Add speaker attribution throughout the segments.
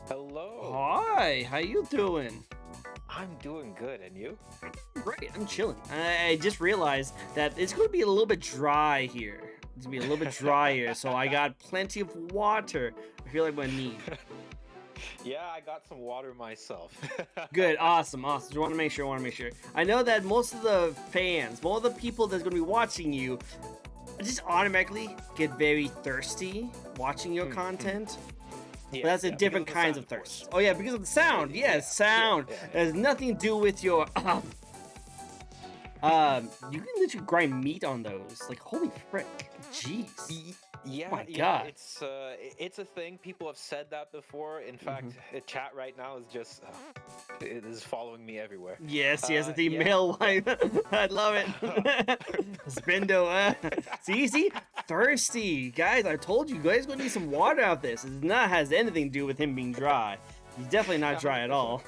Speaker 1: Hello.
Speaker 2: Hi, how you doing?
Speaker 1: I'm doing good, and you?
Speaker 2: Great, I'm chilling. I just realized that it's going to be a little bit dry here. It's going to be a little bit drier, so I got plenty of water. I feel like I'm going to need.
Speaker 1: Yeah, I got some water myself.
Speaker 2: Good, awesome. Just want to make sure. I know that most of the fans, most of the people that's going to be watching you, just automatically get very thirsty watching your content.
Speaker 1: Yeah,
Speaker 2: But that's a different kinds of thirst. Oh yeah, because of the sound. Yes, sound. It has nothing to do with your. You can literally grind meat on those. Like holy frick, jeez.
Speaker 1: Yeah,
Speaker 2: Oh my
Speaker 1: yeah,
Speaker 2: god.
Speaker 1: it's a thing. People have said that before. In fact, chat right now is just it is following me everywhere.
Speaker 2: Yes, the
Speaker 1: Yeah.
Speaker 2: male wife. I love it. Spindo. See, thirsty guys. I told you guys gonna need some water out this. It not has anything to do with him being dry. He's definitely not dry at all.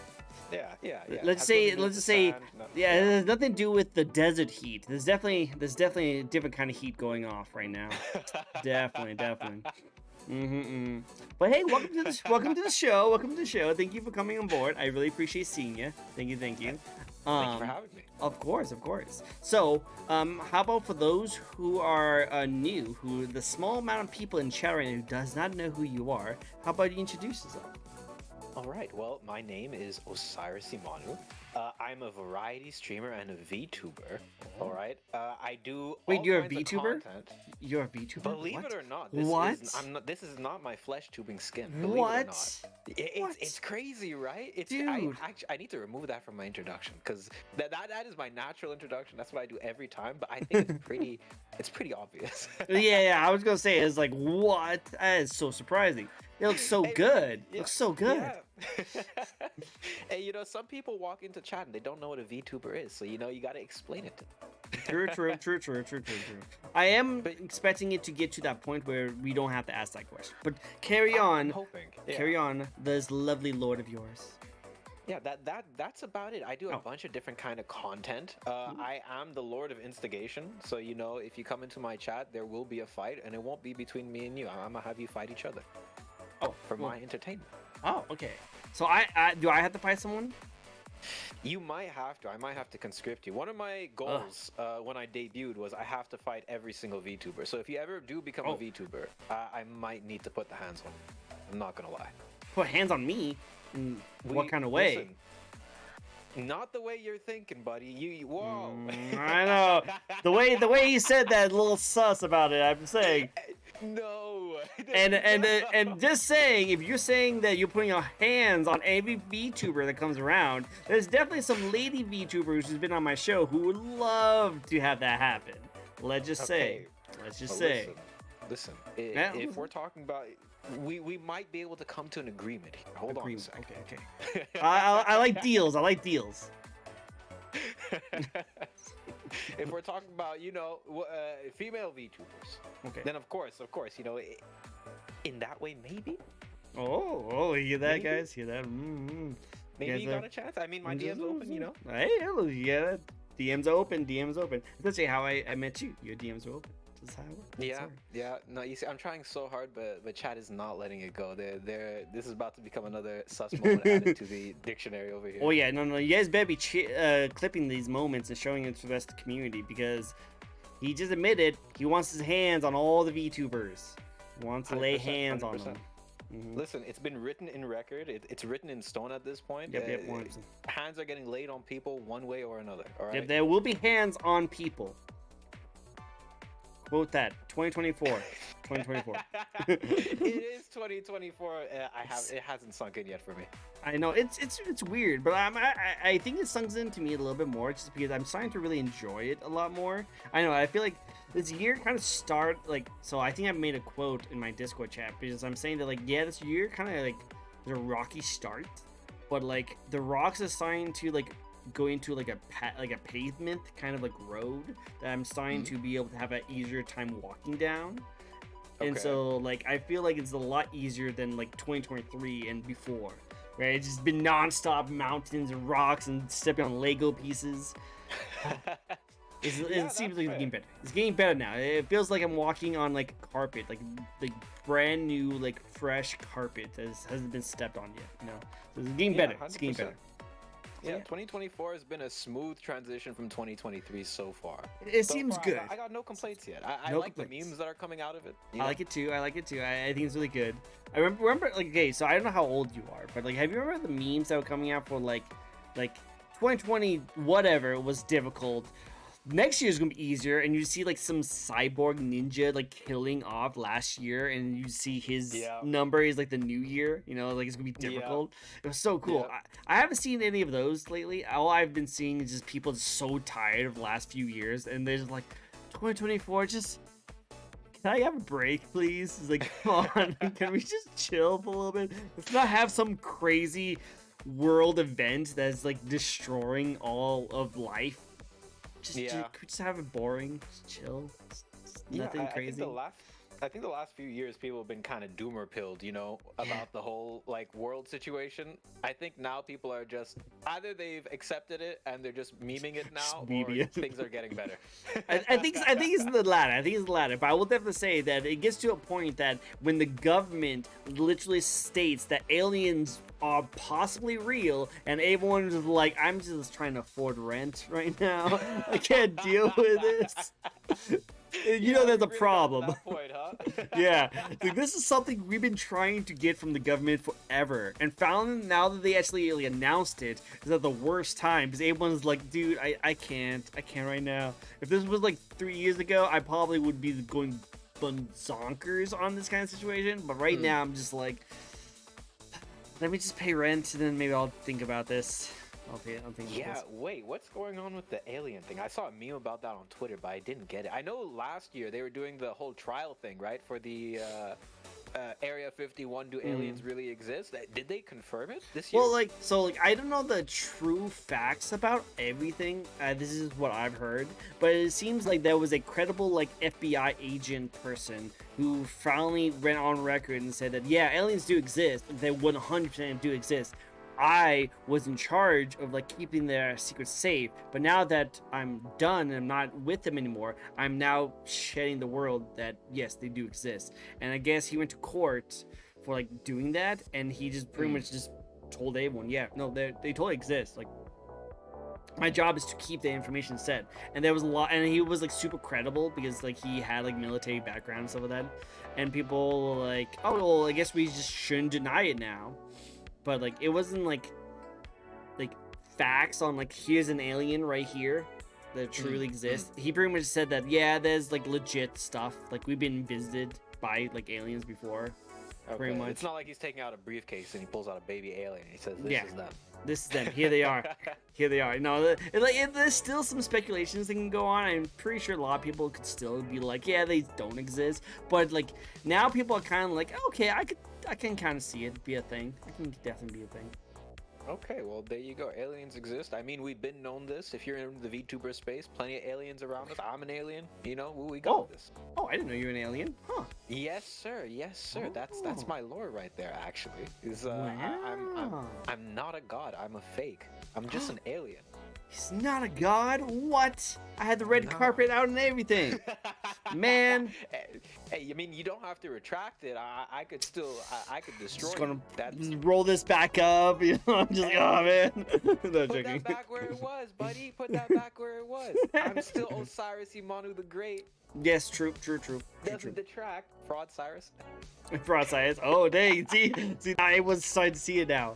Speaker 1: Yeah.
Speaker 2: Let's just say, yeah, it has nothing to do with the desert heat. There's definitely a different kind of heat going off right now. definitely. But hey, welcome to the show. Welcome to the show. Thank you for coming on board. I really appreciate seeing you. Thank you.
Speaker 1: Thank you for having me.
Speaker 2: Of course. So, how about for those who are new, who the small amount of people in chat right now who does not know who you are? How about you introduce yourself?
Speaker 1: All right. Well, my name is Osiris Imanu. I'm a variety streamer and a VTuber. All right. I do.
Speaker 2: Wait,
Speaker 1: all
Speaker 2: you're a
Speaker 1: kinds of
Speaker 2: VTuber?
Speaker 1: content.
Speaker 2: You're a VTuber?
Speaker 1: Believe
Speaker 2: What?
Speaker 1: it or not,
Speaker 2: What?
Speaker 1: This is not my flesh tubing skin. Believe
Speaker 2: What?
Speaker 1: it or not. It's crazy, right?
Speaker 2: Dude.
Speaker 1: I need to remove that from my introduction because that is my natural introduction. That's what I do every time. But I think it's pretty obvious.
Speaker 2: yeah. I was gonna say it's like what? That is so surprising. It looks so good.
Speaker 1: Yeah,
Speaker 2: Looks so good.
Speaker 1: Yeah. Hey, some people walk into chat and they don't know what a VTuber is, so you got to explain it to them.
Speaker 2: True. I am expecting it to get to that point where we don't have to ask that question. But carry on.
Speaker 1: I'm hoping. Yeah.
Speaker 2: Carry on. This lovely lord of yours.
Speaker 1: Yeah, that's about it. I do a bunch of different kind of content. I am the Lord of Instigation, so if you come into my chat, there will be a fight, and it won't be between me and you. I'm gonna have you fight each other. For my entertainment.
Speaker 2: Oh, okay. So I do I have to fight someone?
Speaker 1: You might have to. I might have to conscript you. One of my goals when I debuted was I have to fight every single VTuber. So if you ever do become a VTuber, I might need to put the hands on you. I'm not gonna lie.
Speaker 2: Put hands on me? What kind of way?
Speaker 1: Listen, not the way you're thinking, buddy. Whoa.
Speaker 2: I know. The way you said that, a little sus about it. I'm saying.
Speaker 1: No.
Speaker 2: And just saying, if you're saying that you're putting your hands on every VTuber that comes around, there's definitely some lady VTubers who's been on my show who would love to have that happen. Let's just say.
Speaker 1: Listen. If we're talking about, we might be able to come to an agreement here. Hold on a second.
Speaker 2: Okay. I like deals.
Speaker 1: If we're talking about, female VTubers, then of course, in that way, maybe.
Speaker 2: Oh, you hear that, maybe. Guys? Hear that?
Speaker 1: Maybe you got a chance. I mean, my DM's open,
Speaker 2: Hey, yeah, DM's open. That's actually how I met you. Your DMs are open. That's how it works.
Speaker 1: Yeah. No, you see, I'm trying so hard, but chat is not letting it go. This is about to become another sus moment added to the dictionary over here.
Speaker 2: Oh yeah, no. You guys better be clipping these moments and showing it to the rest of the community because he just admitted he wants his hands on all the VTubers. He wants to lay hands 100%. On them.
Speaker 1: Listen, it's been written in record. It's written in stone at this point.
Speaker 2: Yep.
Speaker 1: Hands are getting laid on people one way or another. All right.
Speaker 2: Yep, there will be hands on people. Quote that. 2024.
Speaker 1: It is 2024. It hasn't sunk in yet for me.
Speaker 2: I know it's weird, but I think it sunks into me a little bit more just because I'm starting to really enjoy it a lot more. I know. I feel like this year kind of so I think I made a quote in my Discord chat because I'm saying that this year kind of there's a rocky start, but the rocks are starting to go into a pavement kind of road that I'm starting to be able to have an easier time walking down. Okay. And so I feel like it's a lot easier than 2023 and before, right? It's just been non-stop mountains and rocks and stepping on Lego pieces. It seems like it's
Speaker 1: fair.
Speaker 2: getting better. It's getting better now. It feels like I'm walking on like carpet, like brand new, like fresh carpet that hasn't been stepped on yet. You know, so it's getting better. It's getting
Speaker 1: 100%.
Speaker 2: better.
Speaker 1: Yeah, 2024 has been a smooth transition from 2023 so far.
Speaker 2: It
Speaker 1: So
Speaker 2: seems
Speaker 1: far,
Speaker 2: good.
Speaker 1: I got no complaints yet. I
Speaker 2: No
Speaker 1: like the
Speaker 2: complaints.
Speaker 1: memes that are coming out of it.
Speaker 2: I like it too. I like it too. I think it's really good. I remember like, okay, so I don't know how old you are, but like, have you remember the memes that were coming out for like 2020 whatever was difficult. Next year is gonna be easier, and you see like some cyborg ninja like killing off last year, and you see his number is like the new year. You know, like it's gonna be difficult. It was so cool. I haven't seen any of those lately. All I've been seeing is just people just so tired of the last few years, and they're just like, 2024, just can I have a break, please? It's like, come on, can we just chill for a little bit? Let's not have some crazy world event that's like destroying all of life. Just could we just have it boring, just chill, nothing crazy.
Speaker 1: I think the last few years people have been kind of doomer pilled, you know, about the whole like world situation. I think now people are just either they've accepted it and they're just memeing it now, or things are getting better.
Speaker 2: I think it's the latter. I think it's the latter. But I will definitely say that it gets to a point that when the government literally states that aliens are possibly real, and everyone's like, I'm just trying to afford rent right now. I can't deal with this. You know there's a problem.
Speaker 1: That point, huh?
Speaker 2: Yeah, like, this is something we've been trying to get from the government forever, and found now that they actually like, announced it is at the worst time, because everyone's like, dude, I can't right now. If this was like 3 years ago, I probably would be going zonkers on this kind of situation, but right now I'm just like, let me just pay rent, and then maybe I'll think about this. I'll think about this.
Speaker 1: Wait, what's going on with the alien thing? I saw a meme about that on Twitter, but I didn't get it. I know last year they were doing the whole trial thing, right? For the Area 51, do aliens really exist? Did they confirm it this year?
Speaker 2: Well, I don't know the true facts about everything. This is what I've heard, but it seems like there was a credible like FBI agent person who finally went on record and said that yeah, aliens do exist. They 100% do exist. I was in charge of like keeping their secrets safe, but now that I'm done and I'm not with them anymore, I'm now shedding the world that yes, they do exist. And I guess he went to court for like doing that, and he just pretty much just told everyone, yeah, no, they totally exist. Like, my job is to keep the information set. And there was a lot, and he was like super credible because like he had like military background and stuff like that. And people were like, oh well, I guess we just shouldn't deny it now. But like it wasn't like facts on like here's an alien right here that truly exists. He pretty much said that yeah, there's like legit stuff, like we've been visited by like aliens before. Pretty much.
Speaker 1: It's not like he's taking out a briefcase and he pulls out a baby alien and he says this is them.
Speaker 2: This is them. Here they are. Here they are. No, there's still some speculations that can go on. I'm pretty sure a lot of people could still be like, yeah, they don't exist. But like now people are kind of like, okay, I can kind of see it be a thing. It can definitely be a thing.
Speaker 1: Okay, well, there you go. Aliens exist. I mean, we've been known this. If you're in the VTuber space, plenty of aliens around us. I'm an alien. You know, we got this.
Speaker 2: Oh, I didn't know you were an alien. Huh.
Speaker 1: Yes, sir. Yes, sir. That's my lore right there, actually.
Speaker 2: Wow.
Speaker 1: I'm not a god. I'm a fake. I'm just an alien.
Speaker 2: He's not a god? What? I had the red carpet out and everything. Man.
Speaker 1: Hey, I mean, you don't have to retract it. I could still, I could destroy
Speaker 2: just gonna
Speaker 1: it.
Speaker 2: roll this back up. You know, I'm just like, oh man. No,
Speaker 1: Put that back where it was, buddy. Put that back where it was. I'm still Osiris Imanu the Great.
Speaker 2: Yes, true.
Speaker 1: Doesn't detract. Fraud Cyrus.
Speaker 2: Fraud Cyrus. Oh, dang. See, I was starting to see it now.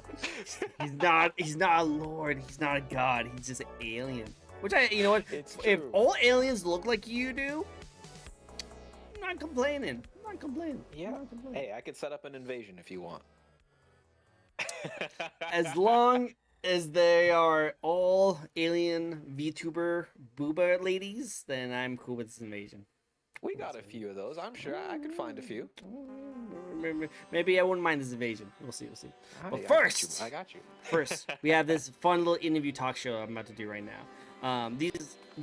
Speaker 2: He's not a lord. He's not a god. He's just an alien. Which you know what? If all aliens look like you do, I'm not complaining.
Speaker 1: Yeah. Not complaining. Hey, I could set up an invasion if you want.
Speaker 2: As long as they are all alien VTuber booba ladies, then I'm cool with this invasion.
Speaker 1: We got a few of those. I'm sure I could find a few.
Speaker 2: Maybe I wouldn't mind this invasion. We'll see. But
Speaker 1: first, I got you.
Speaker 2: First, we have this fun little interview talk show I'm about to do right now.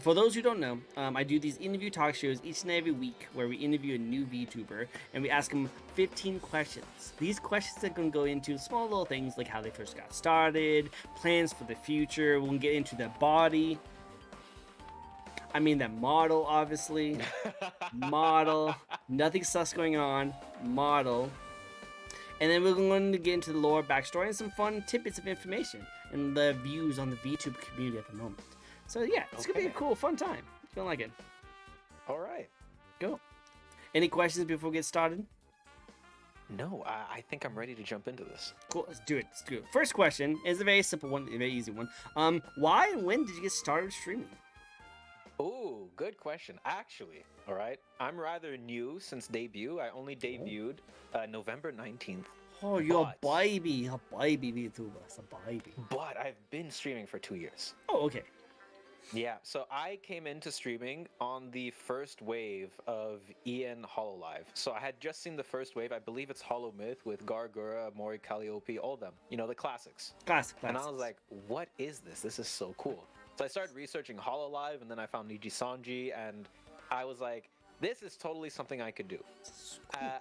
Speaker 2: For those who don't know, I do these interview talk shows each and every week where we interview a new VTuber and we ask them 15 questions. These questions are going to go into small little things like how they first got started, plans for the future. We'll get into their body. I mean that model, obviously. Model. Nothing sus going on. Model. And then we're going to get into the lore, backstory, and some fun tidbits of information and the views on the VTuber community at the moment. So yeah, it's gonna be a cool, fun time. It's gonna like it.
Speaker 1: All right.
Speaker 2: Go. Any questions before we get started?
Speaker 1: No, I think I'm ready to jump into this.
Speaker 2: Cool, let's do it. Let's do it. First question is a very simple one, a very easy one. Why and when did you get started streaming?
Speaker 1: Oh, good question. Actually, all right, I'm rather new since debut. I only debuted November 19th.
Speaker 2: Oh, you're a baby VTuber. It's a baby.
Speaker 1: But I've been streaming for 2 years.
Speaker 2: Oh, okay.
Speaker 1: Yeah, so I came into streaming on the first wave of EN Hololive. So I had just seen the first wave. I believe it's Hollow Myth with Gargura, Mori Calliope, all of them. You know, the classics.
Speaker 2: Classic.
Speaker 1: And I was like, what is this? This is so cool. So I started researching Hololive, and then I found Niji Sanji, and I was like, this is totally something I could do.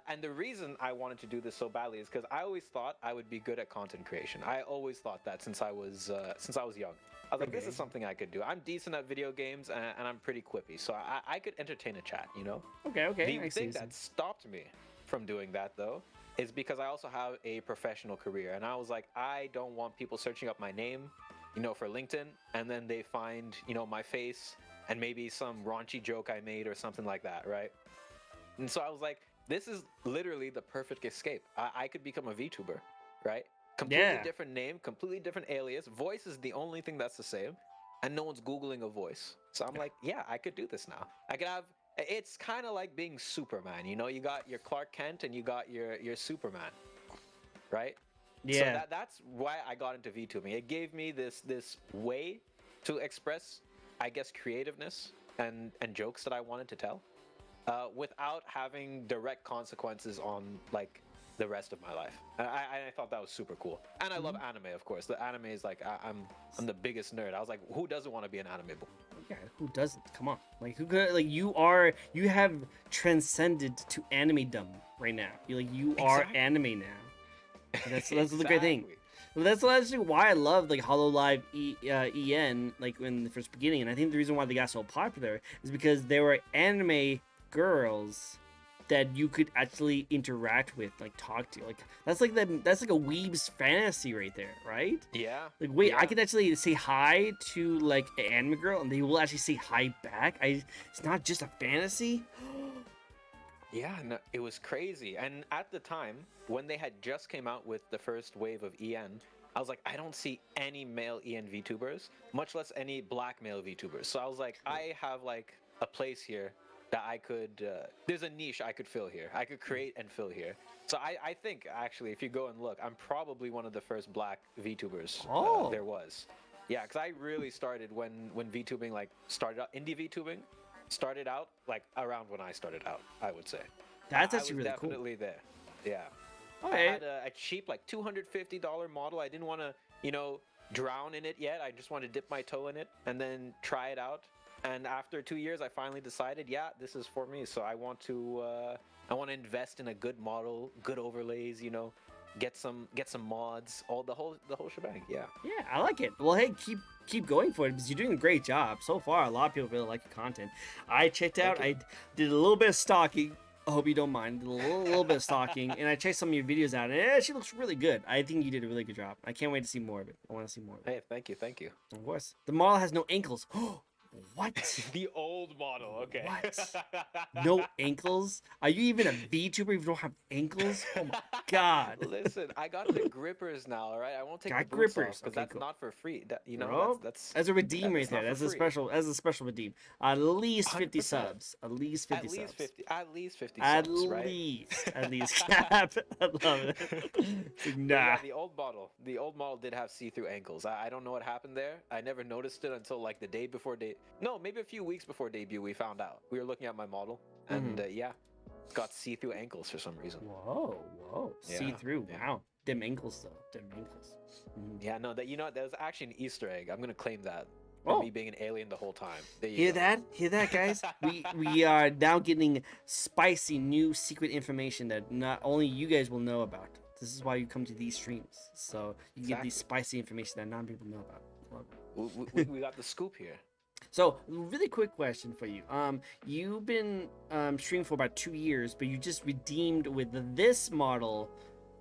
Speaker 1: And the reason I wanted to do this so badly is because I always thought I would be good at content creation. I always thought that since I was young. I was like, this is something I could do. I'm decent at video games, and I'm pretty quippy, so I could entertain a chat, you know?
Speaker 2: Okay.
Speaker 1: The thing that stopped me from doing that, though, is because I also have a professional career, and I was like, I don't want people searching up my name, you know, for LinkedIn, and then they find, you know, my face and maybe some raunchy joke I made or something like that, right? And so I was like, this is literally the perfect escape. I could become a VTuber, right? Completely different name, completely different alias. Voice is the only thing that's the same, and no one's Googling a voice. So I'm like, yeah, I could do this now. I could have. It's kind of like being Superman, you know. You got your Clark Kent and you got your Superman, right?
Speaker 2: Yeah.
Speaker 1: So that's why I got into VTubing. It gave me this way to express, I guess, creativeness and jokes that I wanted to tell, without having direct consequences on like the rest of my life. I thought that was super cool, and I love anime, of course. The anime is like I'm the biggest nerd. I was like, who doesn't want to be an anime boy?
Speaker 2: Yeah, who doesn't? Come on, like who could? Like you have transcended to anime-dom right now. You are anime now. That's the great thing. That's actually why I love like Hololive EN like in the first beginning, and I think the reason why they got so popular is because they were anime girls that you could actually interact with, like talk to. Like that's like a weeb's fantasy right there, right?
Speaker 1: Yeah.
Speaker 2: Like wait, I could actually say hi to like an anime girl, and they will actually say hi back. It's not just a fantasy.
Speaker 1: Yeah, no, it was crazy. And at the time, when they had just came out with the first wave of EN, I was like, I don't see any male EN VTubers, much less any black male VTubers. So I was like, I have like a place here that I could, there's a niche I could fill here. I could create and fill here. So I think, actually, if you go and look, I'm probably one of the first black VTubers there was. Yeah, because I really started when VTubing like started out, indie VTubing started out like around when I started out, I would say.
Speaker 2: That's actually really cool.
Speaker 1: Definitely there. Yeah.
Speaker 2: Okay.
Speaker 1: I had a cheap like $250 model. I didn't want to, you know, drown in it yet. I just wanted to dip my toe in it and then try it out. And after 2 years, I finally decided, yeah, this is for me. So I want to invest in a good model, good overlays, you know, get some mods, the whole shebang. Yeah.
Speaker 2: Yeah, I like it. Well, hey, keep going for it because you're doing a great job so far. A lot of people really like your content. I checked out. I did a little bit of stalking. I hope you don't mind. Did a little bit of stalking, and I checked some of your videos out, and it actually looks really good. I think you did a really good job. I can't wait to see more of it. I want to see more of it.
Speaker 1: Hey, thank you.
Speaker 2: Of course. The model has no ankles. What?
Speaker 1: The old model, okay.
Speaker 2: What? No ankles? Are you even a VTuber if you don't have ankles? Oh my god.
Speaker 1: Listen, I got the grippers now, all right? I won't take the boots
Speaker 2: grippers
Speaker 1: off because that's cool. Not for free. You know,
Speaker 2: bro,
Speaker 1: that's
Speaker 2: as a redeem right there. That's a special redeem. At least 50
Speaker 1: 100%.
Speaker 2: Subs. At least 50 subs.
Speaker 1: At least 50
Speaker 2: at
Speaker 1: subs,
Speaker 2: least,
Speaker 1: right?
Speaker 2: At least. I love it. Nah.
Speaker 1: Yeah, the old model did have see-through ankles. I don't know what happened there. I never noticed it until like the day before maybe a few weeks before debut we found out. We were looking at my model and yeah, got see-through ankles for some reason.
Speaker 2: Whoa. Yeah, see-through. Yeah. Wow. Dim ankles though. Dim ankles.
Speaker 1: Yeah, no, there's actually an Easter egg. I'm gonna claim that. For me being an alien the whole time.
Speaker 2: Hear that, guys? we are now getting spicy new secret information that not only you guys will know about. This is why you come to these streams, so you get these spicy information that non people know about.
Speaker 1: We got the scoop here.
Speaker 2: So, really quick question for you. You've been streaming for about 2 years, but you just redeemed with this model,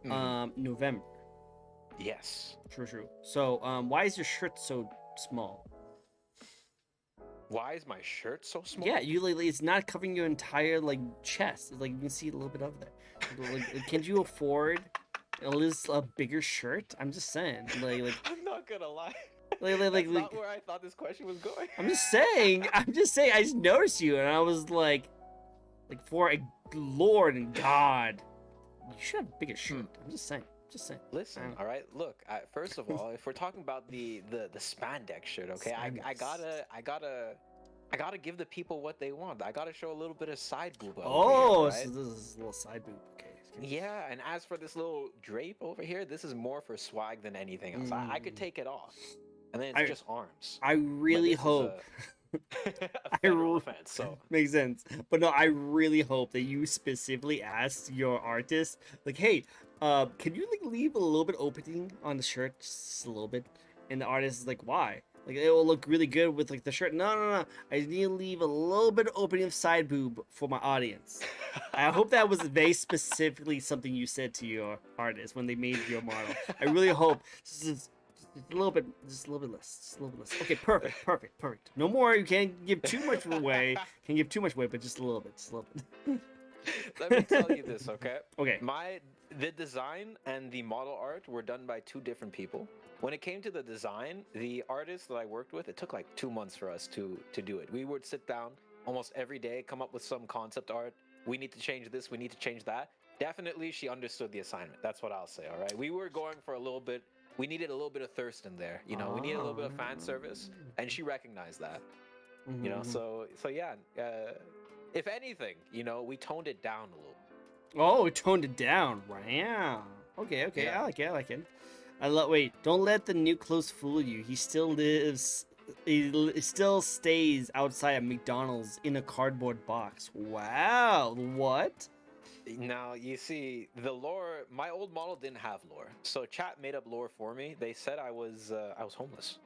Speaker 2: November.
Speaker 1: Yes.
Speaker 2: True. So, why is your shirt so small?
Speaker 1: Why is my shirt so small?
Speaker 2: Yeah, it's not covering your entire like chest. It's like you can see a little bit of that. Can you afford at least a bigger shirt? I'm just saying.
Speaker 1: I'm not gonna lie.
Speaker 2: Like,
Speaker 1: That's not where I thought this question was going.
Speaker 2: I'm just saying. I'm just saying. I just noticed you, and I was like for a Lord and God, you should have a bigger shirt. I'm just saying. Just saying.
Speaker 1: Listen, all right. Look, first of all, if we're talking about the spandex shirt, okay, I gotta give the people what they want. I gotta show a little bit of side boob over here, right?
Speaker 2: So this is a little side boob. Okay.
Speaker 1: Yeah, and as for this little drape over here, this is more for swag than anything else. I could take it off, and then it's just arms.
Speaker 2: I really hope.
Speaker 1: A federal offense, so
Speaker 2: makes sense. But no, I really hope that you specifically asked your artist, like, hey, can you like leave a little bit opening on the shirt, just a little bit? And the artist is like, why? Like it will look really good with like the shirt. No. I need to leave a little bit of opening of side boob for my audience. I hope that was very specifically something you said to your artist when they made your model. I really hope. Just a little bit less. Okay, perfect. No more. You can't give too much away. Can't give too much away, but just a little bit.
Speaker 1: Let me tell you this, okay?
Speaker 2: Okay.
Speaker 1: The design and the model art were done by two different people. When it came to the design, the artist that I worked with, it took like 2 months for us to do it. We would sit down almost every day, come up with some concept art. We need to change this. We need to change that. Definitely, she understood the assignment. That's what I'll say. All right. We were going for a little bit. We needed a little bit of thirst in there, you know. We needed a little bit of fan service, and she recognized that, you know. So yeah. If anything, you know, we toned it down a little.
Speaker 2: Oh, we toned it down. Wow. Okay. Yeah. I like it. Wait, don't let the new clothes fool you. He still lives. He still stays outside of McDonald's in a cardboard box. Wow. What?
Speaker 1: Now you see the lore. My old model didn't have lore, so chat made up lore for me. They said I was homeless.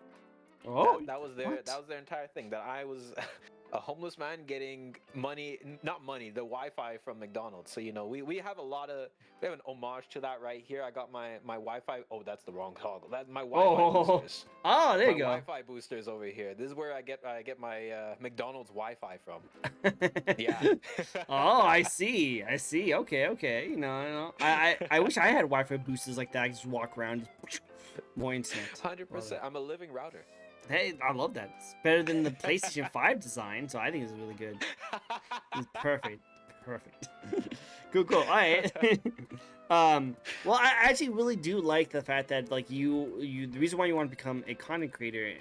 Speaker 2: Oh,
Speaker 1: that was their entire thing. That I was a homeless man getting money, not money, the Wi-Fi from McDonald's. So you know, we have we have an homage to that right here. I got my Wi-Fi. Oh, that's the wrong toggle. That's my Wi-Fi boosters.
Speaker 2: Oh, there you go.
Speaker 1: Wi-Fi boosters over here. This is where I get my McDonald's Wi-Fi from. Yeah.
Speaker 2: Oh, I see. Okay. You know. I wish I had Wi-Fi boosters like that. I just walk around, more internet.
Speaker 1: 100%. I'm a living router.
Speaker 2: Hey, I love that. It's better than the PlayStation 5 design, so I think it's really good. It's perfect. Cool. All right. Well, I actually really do like the fact that like the reason why you want to become a content creator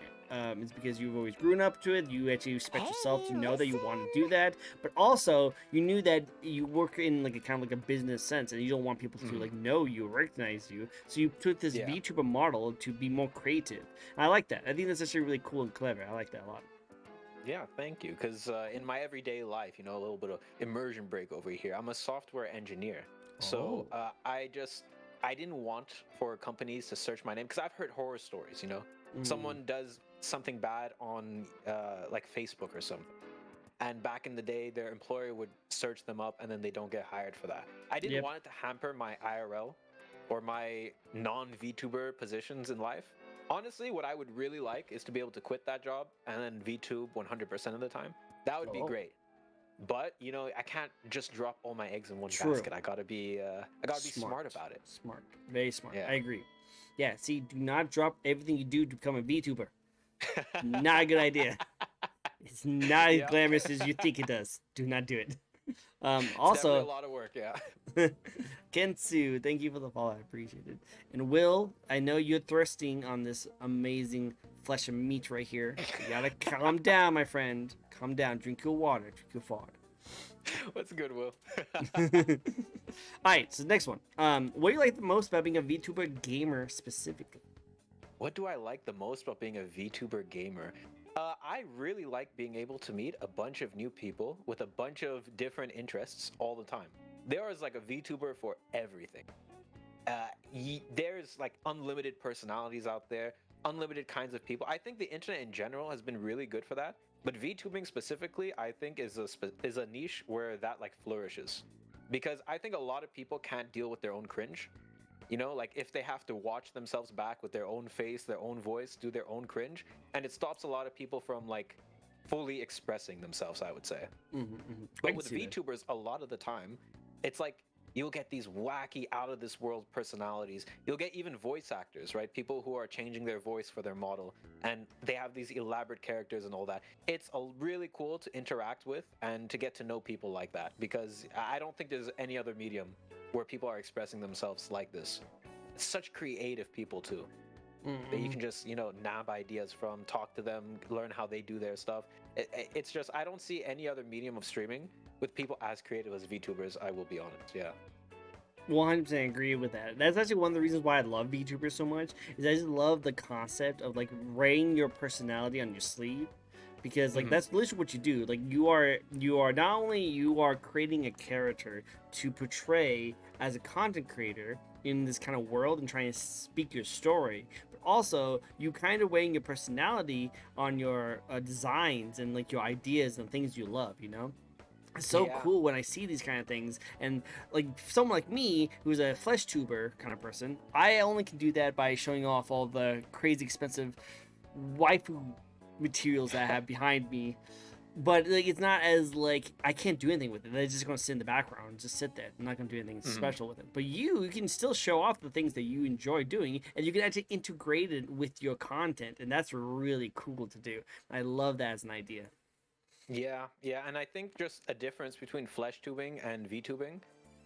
Speaker 2: is because you've always grown up to it. You actually respect yourself to know that you want to do that, but also you knew that you work in like a kind of like a business sense, and you don't want people to like know you, recognize you. So you took this VTuber model to be more creative. And I like that. I think that's actually really cool and clever. I like that a lot.
Speaker 1: Yeah, thank you. Because in my everyday life, you know, a little bit of immersion break over here. I'm a software engineer, so I didn't want for companies to search my name because I've heard horror stories. You know, someone does something bad on like Facebook or something, and back in the day, their employer would search them up, and then they don't get hired for that. I didn't want it to hamper my IRL or my non-VTuber positions in life. Honestly, what I would really like is to be able to quit that job and then VTube 100% of the time. That would be great. But you know, I can't just drop all my eggs in one basket. I gotta be smart about it.
Speaker 2: Smart, very smart.
Speaker 1: Yeah.
Speaker 2: I agree. Yeah. See, do not drop everything you do to become a VTuber. Not a good idea. It's not as glamorous as you think it does. Do not do it. Also,
Speaker 1: it's a lot of work, yeah.
Speaker 2: Kensu, thank you for the follow. I appreciate it. And Will, I know you're thirsting on this amazing flesh and meat right here. You gotta calm down, my friend. Calm down. Drink your water. Drink your fog.
Speaker 1: What's good, Will?
Speaker 2: Alright, so next one. What do you like the most about being a VTuber gamer specifically?
Speaker 1: What do I like the most about being a VTuber gamer? I really like being able to meet a bunch of new people with a bunch of different interests all the time. There is like a VTuber for everything. There's like unlimited personalities out there. unlimited kinds of people. I think the internet in general has been really good for that, but VTubing specifically, I think is a niche where that like flourishes, because I think a lot of people can't deal with their own cringe. You know, like if they have to watch themselves back with their own face, their own voice, do their own cringe, and it stops a lot of people from like fully expressing themselves, I would say. But with VTubers, a lot of the time, it's like you'll get these wacky, out of this world personalities. You'll get even voice actors, right? People who are changing their voice for their model, and they have these elaborate characters and all that. It's really cool to interact with and to get to know people like that, because I don't think there's any other medium where people are expressing themselves like this. Such creative people too. That you can just, you know, nab ideas from, talk to them, learn how they do their stuff. It's just, I don't see any other medium of streaming with people as creative as VTubers, I will be honest. Yeah.
Speaker 2: 100% agree with that. That's actually one of the reasons why I love VTubers so much, is I just love the concept of like wearing your personality on your sleeve. Because like that's literally what you do. Like you are not only you are creating a character to portray as a content creator in this kind of world and trying to speak your story, but also you kind of weighing your personality on your designs and like your ideas and things you love, you know. It's so cool when I see these kind of things, and like someone like me who's a flesh tuber kind of person, I only can do that by showing off all the crazy expensive waifu materials that I have behind me. But like it's not as like I can't do anything with it. They're just gonna sit in the background and just sit there. I'm not gonna do anything special with it. But you can still show off the things that you enjoy doing, and you can actually integrate it with your content, and that's really cool to do. I love that as an idea.
Speaker 1: Yeah, and I think just a difference between flesh tubing and VTubing,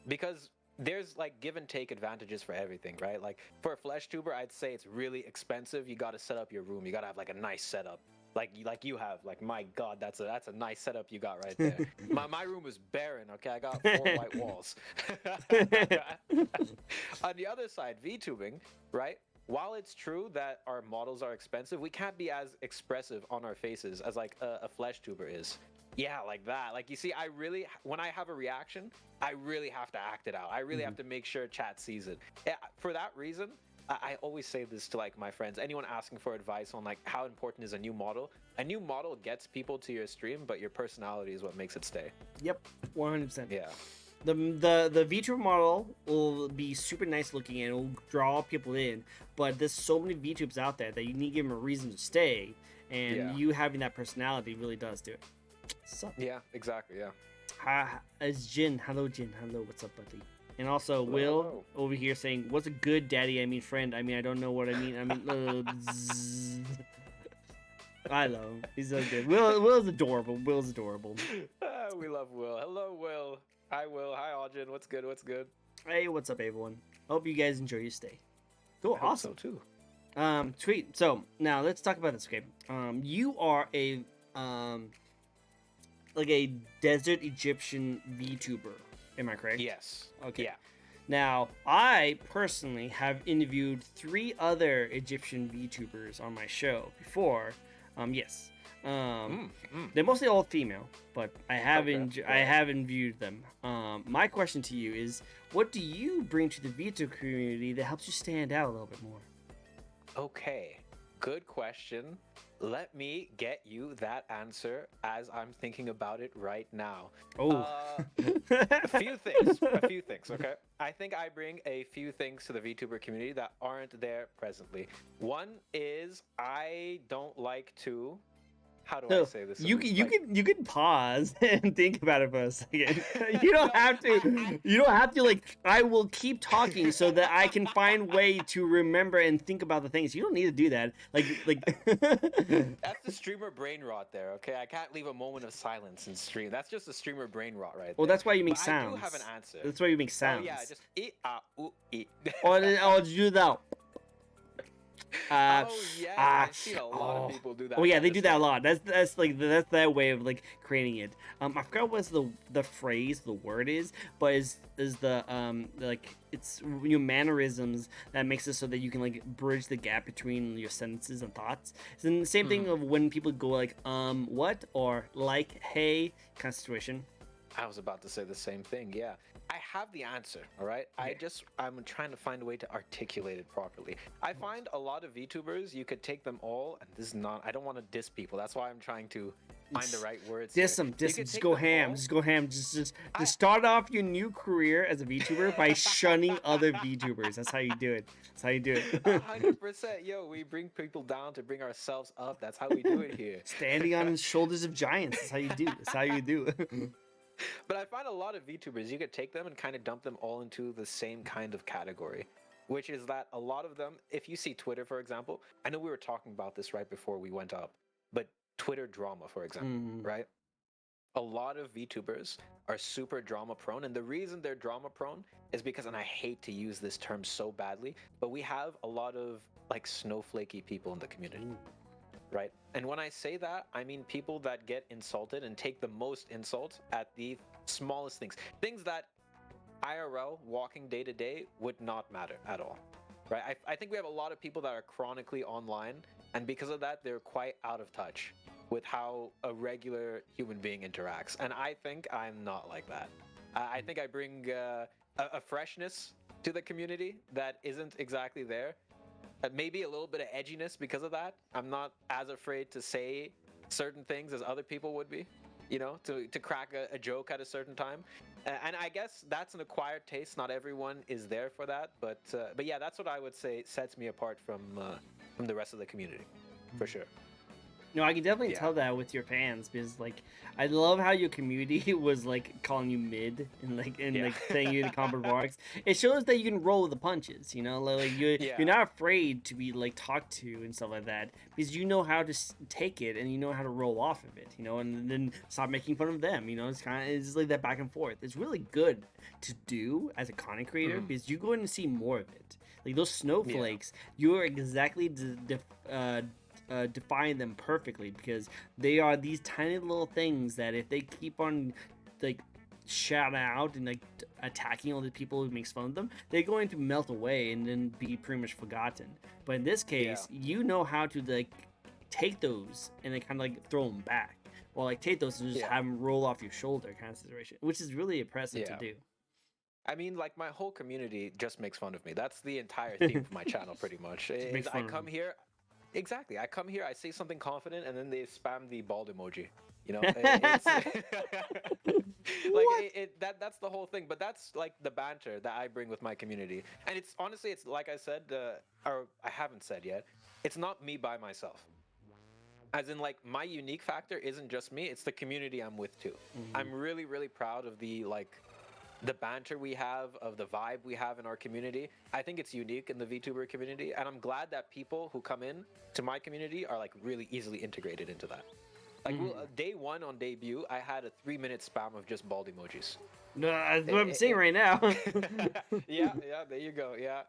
Speaker 1: because there's like give and take advantages for everything, right? Like for a flesh tuber, I'd say it's really expensive. You got to set up your room. You got to have like a nice setup. Like you have, like, my God, that's a nice setup you got right there. My room is barren, okay? I got 4 white walls. On the other side, VTubing, right? While it's true that our models are expensive, we can't be as expressive on our faces as like a flesh tuber is. Yeah, like that. Like you see, when I have a reaction, I really have to act it out. I really have to make sure chat sees it. Yeah, for that reason, I always say this to like my friends, anyone asking for advice on like how important is a new model. A new model gets people to your stream, but your personality is what makes it stay.
Speaker 2: Yep, 100%.
Speaker 1: Yeah.
Speaker 2: The VTuber model will be super nice looking and it will draw people in, but there's so many VTubers out there that you need to give them a reason to stay, and you having that personality really does do it. So,
Speaker 1: yeah, exactly. Yeah.
Speaker 2: As Jin, hello Jin, hello, what's up, buddy? And also Will over here saying, "What's a good daddy? I mean friend. I mean I don't know what I mean. I mean." I love him. He's so good. Will's adorable. Will's adorable.
Speaker 1: We love Will. Hello, Will. Hi, Will. Hi, Aljin. What's good? What's good?
Speaker 2: Hey, what's up, everyone? Hope you guys enjoy your stay. Cool. Awesome.
Speaker 1: So too.
Speaker 2: Sweet. So now let's talk about this. Okay. You are a like a desert Egyptian VTuber. Am I correct?
Speaker 1: Yes.
Speaker 2: Okay.
Speaker 1: Yeah.
Speaker 2: Now, I personally have interviewed 3 other Egyptian VTubers on my show before. Yes. They're mostly all female, but I haven't viewed them. My question to you is, what do you bring to the VTuber community that helps you stand out a little bit more?
Speaker 1: Okay. Good question. Let me get you that answer as I'm thinking about it right now.
Speaker 2: Oh.
Speaker 1: A few things, okay? I think I bring a few things to the VTuber community that aren't there presently. One is I don't like to... How do I say this?
Speaker 2: You can pause and think about it for a second. You don't have to. You don't have to like. I will keep talking so that I can find way to remember and think about the things. You don't need to do that. Like.
Speaker 1: That's the streamer brain rot there. Okay, I can't leave a moment of silence in stream. That's just the streamer brain rot right there.
Speaker 2: Well, that's why you make sounds.
Speaker 1: I do have an answer.
Speaker 2: That's why you make sounds.
Speaker 1: Oh yeah, just eat eat.
Speaker 2: Or do that.
Speaker 1: Oh yeah, I've seen a lot of people do that.
Speaker 2: Oh yeah, they do that a lot. That's their way of like creating it. I forgot what the phrase, the word is, but is the like it's your mannerisms that makes it so that you can like bridge the gap between your sentences and thoughts. It's the same thing of when people go like what or like hey kind of situation.
Speaker 1: I was about to say the same thing. Yeah. I have the answer, all right?
Speaker 2: Okay.
Speaker 1: I'm trying to find a way to articulate it properly. I find a lot of VTubers, you could take them all, and this is not, I don't want to diss people. That's why I'm trying to find the right words here.
Speaker 2: Diss them,
Speaker 1: You
Speaker 2: diss them.
Speaker 1: could
Speaker 2: Just
Speaker 1: take
Speaker 2: go
Speaker 1: them
Speaker 2: ham.
Speaker 1: all.
Speaker 2: Just go ham. Just
Speaker 1: I,
Speaker 2: start off your new career as a VTuber by shunning other VTubers. That's how you do it. That's how you do it.
Speaker 1: 100%. Yo, we bring people down to bring ourselves up. That's how we do it here.
Speaker 2: Standing on the shoulders of giants. That's how you do. That's how you do.
Speaker 1: But I find a lot of VTubers, you could take them and kind of dump them all into the same kind of category, which is that a lot of them, if you see Twitter, for example, I know we were talking about this right before we went up, but Twitter drama, for example, right? A lot of VTubers are super drama prone, and the reason they're drama prone is because, and I hate to use this term so badly, but we have a lot of like snowflakey people in the community. Right? And when I say that, I mean people that get insulted and take the most insults at the smallest things. Things that IRL, walking day to day, would not matter at all. Right? I think we have a lot of people that are chronically online, and because of that, they're quite out of touch with how a regular human being interacts. And I think I'm not like that. I think I bring a freshness to the community that isn't exactly there. Maybe a little bit of edginess because of that. I'm not as afraid to say certain things as other people would be, you know, to crack a joke at a certain time. And I guess that's an acquired taste. Not everyone is there for that, but yeah, that's what I would say sets me apart from the rest of the community, for sure.
Speaker 2: No, I can definitely
Speaker 1: Yeah.
Speaker 2: tell that with your fans because, like, I love how your community was like calling you mid and
Speaker 1: Yeah.
Speaker 2: like saying you the common remarks. It shows that you can roll with the punches, you know, like you're
Speaker 1: Yeah.
Speaker 2: you're not afraid to be like talked to and stuff like that because you know how to take it and you know how to roll off of it, you know, and then stop making fun of them, you know. It's like that back and forth. It's really good to do as a content creator because you're going to see more of it. Like those snowflakes, you are exactly define them perfectly because they are these tiny little things that if they keep on like shouting out and like attacking all the people who makes fun of them, they're going to melt away and then be pretty much forgotten. But in this case, you know how to like take those and then kind of like throw them back, or like take those and just have them roll off your shoulder kind of situation, which is really impressive to do.
Speaker 1: I mean, like my whole community just makes fun of me. That's the entire theme of my channel, pretty much. I come here. Exactly. I come here, I say something confident, and then they spam the bald emoji. You know, it's like that's the whole thing. But that's like the banter that I bring with my community, and it's honestly, it's like I said, or I haven't said yet. It's not me by myself. As in, like my unique factor isn't just me; it's the community I'm with too. I'm really, really proud of the banter we have, of the vibe we have in our community. I think it's unique in the VTuber community, and I'm glad that people who come in to my community are like really easily integrated into that. Like day one on debut, I had a 3-minute spam of just bald emojis.
Speaker 2: No, that's what I'm seeing right now.
Speaker 1: Yeah, there you go. Yeah,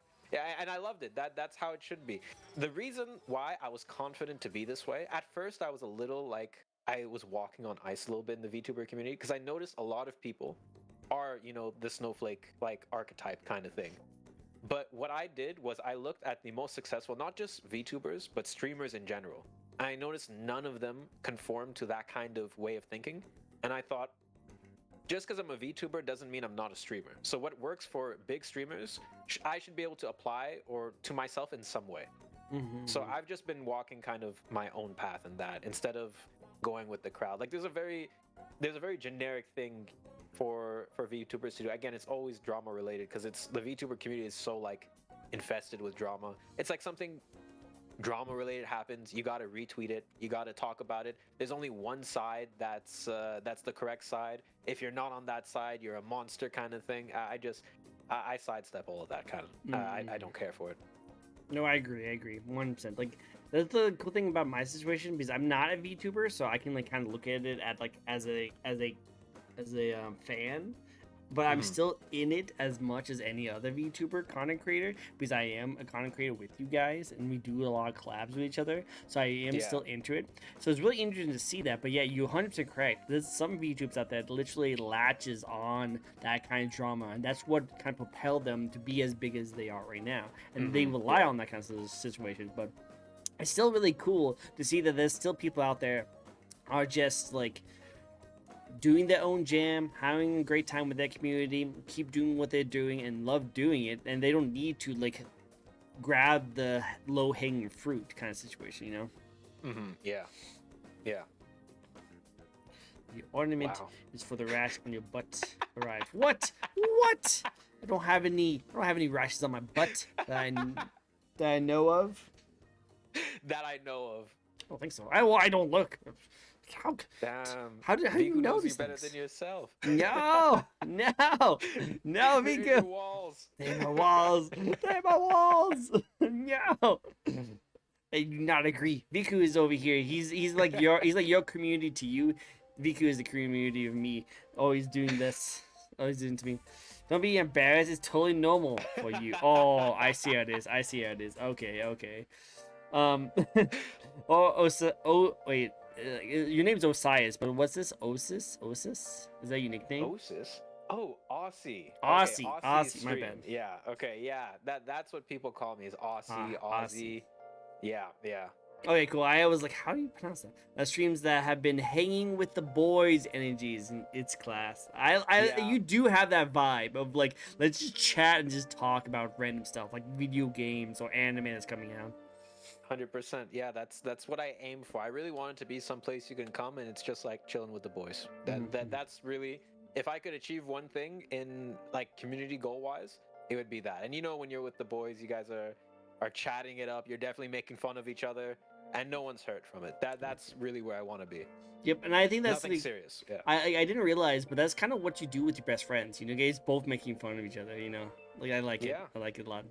Speaker 1: and I loved it. That's how it should be. The reason why I was confident to be this way, at first I was a little like I was walking on ice a little bit in the VTuber community because I noticed a lot of people are, you know, the snowflake like archetype kind of thing. But what I did was I looked at the most successful, not just VTubers, but streamers in general. And I noticed none of them conform to that kind of way of thinking. And I thought, just because I'm a VTuber doesn't mean I'm not a streamer. So what works for big streamers, I should be able to apply or to myself in some way. So I've just been walking kind of my own path in that instead of going with the crowd. Like there's a very generic thing for VTubers to do. Again, it's always drama related because it's the VTuber community is so like infested with drama. It's like something drama related happens, you got to retweet it, you got to talk about it. There's only one side that's the correct side. If you're not on that side, you're a monster kind of thing. I sidestep all of that kind of. I don't care for it.
Speaker 2: No, I agree 100%. Like that's the cool thing about my situation because I'm not a VTuber, so I can like kind of look at it at like as a fan, but I'm still in it as much as any other VTuber content creator because I am a content creator with you guys and we do a lot of collabs with each other, so I am still into it. So it's really interesting to see that. But yeah, you're 100% correct. There's some VTubers out there that literally latches on that kind of drama, and that's what kind of propelled them to be as big as they are right now, and they rely on that kind of situation. But it's still really cool to see that there's still people out there are just like doing their own jam, having a great time with their community, keep doing what they're doing and love doing it, and they don't need to like grab the low hanging fruit kind of situation, you know?
Speaker 1: Yeah. Yeah.
Speaker 2: The ornament
Speaker 1: Wow.
Speaker 2: is for the rash on your butt. Arrived. What? What? I don't have any rashes on my butt that I know of.
Speaker 1: That I know of.
Speaker 2: I don't think so. I don't look. How
Speaker 1: Damn.
Speaker 2: how do you
Speaker 1: Viku
Speaker 2: know
Speaker 1: knows you
Speaker 2: these
Speaker 1: better
Speaker 2: things?
Speaker 1: than yourself.
Speaker 2: No, no, no,
Speaker 1: They're in
Speaker 2: Miku.
Speaker 1: your walls.
Speaker 2: They're my walls. They're my walls. No. I do not agree. Viku is over here. He's like your community to you. Viku is the community of me. Always doing this. Always doing to me. Don't be embarrassed. It's totally normal for you. Oh, I see how it is. I see how it is. Okay, okay. Wait. Your name's Osias, but what's this? Osis? Osis? Is that your nickname?
Speaker 1: Osis? Oh, Aussie. Okay,
Speaker 2: Aussie.
Speaker 1: Aussie
Speaker 2: Aussie. My
Speaker 1: stream.
Speaker 2: bad.
Speaker 1: Yeah. Okay. Yeah. That's what people call me is Aussie,
Speaker 2: Aussie.
Speaker 1: Aussie. Yeah. Yeah.
Speaker 2: Okay, cool. I was like, how do you pronounce that? Streams that have been hanging with the boys' energies in its class.
Speaker 1: Yeah.
Speaker 2: You do have that vibe of like, let's just chat and just talk about random stuff like video games or anime that's coming out.
Speaker 1: 100%. Yeah, that's what I aim for. I really want it to be someplace you can come and it's just like chilling with the boys. That's really, if I could achieve one thing in like community goal wise, it would be that. And you know, when you're with the boys, you guys are chatting it up. You're definitely making fun of each other, and no one's hurt from it. That's really where I want to be.
Speaker 2: Yep, and I think that's
Speaker 1: nothing serious. Yeah.
Speaker 2: I didn't realize, but that's kind of what you do with your best friends. You know, guys both making fun of each other. You know, like I like it.
Speaker 1: Yeah.
Speaker 2: I like it a lot.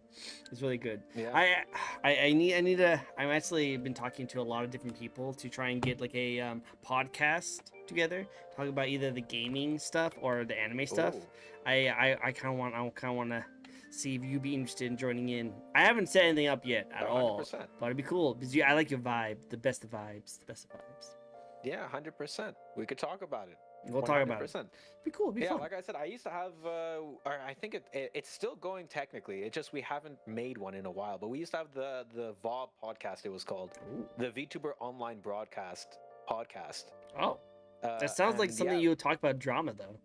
Speaker 2: It's really good.
Speaker 1: Yeah.
Speaker 2: I need to. I'm actually been talking to a lot of different people to try and get like a podcast together, talk about either the gaming stuff or the anime stuff.
Speaker 1: Ooh.
Speaker 2: I kind of want to see if you'd be interested in joining in. I haven't set anything up yet at
Speaker 1: 100%.
Speaker 2: all, but it'd be cool because I like your vibe, the best of vibes, the best of vibes.
Speaker 1: Yeah, 100%. We could talk about it.
Speaker 2: We'll talk about it. Be cool. Be fun.
Speaker 1: Like I said, I used to have, or I think it's still going technically. It's just we haven't made one in a while. But we used to have the VOB podcast. It was called the Vtuber Online Broadcast podcast.
Speaker 2: Oh, that sounds like something you would talk about drama though.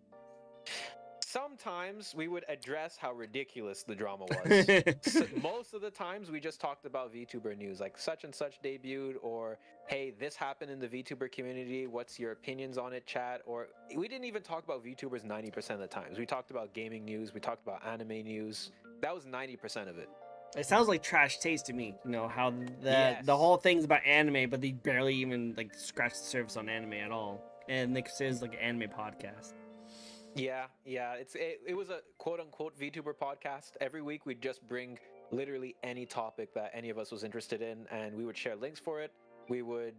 Speaker 1: Sometimes we would address how ridiculous the drama was. So most of the times we just talked about VTuber news, like such and such debuted, or hey, this happened in the VTuber community. What's your opinions on it, chat? Or we didn't even talk about VTubers 90% of the times. We talked about gaming news. We talked about anime news. That was 90% of it.
Speaker 2: It sounds like trash taste to me. You know how the whole thing's about anime, but they barely even like scratch the surface on anime at all, and it says like an anime podcast.
Speaker 1: Yeah. It was a quote unquote VTuber podcast. Every week we'd just bring literally any topic that any of us was interested in, and we would share links for it. We would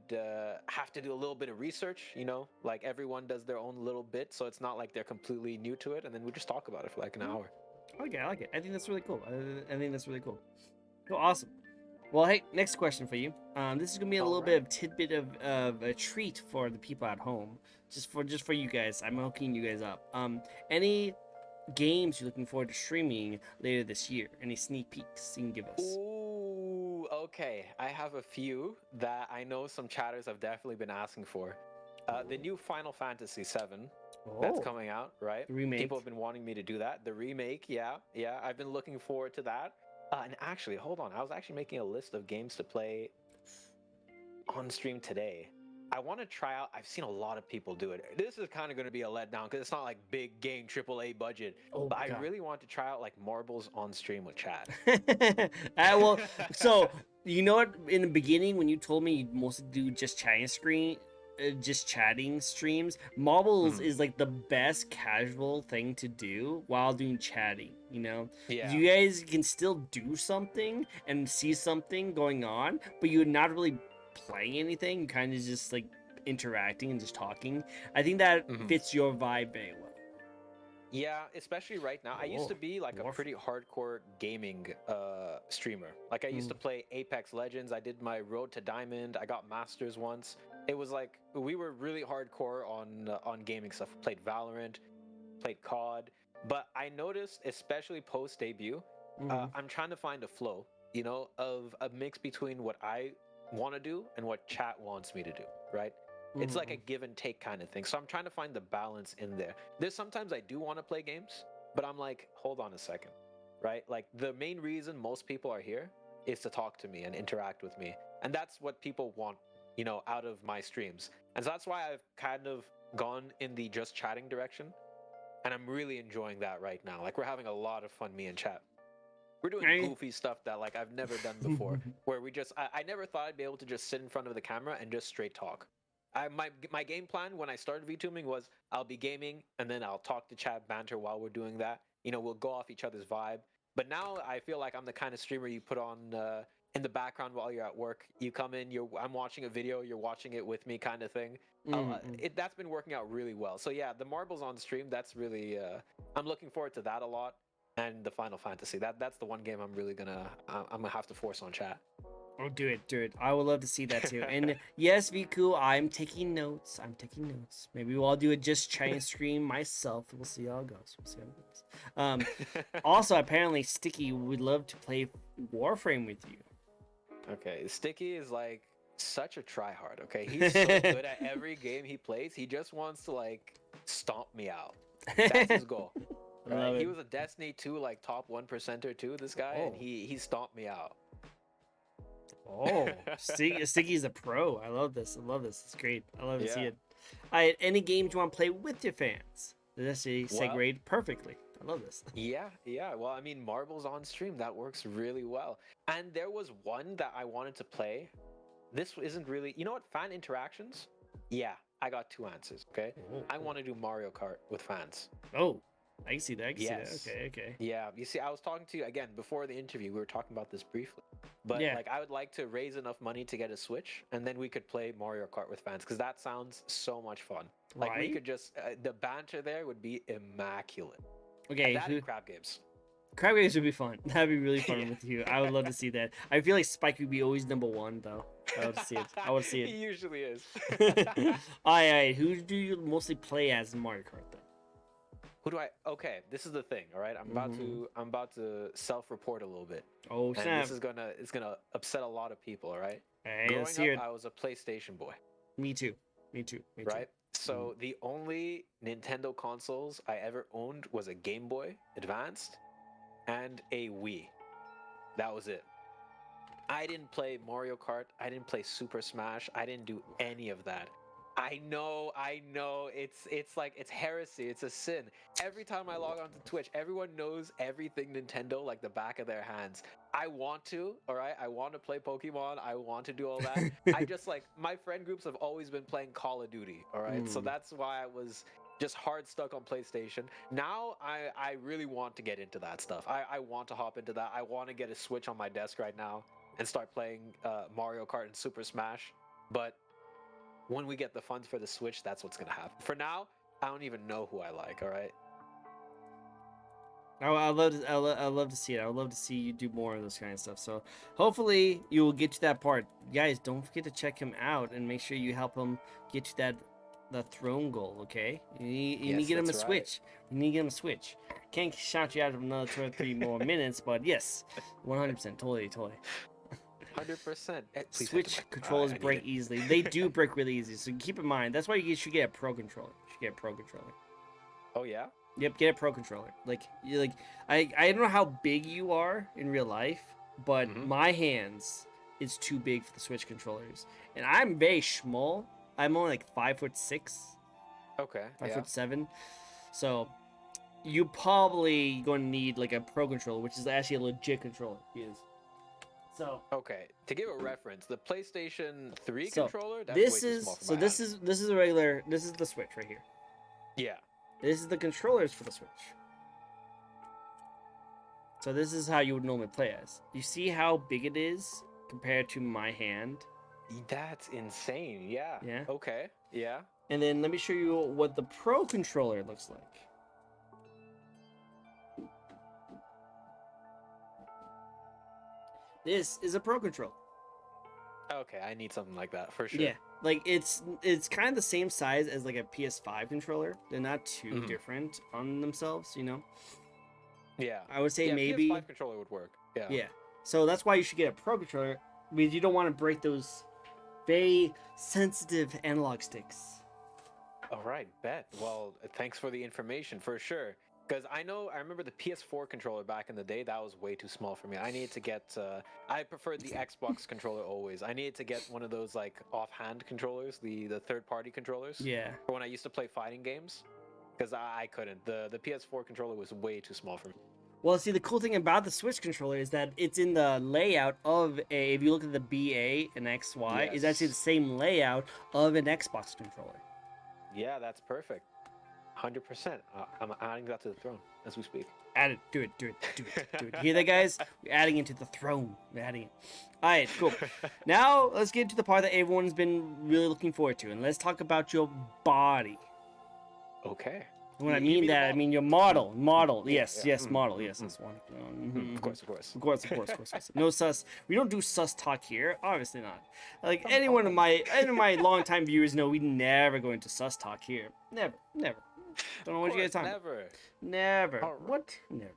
Speaker 1: have to do a little bit of research, you know, like everyone does their own little bit, so it's not like they're completely new to it, and then we just talk about it for like an hour.
Speaker 2: Okay, I like it. I think that's really cool. I think that's really cool. Cool, awesome. Well, hey, next question for you. This is gonna be a little bit of tidbit of a treat for the people at home, just for you guys. I'm hooking you guys up. Any games you're looking forward to streaming later this year? Any sneak peeks you can give us?
Speaker 1: Ooh, okay. I have a few that I know some chatters have definitely been asking for. The new Final Fantasy VII. That's coming out, right?
Speaker 2: The remake.
Speaker 1: People have been wanting me to do that. The remake, yeah. I've been looking forward to that. And actually, hold on. I was actually making a list of games to play on stream today. I want to try out. I've seen a lot of people do it. This is kind of going to be a letdown because it's not like big game AAA budget. But I really want to try out like marbles on stream with chat.
Speaker 2: Well, so you know what? In the beginning, when you told me you mostly do just chatting streams, marbles is like the best casual thing to do while doing chatting, you know? You guys can still do something and see something going on, but you're not really playing anything. You're kind of just like interacting and just talking. I think that fits your vibe very well.
Speaker 1: Yeah, especially right now. I used to be like a pretty hardcore gaming streamer. Like I used to play Apex Legends. I did my Road to Diamond. I got Masters once. It was like we were really hardcore on gaming stuff. We played Valorant, played COD. But I noticed, especially post debut, I'm trying to find a flow, you know, of a mix between what I want to do and what chat wants me to do, right? It's like a
Speaker 2: Mhm.
Speaker 1: give and take kind of thing. So I'm trying to find the balance in there. There's sometimes I do want to play games, but I'm like, hold on a second, right? Like the main reason most people are here is to talk to me and interact with me. And that's what people want, out of my streams. And so that's why I've kind of gone in the just chatting direction. And I'm really enjoying that right now. Like we're having a lot of fun, me and chat. We're doing
Speaker 2: I
Speaker 1: goofy stuff that like I've never done before, where I never thought I'd be able to just sit in front of the camera and just straight talk. My game plan when I started VTubing was I'll be gaming and then I'll talk to chat banter while we're doing that. We'll go off each other's vibe. But now I feel like I'm the kind of streamer you put on in the background while you're at work. You come in, I'm watching a video, you're watching it with me, kind of thing.
Speaker 2: Mhm.
Speaker 1: That's been working out really well. So yeah, the marbles on stream. That's really I'm looking forward to that a lot. And the Final Fantasy. That's the one game I'm gonna have to force on chat.
Speaker 2: Oh, do it, do it. I would love to see that too. And yes, Viku, I'm taking notes. I'm taking notes. Maybe I'll do a just chatting stream myself. We'll see how it goes. We'll see how it goes. Also, apparently, Sticky would love to play Warframe with you.
Speaker 1: Okay, Sticky is like such a tryhard. Okay, he's so good at every game he plays. He just wants to like stomp me out. That's his goal.
Speaker 2: I
Speaker 1: Right?
Speaker 2: love
Speaker 1: He
Speaker 2: it.
Speaker 1: was a Destiny 2 like top 1%er too. This guy, and
Speaker 2: Oh,
Speaker 1: he stomped me out.
Speaker 2: oh, Sticky's a pro. I love this. I love this. It's great. I love to see
Speaker 1: Yeah.
Speaker 2: it. All right, any games you want to play with your fans? This is
Speaker 1: Well,
Speaker 2: segued perfectly. I love this.
Speaker 1: yeah. Well, I mean, marbles on stream, that works really well. And there was one that I wanted to play. This isn't really, you know what, fan interactions? Yeah, I got two answers, okay?
Speaker 2: Oh,
Speaker 1: I want to do Mario Kart with fans.
Speaker 2: oh, I can see that. I can see that.
Speaker 1: Yes.
Speaker 2: Okay, okay.
Speaker 1: Yeah, you see, I was talking to you again before the interview. We were talking about this briefly, but
Speaker 2: Yeah.
Speaker 1: like, I would like to raise enough money to get a Switch, and then we could play Mario Kart with fans because that sounds so much fun. Like, we
Speaker 2: Right?
Speaker 1: could just the banter there would be immaculate.
Speaker 2: Okay,
Speaker 1: That and crab games.
Speaker 2: Crab Race would be fun. That'd be really fun
Speaker 1: Yeah.
Speaker 2: with you. I would love to see that. I feel like Spike would be always number one, though. I would see it. I would see
Speaker 1: He usually is.
Speaker 2: it. Alright, who do you mostly play as in Mario Kart then?
Speaker 1: Who do I? Okay, this is the thing. All right, I'm about to self-report a little bit,
Speaker 2: Oh
Speaker 1: and
Speaker 2: snap!
Speaker 1: this is gonna upset a lot of people. All right.
Speaker 2: Hey,
Speaker 1: Growing
Speaker 2: let's hear
Speaker 1: up,
Speaker 2: it.
Speaker 1: I was a PlayStation boy.
Speaker 2: Me too. Me too. Me too.
Speaker 1: Right. So the only Nintendo consoles I ever owned was a Game Boy Advanced and a Wii. That was it. I didn't play Mario Kart. I didn't play Super Smash. I didn't do any of that. I know. It's like it's heresy. It's a sin. Every time I log onto Twitch, everyone knows everything Nintendo like the back of their hands. I want to, all right? I want to play Pokemon. I want to do all that. I just like my friend groups have always been playing Call of Duty, all right? So that's why I was just hard stuck on PlayStation. Now I really want to get into that stuff. I want to hop into that. I want to get a Switch on my desk right now and start playing Mario Kart and Super Smash. But when we get the funds for the Switch, that's what's gonna happen. For now, I don't even know who I like. All right.
Speaker 2: I love to, I love to see it. I would love to see you do more of those kind of stuff. So hopefully you will get to that part. Guys, don't forget to check him out and make sure you help him get to the throne goal. Okay, you need to get him a
Speaker 1: that's right.
Speaker 2: Switch. You need to get him a Switch. Can't shout you out of another 2 or 3 more minutes, but yes, 100%, totally.
Speaker 1: 100%.
Speaker 2: Switch controllers break easily. They do break really easy, so keep in mind. That's why you should get a pro controller. You should get a pro controller.
Speaker 1: Oh yeah.
Speaker 2: Yep, get a pro controller. I don't know how big you are in real life, but my hands is too big for the Switch controllers, and I'm very small. I'm only like 5'6".
Speaker 1: Okay.
Speaker 2: 5'7". So you probably going to need like a pro controller, which is actually a legit controller. Yes. So
Speaker 1: Okay. To give a reference, the PlayStation 3
Speaker 2: So,
Speaker 1: controller. That's
Speaker 2: this
Speaker 1: way too
Speaker 2: is
Speaker 1: small for
Speaker 2: so
Speaker 1: my
Speaker 2: this
Speaker 1: hands.
Speaker 2: is this is a regular. This is the Switch right here.
Speaker 1: Yeah.
Speaker 2: This is the controllers for the Switch. So this is how you would normally play as. You see how big it is compared to my hand?
Speaker 1: That's insane. Yeah.
Speaker 2: Yeah.
Speaker 1: Okay. Yeah.
Speaker 2: And then let me show you what the Pro controller looks like. This is a Pro controller.
Speaker 1: Okay. I need something like that for sure.
Speaker 2: Yeah. Like it's kind of the same size as like a PS5 controller. They're not too different on themselves, you know.
Speaker 1: Yeah.
Speaker 2: I would say
Speaker 1: Yeah,
Speaker 2: maybe
Speaker 1: PS5 controller would work. Yeah.
Speaker 2: Yeah. So that's why you should get a pro controller, because you don't want to break those very sensitive analog sticks.
Speaker 1: All right, bet. Well, thanks for the information for sure. Because I remember the PS4 controller back in the day. That was way too small for me. I needed to get. I preferred the Xbox controller always. I needed to get one of those like offhand controllers, the third party controllers.
Speaker 2: Yeah.
Speaker 1: For when I used to play fighting games, because I couldn't. The PS4 controller was way too small for me.
Speaker 2: Well, see, the cool thing about the Switch controller is that it's in the layout of a. If you look at the BA and XY, is actually the
Speaker 1: Yes.
Speaker 2: same layout of an Xbox controller.
Speaker 1: Yeah, that's perfect. 100%. I'm adding that to the throne as we speak.
Speaker 2: Add it. Do it. Do it. Do it. Do it. Hear that, guys? We're adding it to the throne. We're adding it. All right, cool. Now let's get to the part that everyone's been really looking forward to, and let's talk about your body.
Speaker 1: Okay.
Speaker 2: And when I
Speaker 1: You
Speaker 2: mean
Speaker 1: mean the
Speaker 2: that, I
Speaker 1: model?
Speaker 2: mean your model. Model.
Speaker 1: Yeah,
Speaker 2: Yes.
Speaker 1: yeah.
Speaker 2: Yes. Model. Yes. That's one.
Speaker 1: Of course, of course.
Speaker 2: Of course, of course, of course, of course. No sus. We don't do sus talk here. Obviously not. Like
Speaker 1: Come
Speaker 2: any
Speaker 1: on.
Speaker 2: of my longtime viewers know, we never go into sus talk here. Never, never. Don't know what you guys talking about.
Speaker 1: Never.
Speaker 2: Never.
Speaker 1: All right.
Speaker 2: What? Never.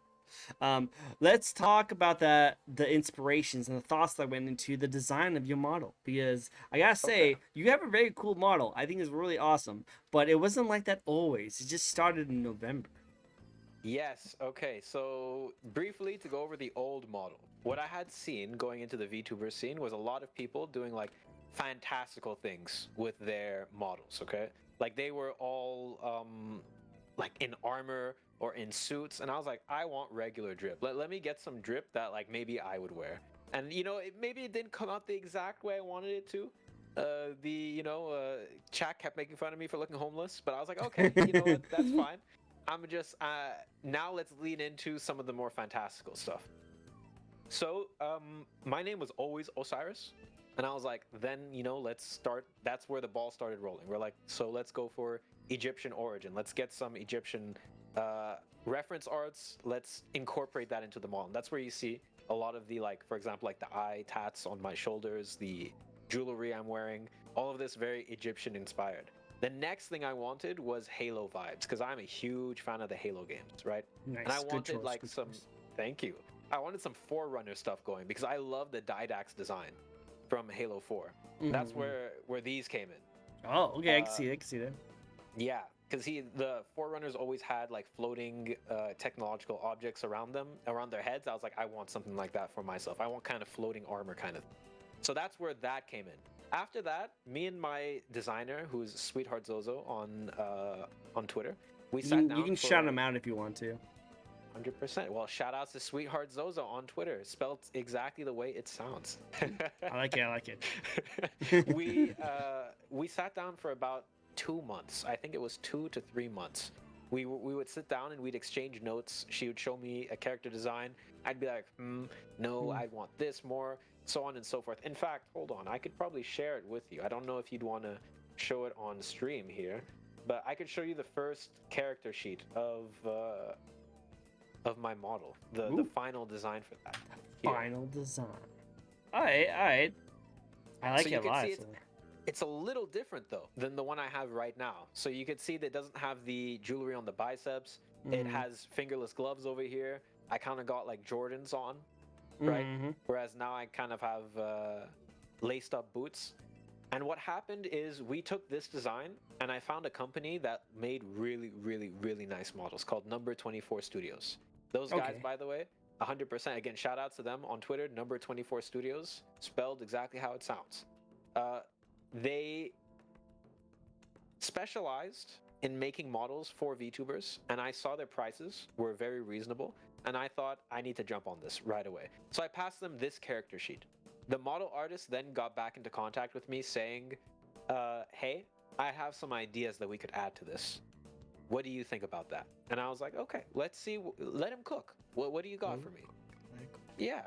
Speaker 2: Let's talk about the inspirations and the thoughts that went into the design of your model, because I gotta say,
Speaker 1: Okay.
Speaker 2: you have a very cool model. I think it's really awesome, but it wasn't like that always. It just started in November.
Speaker 1: Yes. Okay. So briefly to go over the old model, what I had seen going into the VTuber scene was a lot of people doing like fantastical things with their models. Okay, like they were all like in armor or in suits, and I was like, I want regular drip. Let me get some drip that like maybe I would wear. And maybe it didn't come out the exact way I wanted it to. Chat kept making fun of me for looking homeless, but I was like, okay, you know what, that's fine. I'm just now let's lean into some of the more fantastical stuff. So, my name was always Osiris, and I was like, then let's start. That's where the ball started rolling. We're like, so let's go for Egyptian origin. Let's get some Egyptian reference arts. Let's incorporate that into the model. And that's where you see a lot of the like, for example, like the eye tats on my shoulders, the jewelry I'm wearing, all of this very Egyptian inspired. The next thing I wanted was Halo vibes, because I'm a huge fan of the Halo games, right?
Speaker 2: Nice.
Speaker 1: And I
Speaker 2: Good
Speaker 1: wanted
Speaker 2: choice,
Speaker 1: like
Speaker 2: good
Speaker 1: some.
Speaker 2: choice.
Speaker 1: Thank you. I wanted some Forerunner stuff going because I love the Didax design from Halo 4. That's
Speaker 2: Mhm.
Speaker 1: where these came in.
Speaker 2: Oh, okay. I can see it. I can see that.
Speaker 1: Yeah, because the Forerunners always had like floating technological objects around them, around their heads. I was like, I want something like that for myself. I want kind of floating armor kind of. So that's where that came in. After that, me and my designer, who's Sweetheart Zozo on Twitter, we sat down.
Speaker 2: You can shout him out if you want to.
Speaker 1: 100%. Well, shout outs to Sweetheart Zozo on Twitter, spelled exactly the way it sounds.
Speaker 2: I like it. I like it.
Speaker 1: We sat down for about 2 months. I think it was 2 to 3 months. We would sit down and we'd exchange notes. She would show me a character design. I'd be like, no, I want this more, so on and so forth. In fact, hold on, I could probably share it with you. I don't know if you'd want to show it on stream here, but I could show you the first character sheet of my model, the final design for that. Here.
Speaker 2: Final design. All right, all right. I like
Speaker 1: So
Speaker 2: it
Speaker 1: you
Speaker 2: a
Speaker 1: can
Speaker 2: lot.
Speaker 1: see it's a little different though than the one I have right now. So you can see that it doesn't have the jewelry on the biceps. It has fingerless gloves over here. I kind of got like Jordans on, right? Whereas now I kind of have laced up boots. And what happened is we took this design and I found a company that made really, really, really nice models called Number 24 Studios. Those guys,
Speaker 2: Okay.
Speaker 1: by the way, 100%. Again, shout out to them on Twitter, Number 24 Studios, spelled exactly how it sounds. They specialized in making models for VTubers, and I saw their prices were very reasonable, and I thought I need to jump on this right away. So I passed them this character sheet. The model artist then got back into contact with me saying, hey, I have some ideas that we could add to this. What do you think about that? And I was like, okay, let's see, let him cook. What do you got for me? Yeah.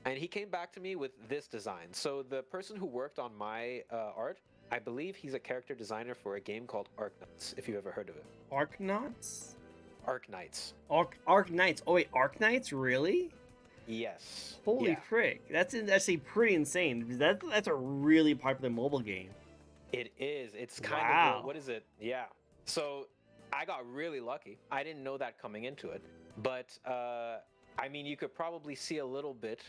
Speaker 1: And he came back to me with this design. So the person who worked on my art, I believe he's a character designer for a game called Arknights, if you've ever heard of it.
Speaker 2: Arknauts?
Speaker 1: Arknights.
Speaker 2: Arknights. Oh wait, Arknights? Really?
Speaker 1: Yes.
Speaker 2: Holy
Speaker 1: Yeah.
Speaker 2: frick! That's actually pretty insane. That's a really popular mobile game.
Speaker 1: It is. It's kind
Speaker 2: Wow.
Speaker 1: of what is it? Yeah. So I got really lucky. I didn't know that coming into it, but I mean, you could probably see a little bit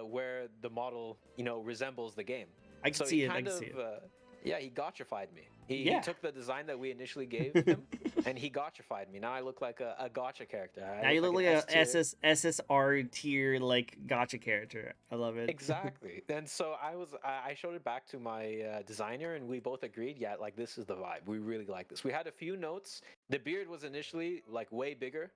Speaker 1: where the model, resembles the game.
Speaker 2: I can
Speaker 1: So he
Speaker 2: see it. I
Speaker 1: kind
Speaker 2: can
Speaker 1: of,
Speaker 2: see it.
Speaker 1: yeah, he gotchified me. He
Speaker 2: Yeah.
Speaker 1: took the design that we initially gave him, and he gotchified me. Now I look like a gotcha character. I
Speaker 2: Now you
Speaker 1: look
Speaker 2: look
Speaker 1: like
Speaker 2: like
Speaker 1: an
Speaker 2: a
Speaker 1: S tier.
Speaker 2: SSR tier like gotcha character. I love it.
Speaker 1: Exactly. And so I showed it back to my designer, and we both agreed, yeah, like this is the vibe. We really like this. We had a few notes. The beard was initially like way bigger.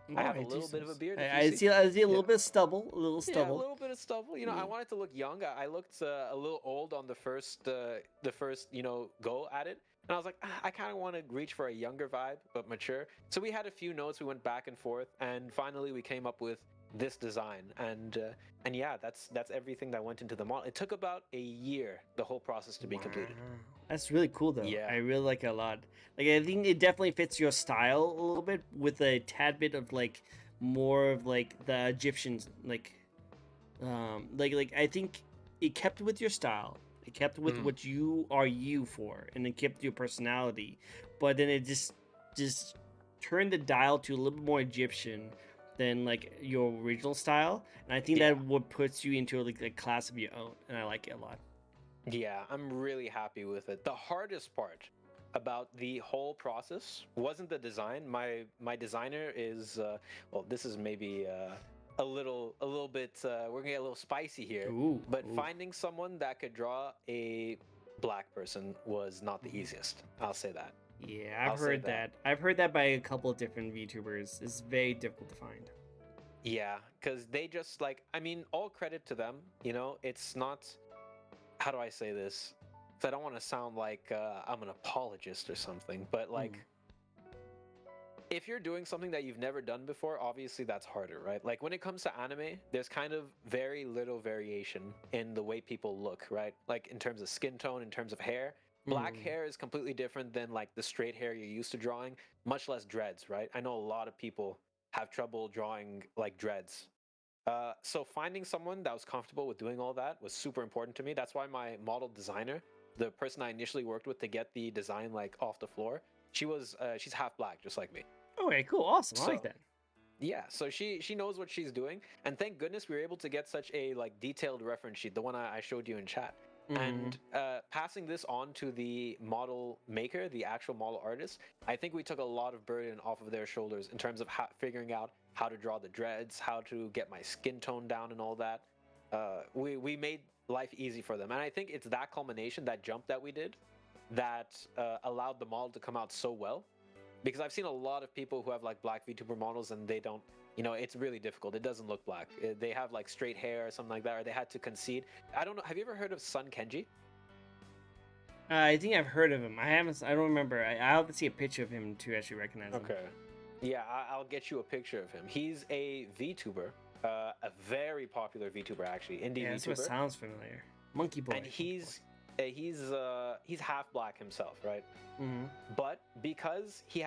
Speaker 1: I
Speaker 2: Oh,
Speaker 1: have a
Speaker 2: I do
Speaker 1: little bit of a
Speaker 2: see.
Speaker 1: beard, if you
Speaker 2: I
Speaker 1: see.
Speaker 2: see. I see a
Speaker 1: Yeah.
Speaker 2: little bit of stubble. A little
Speaker 1: Yeah, a
Speaker 2: stubble.
Speaker 1: little bit of stubble. You know, I
Speaker 2: Mm.
Speaker 1: wanted to look young. I looked a little old on the first go at it, and I was like, I kind of want to reach for a younger vibe, but mature. So we had a few notes. We went back and forth, and finally we came up with this design. And yeah, that's everything that went into the model. It took about a year, the whole process to be
Speaker 2: Wow.
Speaker 1: completed.
Speaker 2: That's really cool though.
Speaker 1: Yeah.
Speaker 2: I really like it a lot. Like I think it definitely fits your style a little bit with a tad bit of like more of like the Egyptians like I think it kept with your style. It kept with
Speaker 1: Mhm.
Speaker 2: what you are you for and it kept your personality. But then it just turned the dial to a little bit more Egyptian than like your original style. And I think
Speaker 1: Yeah.
Speaker 2: that what puts you into like a class of your own. And I like it a lot.
Speaker 1: Yeah, I'm really happy with it. The hardest part about the whole process wasn't the design. My designer is well, this is maybe a little bit we're gonna get a little spicy here,
Speaker 2: Ooh,
Speaker 1: but
Speaker 2: ooh.
Speaker 1: finding someone that could draw a black person was not the easiest. I'll say that.
Speaker 2: Yeah, I've
Speaker 1: I'll say
Speaker 2: heard
Speaker 1: that.
Speaker 2: that. I've heard that by a couple of different VTubers. It's very difficult to find.
Speaker 1: Yeah, because they just like, I mean, all credit to them. It's not, how do I say this? 'Cause I don't want to sound like I'm an apologist or something, but like, if you're doing something that you've never done before, obviously that's harder, right? Like when it comes to anime, there's kind of very little variation in the way people look, right? Like in terms of skin tone, in terms of hair. Black hair is completely different than like the straight hair you're used to drawing, much less dreads, right? I know a lot of people have trouble drawing like dreads. So finding someone that was comfortable with doing all that was super important to me. That's why my model designer, the person I initially worked with to get the design like off the floor, she's half black, just like me.
Speaker 2: Okay, cool, awesome. I like
Speaker 1: So
Speaker 2: that.
Speaker 1: yeah, so she knows what she's doing, and thank goodness we were able to get such a like detailed reference sheet, the one I showed you in chat. And passing this on to the model maker, the actual model artist, I think we took a lot of burden off of their shoulders in terms of figuring out how to draw the dreads, how to get my skin tone down, and all that. We made life easy for them, and I think it's that culmination, that jump that we did, that allowed the model to come out so well. Because I've seen a lot of people who have like black VTuber models and they don't, it's really difficult. It doesn't look black. They have like straight hair or something like that, or they had to concede. I don't know. Have you ever heard of Sun Kenji?
Speaker 2: I think I've heard of him. I haven't. I don't remember. I'll have to see a picture of him to actually recognize him.
Speaker 1: Okay. Yeah, I'll get you a picture of him. He's a VTuber, a very popular VTuber actually, indie
Speaker 2: Yeah, that's what
Speaker 1: VTuber,
Speaker 2: sounds familiar. Monkey Boy.
Speaker 1: and he's half black himself, right?
Speaker 2: Mm-hmm.
Speaker 1: But because he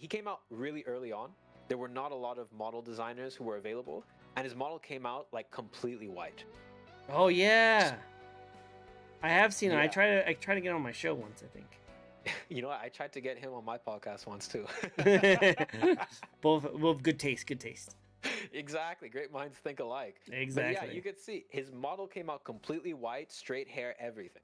Speaker 1: came out really early on. There were not a lot of model designers who were available, and his model came out like completely white.
Speaker 2: Oh yeah, I have seen it. I
Speaker 1: Yeah.
Speaker 2: try to get on my show once. I think.
Speaker 1: You know what? I tried to get him on my podcast once too.
Speaker 2: both good taste. Good taste.
Speaker 1: Exactly. Great minds think alike. But
Speaker 2: Exactly.
Speaker 1: yeah, you could see his model came out completely white, straight hair, everything.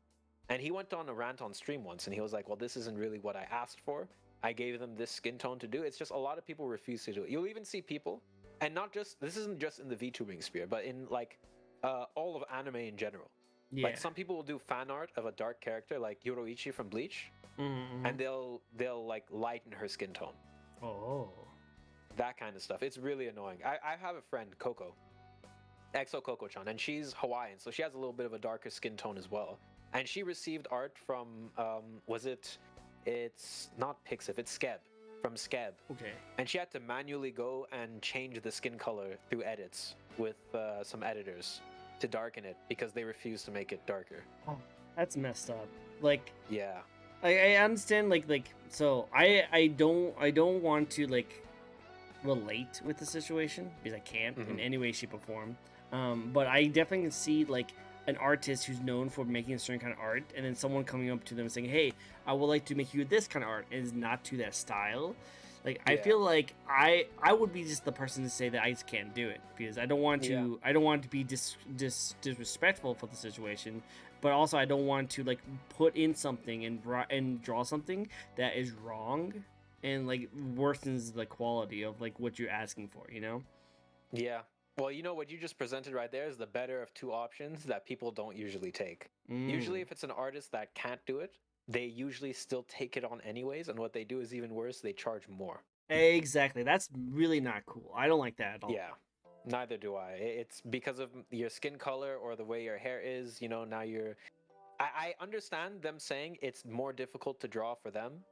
Speaker 1: And he went on a rant on stream once and he was like, well, this isn't really what I asked for. I gave them this skin tone to do. It's just a lot of people refuse to do it. You'll even see people, and not just, this isn't just in the VTubing sphere, but in like all of anime in general.
Speaker 2: Yeah.
Speaker 1: Like some people will do fan art of a dark character like Yoroichi from Bleach,
Speaker 2: Mm-hmm.
Speaker 1: and they'll like lighten her skin tone.
Speaker 2: Oh.
Speaker 1: That kind of stuff. It's really annoying. I have a friend, Coco, EXO Coco-chan, and she's Hawaiian, so she has a little bit of a darker skin tone as well. And she received art from, it's not Pixif, it's Skeb, from Skeb.
Speaker 2: Okay.
Speaker 1: And she had to manually go and change the skin color through edits with some editors to darken it because they refused to make it darker.
Speaker 2: Oh, that's messed up. Like,
Speaker 1: Yeah.
Speaker 2: I understand like so I don't want to like relate with the situation because I can't in
Speaker 1: Mhm.
Speaker 2: any way, shape, or form. But I definitely can see like an artist who's known for making a certain kind of art, and then someone coming up to them and saying, "Hey, I would like to make you this kind of art," and it's not to that style. Like I
Speaker 1: Yeah.
Speaker 2: feel like I would be just the person to say that I just can't do it because I don't want to
Speaker 1: Yeah.
Speaker 2: I don't want to be disrespectful for the situation, but also I don't want to like put in something and draw something that is wrong and like worsens the quality of like what you're asking for, you know?
Speaker 1: Yeah. Well, you know what you just presented right there is the better of two options that people don't usually take. Usually,
Speaker 2: Mm.
Speaker 1: if it's an artist that can't do it, they usually still take it on anyways, and what they do is even worse, they charge more.
Speaker 2: Exactly. That's really not cool. I don't like that at all.
Speaker 1: Yeah. Neither do I. It's because of your skin color or the way your hair is, now I understand them saying it's more difficult to draw for them,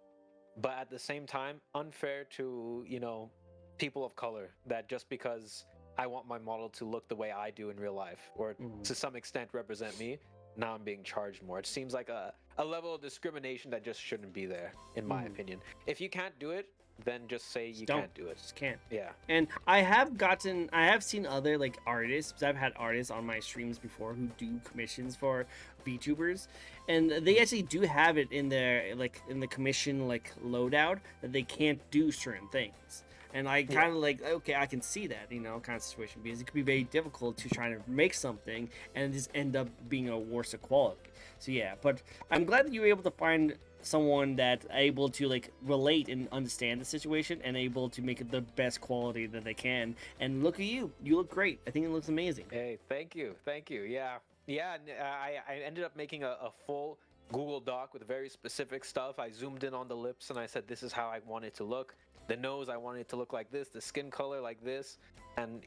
Speaker 1: but at the same time, unfair to, people of color that just because I want my model to look the way I do in real life or
Speaker 2: Mm.
Speaker 1: to some extent represent me, now I'm being charged more. It seems like a level of discrimination that just shouldn't be there, in my
Speaker 2: Mm.
Speaker 1: opinion. If you can't do it, then just say
Speaker 2: Just
Speaker 1: you
Speaker 2: don't.
Speaker 1: can't do it.
Speaker 2: Just can't.
Speaker 1: Yeah.
Speaker 2: And I have seen other like artists, because I've had artists on my streams before who do commissions for VTubers, and they actually do have it in their like in the commission like loadout that they can't do certain things. And I
Speaker 1: Yeah.
Speaker 2: kind of like, okay, I can see that, kind of situation because it could be very difficult to try to make something and just end up being a worse quality. So yeah, but I'm glad that you were able to find someone that's able to like relate and understand the situation and able to make it the best quality that they can. And look at you look great. I think it looks amazing.
Speaker 1: Hey, thank you. Thank you. Yeah. Yeah. I ended up making a full Google Doc with very specific stuff. I zoomed in on the lips and I said, this is how I want it to look. The nose, I want it to look like this. The skin color, like this. And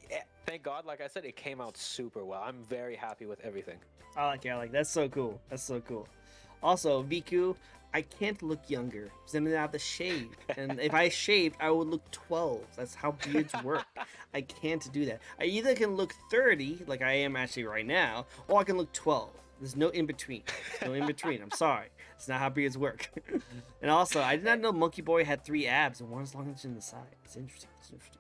Speaker 1: thank God, like I said, it came out super well. I'm very happy with everything.
Speaker 2: I like that's so cool. That's so cool. Also, Viku, I can't look younger because I'm gonna have to shave. And if I shaved, I would look 12. That's how beards work. I can't do that. I either can look 30, like I am actually right now, or I can look 12. There's no in between. There's no in between. I'm sorry. It's not how beards work. And also, I did not know Monkey Boy had 3 abs and one as long as in the side. It's interesting. It's interesting.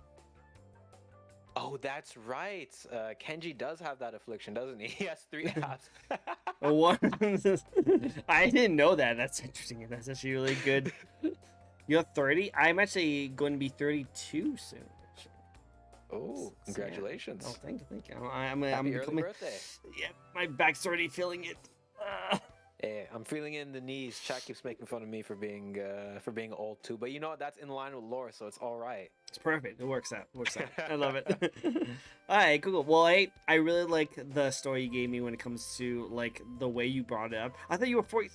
Speaker 1: Oh, that's right. Kenji does have that affliction, doesn't he? He has 3 abs.
Speaker 2: What? I didn't know that. That's interesting. That's actually really good. You're 30. I'm actually going to be 32 soon. Actually.
Speaker 1: Oh, congratulations.
Speaker 2: Oh, thank you, thank you.
Speaker 1: Happy
Speaker 2: I'm
Speaker 1: early
Speaker 2: becoming.
Speaker 1: birthday.
Speaker 2: Yeah, my back's already feeling it.
Speaker 1: Hey, I'm feeling it in the knees. Chat keeps making fun of me for being old too, but you know what? That's in line with lore, so it's all right.
Speaker 2: It's perfect. It works out. It works out. I love it. All right, cool. Well, I really like the story you gave me when it comes to like the way you brought it up. I thought you were 40.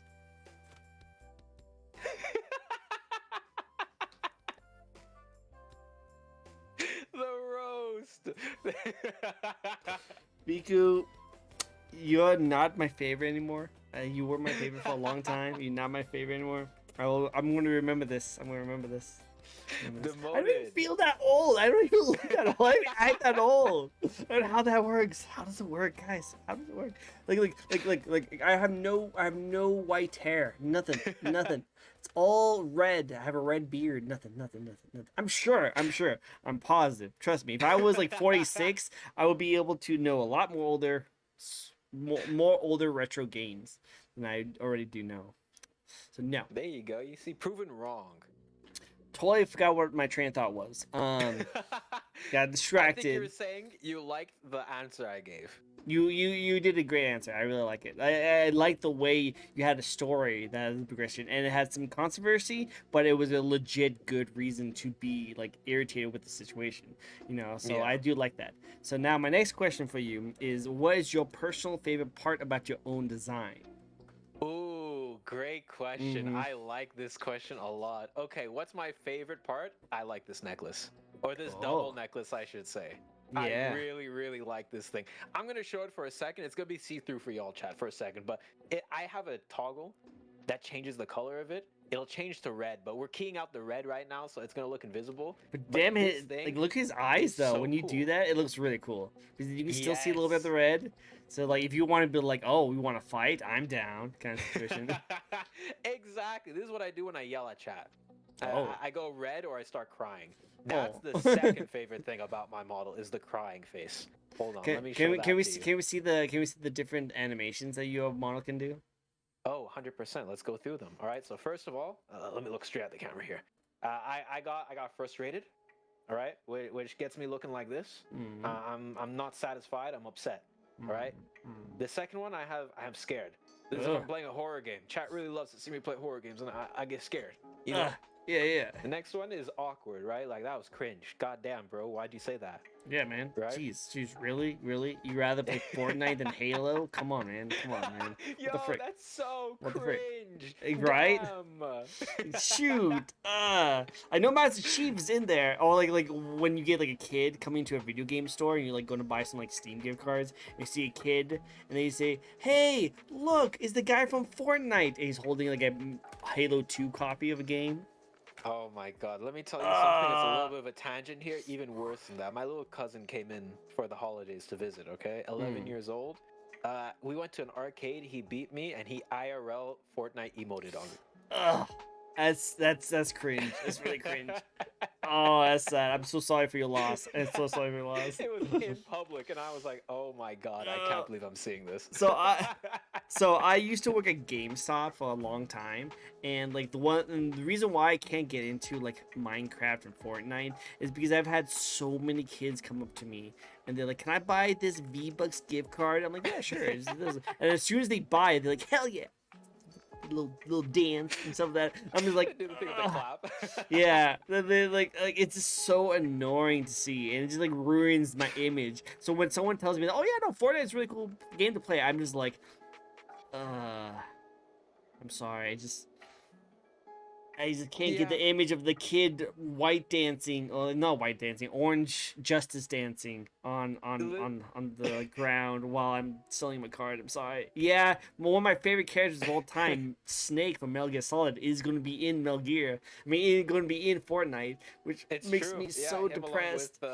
Speaker 1: The roast.
Speaker 2: Miku, you're not my favorite anymore. You were my favorite for a long time. You're not my favorite anymore. I'm going to remember this. I'm going to remember this. I don't even feel that old. I don't even look that old. I don't act that old. I don't know how that works. How does it work, guys? How does it work? Like I have no white hair. Nothing. Nothing. It's all red. I have a red beard. Nothing. I'm sure. I'm positive. Trust me. If I was like 46, I would be able to know a lot more older retro games than I already do know. So no.
Speaker 1: There you go. You see, proven wrong.
Speaker 2: Totally forgot what my train of thought was. Got distracted.
Speaker 1: I think you were saying you liked the answer I gave.
Speaker 2: You did a great answer. I really like it. I like the way you had a story that had a progression, and it had some controversy, but it was a legit good reason to be like irritated with the situation. So
Speaker 1: Yeah.
Speaker 2: I do like that. So now my next question for you is, what is your personal favorite part about your own design?
Speaker 1: Ooh, great question.
Speaker 2: Mhm.
Speaker 1: I like this question a lot. Okay, what's my favorite part? I like this necklace. Or this double necklace, I should say.
Speaker 2: Yeah.
Speaker 1: I really, really like this thing. I'm going to show it for a second. It's going to be see-through for y'all chat for a second, but I have a toggle that changes the color of it. It'll change to red, but we're keying out the red right now, so it's going to look invisible.
Speaker 2: But damn
Speaker 1: this
Speaker 2: it,
Speaker 1: thing
Speaker 2: like look at his eyes
Speaker 1: is
Speaker 2: though.
Speaker 1: so
Speaker 2: When you
Speaker 1: cool.
Speaker 2: do that, it looks really cool. Because you can still see a little bit of
Speaker 1: Yes.
Speaker 2: the red. So like if you want to be like, oh, we want to fight, I'm down kind of situation.
Speaker 1: Exactly. This is what I do when I yell at chat.
Speaker 2: Oh.
Speaker 1: I go red or I start crying. That's
Speaker 2: Oh.
Speaker 1: the second favorite thing about my model is the crying face. Hold on, let me show that
Speaker 2: can we
Speaker 1: to you.
Speaker 2: can we see the different animations that your model can do?
Speaker 1: Oh, 100%. Let's go through them. All right. So first of all, let me look straight at the camera here. I got frustrated. All right, which gets me looking like this. I'm not satisfied. I'm upset. All right. The second one, I am scared. This is if I'm playing a horror game. Chat really loves to see me play horror games, and I get scared. You know.
Speaker 2: Yeah, yeah.
Speaker 1: The next one is awkward, right? Like that was cringe. God damn, bro. Why'd you say that?
Speaker 2: Yeah, man.
Speaker 1: Right?
Speaker 2: Jeez, really? You rather play Fortnite than Halo? Come on, man.
Speaker 1: Yo,
Speaker 2: What the frick?
Speaker 1: that's so
Speaker 2: What the frick?
Speaker 1: cringe.
Speaker 2: Right?
Speaker 1: Damn.
Speaker 2: Shoot. I know Master Chief's in there. Or like when you get like a kid coming to a video game store and you're like going to buy some like Steam gift cards, and you see a kid and they say, "Hey, look, it's the guy from Fortnite." And he's holding like a Halo 2 copy of a game.
Speaker 1: Oh my god, let me tell you something. It's a little bit of a tangent here, even worse than that. My little cousin came in for the holidays to visit, okay? 11 years old. We went to an arcade, he beat me, and he IRL Fortnite emoted on me.
Speaker 2: Ugh. That's cringe. It's really cringe. Oh, that's sad. I'm so sorry for your loss. I'm so sorry for your loss.
Speaker 1: It was in public, and I was like, "Oh my god, I can't believe I'm seeing this."
Speaker 2: So I used to work at GameStop for a long time, and like the reason why I can't get into like Minecraft and Fortnite is because I've had so many kids come up to me and they're like, "Can I buy this V-Bucks gift card?" I'm like, "Yeah, sure." And as soon as they buy it, they're like, "Hell yeah!" Little dance and stuff like that. I'm just like,
Speaker 1: do the thing with the clap.
Speaker 2: yeah, they like it's just so annoying to see, and it just like ruins my image. So when someone tells me, "Oh yeah, no, Fortnite's a really cool game to play," I'm just like, I'm sorry, I just can't get the image of the kid white dancing, or not white dancing, orange justice dancing on the ground while I'm selling my card. I'm sorry. Yeah, one of my favorite characters of all time, Snake from Metal Gear Solid, is going to be in Metal Gear. I mean, going to be in Fortnite, which makes me so depressed.
Speaker 1: With,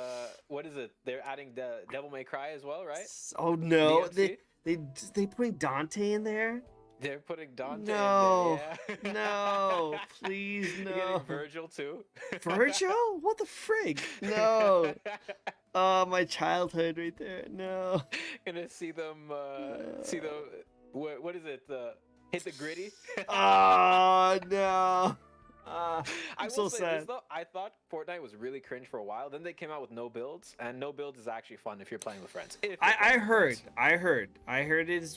Speaker 1: what is it? They're adding the Devil May Cry as well, right?
Speaker 2: Oh no,
Speaker 1: DLC?
Speaker 2: they putting Dante in there.
Speaker 1: They're putting Dante
Speaker 2: No,
Speaker 1: in there, yeah.
Speaker 2: no, please, no.
Speaker 1: You're getting Virgil too.
Speaker 2: Virgil? What the frig? No. Oh, my childhood right there. No.
Speaker 1: Gonna see them. See the what is it? Hit the gritty.
Speaker 2: Oh no.
Speaker 1: I
Speaker 2: I'm
Speaker 1: will
Speaker 2: so
Speaker 1: say
Speaker 2: sad.
Speaker 1: this though, I thought Fortnite was really cringe for a while. Then they came out with no builds, and no builds is actually fun if you're playing with friends.
Speaker 2: I heard is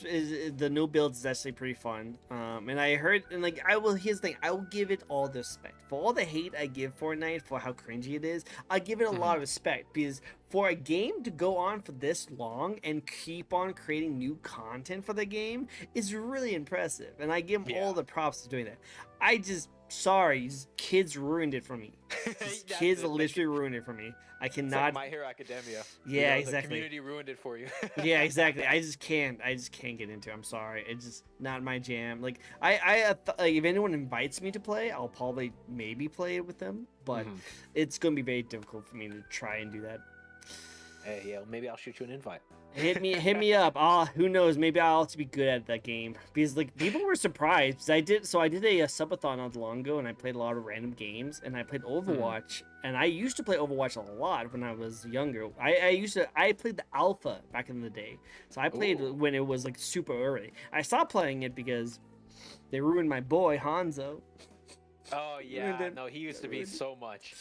Speaker 2: the new build is actually pretty fun. And I heard, and like here's the thing, I will give it all the respect for all the hate I give Fortnite for how cringy it is. I give it a lot of respect because for a game to go on for this long and keep on creating new content for the game is really impressive, and I give them all the props for doing that. Sorry, kids ruined it for me. Kids literally ruined it for me. I cannot.
Speaker 1: It's like My Hero Academia.
Speaker 2: Yeah,
Speaker 1: the
Speaker 2: exactly.
Speaker 1: community ruined it for you.
Speaker 2: Yeah, exactly. I just can't get into it. I'm sorry. It's just not my jam. Like if anyone invites me to play, I'll probably maybe play it with them, but it's gonna be very difficult for me to try and do that.
Speaker 1: Hey, yeah, maybe I'll shoot you an invite.
Speaker 2: Hit me up. Who knows? Maybe I'll also be good at that game because like people were surprised. Because I did a subathon not long ago, and I played a lot of random games, and I played Overwatch. And I used to play Overwatch a lot when I was younger. I played the alpha back in the day, so I played when it was like super early. I stopped playing it because they ruined my boy Hanzo.
Speaker 1: Oh yeah, no, he used to be so much.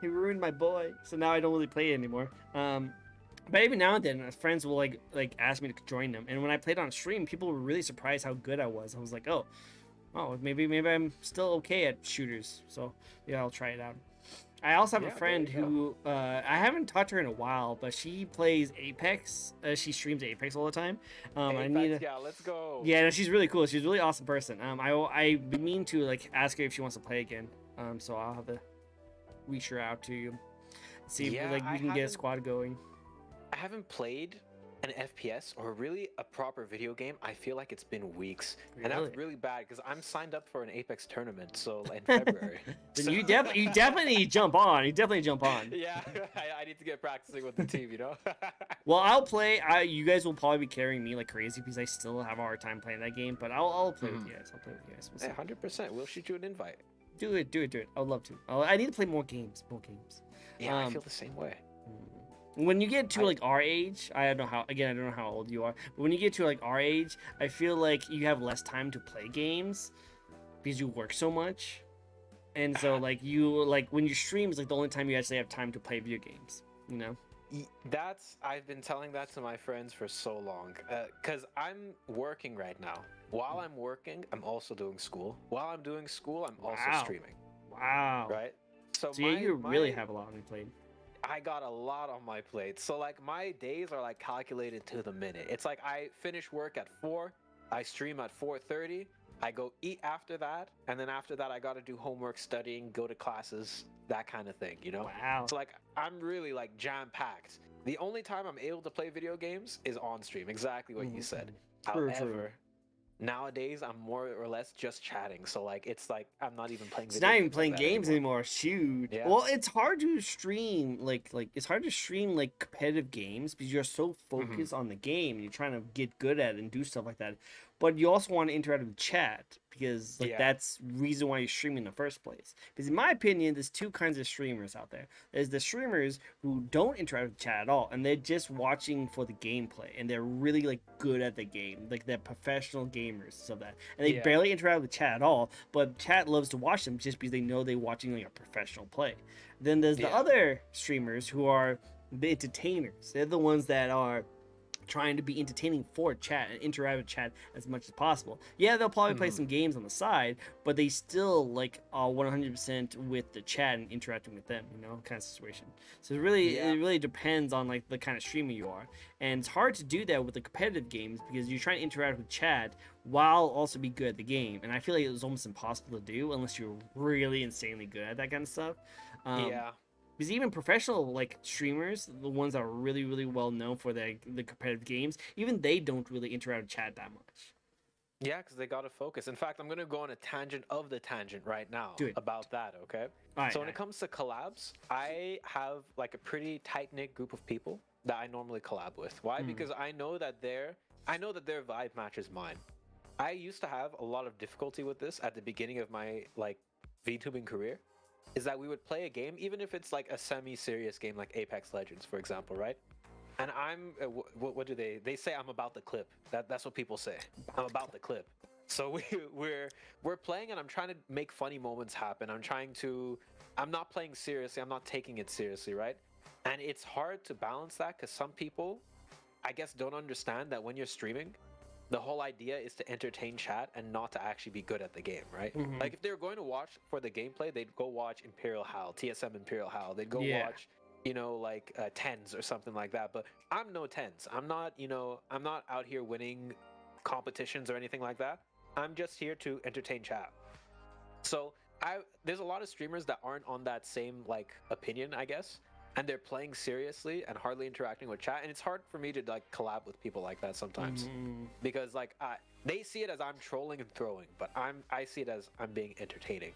Speaker 2: He ruined my boy, so now I don't really play it anymore. But every now and then, friends will like ask me to join them, and when I played on stream, people were really surprised how good I was. I was like, oh, maybe I'm still okay at shooters. So yeah, I'll try it out. I also have a friend who I haven't talked to her in a while, but she plays Apex. She streams Apex all the time.
Speaker 1: Apex, yeah, let's go.
Speaker 2: Yeah, no, she's really cool. She's a really awesome person. I mean to like ask her if she wants to play again. So I'll have to reach her out to you, see if we can get a squad going.
Speaker 1: I haven't played an FPS or really a proper video game. I feel like it's been weeks, and that's really bad because I'm signed up for an Apex tournament, so in February.
Speaker 2: Then you definitely jump on. You definitely jump on.
Speaker 1: Yeah, I need to get practicing with the team, you know.
Speaker 2: Well, I'll play. You guys will probably be carrying me like crazy because I still have a hard time playing that game. But I'll play with you guys. I'll play with you guys.
Speaker 1: We'll 100%. We'll shoot you an invite.
Speaker 2: Do it. I would love to. I need to play more games.
Speaker 1: Yeah, I feel the same way.
Speaker 2: When you get to like our age, I don't know how old you are, but when you get to like our age, I feel like you have less time to play games because you work so much. And so like you like when you stream is like the only time you actually have time to play video games, you know?
Speaker 1: I've been telling that to my friends for so long, because I'm working right now. While I'm working, I'm also doing school. While I'm doing school, I'm also
Speaker 2: Wow.
Speaker 1: streaming.
Speaker 2: Wow.
Speaker 1: Right? So
Speaker 2: So yeah, you really have a lot on your plate.
Speaker 1: I got a lot on my plate. So like my days are like calculated to the minute. It's like I finish work at 4, I stream at 4:30, I go eat after that, and then after that I got to do homework, studying, go to classes, that kind of thing, you know?
Speaker 2: Wow.
Speaker 1: So like I'm really like jam packed. The only time I'm able to play video games is on stream, exactly what you said.
Speaker 2: True,
Speaker 1: However,
Speaker 2: true.
Speaker 1: nowadays I'm more or less just chatting. So like it's like I'm not even playing
Speaker 2: It's
Speaker 1: video
Speaker 2: not even
Speaker 1: games like
Speaker 2: playing
Speaker 1: that
Speaker 2: games
Speaker 1: anymore.
Speaker 2: anymore. Shoot.
Speaker 1: Yeah.
Speaker 2: Well, it's hard to stream like it's hard to stream like competitive games because you're so
Speaker 1: Hmm.
Speaker 2: focused on the game and you're trying to get good at it and do stuff like that. But you also want to interact with chat because like
Speaker 1: Yeah.
Speaker 2: that's reason why you're streaming in the first place. Because in my opinion, there's two kinds of streamers out there. There's the streamers who don't interact with chat at all and they're just watching for the gameplay and they're really like good at the game. Like they're professional gamers, so that and they
Speaker 1: Yeah.
Speaker 2: barely interact with chat at all, but chat loves to watch them just because they know they're watching like a professional play. Then there's the
Speaker 1: Yeah.
Speaker 2: other streamers who are the entertainers. They're the ones that are trying to be entertaining for chat and interact with chat as much as possible. Yeah, they'll probably play
Speaker 1: Mhm.
Speaker 2: some games on the side, but they still like are 100% with the chat and interacting with them, you know, kind of situation. So
Speaker 1: Yeah.
Speaker 2: it really depends on like the kind of streamer you are. And it's hard to do that with the competitive games because you're trying to interact with chat while also be good at the game. And I feel like it was almost impossible to do unless you're really insanely good at that kind of stuff. Um,
Speaker 1: Yeah.
Speaker 2: because even professional like streamers, the ones that are really well known for the competitive games, even they don't really interact with chat that much.
Speaker 1: Yeah, because they got to focus. In fact, I'm going to go on a tangent of the tangent right now
Speaker 2: Do it.
Speaker 1: about that, okay?
Speaker 2: All right,
Speaker 1: So, when it comes to collabs, I have like a pretty tight knit group of people that I normally collab with. Why?
Speaker 2: Mm.
Speaker 1: Because I know that their vibe matches mine. I used to have a lot of difficulty with this at the beginning of my like VTubing career. Is that we would play a game, even if it's like a semi-serious game like Apex Legends, for example, right? And I'm what do they say? I'm about the clip. That's what people say. I'm about the clip. So we're playing and I'm trying to make funny moments happen. I'm not playing seriously. I'm not taking it seriously, right? And it's hard to balance that because some people, I guess, don't understand that when you're streaming, the whole idea is to entertain chat and not to actually be good at the game, right?
Speaker 2: Mhm.
Speaker 1: Like if they were going to watch for the gameplay, they'd go watch Imperial Howl, TSM Imperial Howl. They'd go
Speaker 2: Yeah.
Speaker 1: watch, like tens or something like that. But I'm no tens. I'm not out here winning competitions or anything like that. I'm just here to entertain chat. So there's a lot of streamers that aren't on that same like opinion, I guess, and they're playing seriously and hardly interacting with chat, and it's hard for me to like collab with people like that sometimes
Speaker 2: Mhm.
Speaker 1: because like they see it as I'm trolling and throwing, but I see it as I'm being entertaining.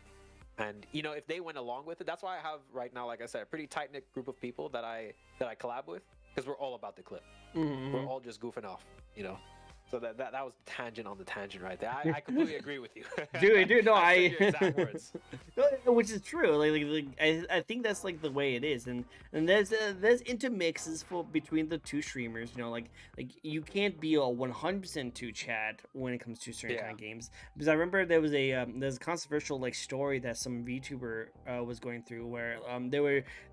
Speaker 1: And if they went along with it, that's why I have right now, like I said, a pretty tight knit group of people that I collab with because we're all about the clip. We're
Speaker 2: Mhm.
Speaker 1: all just goofing off, you know. So that was tangent on the tangent right there. I completely agree with you.
Speaker 2: Dude, no,
Speaker 1: I said
Speaker 2: I
Speaker 1: your exact words.
Speaker 2: which is true. I think that's like the way it is, and there's intermixes for between the two streamers. You know, like you can't be a 100% to chat when it comes to certain
Speaker 1: Yeah.
Speaker 2: kind of games. Because I remember there's a controversial like story that some VTuber was going through where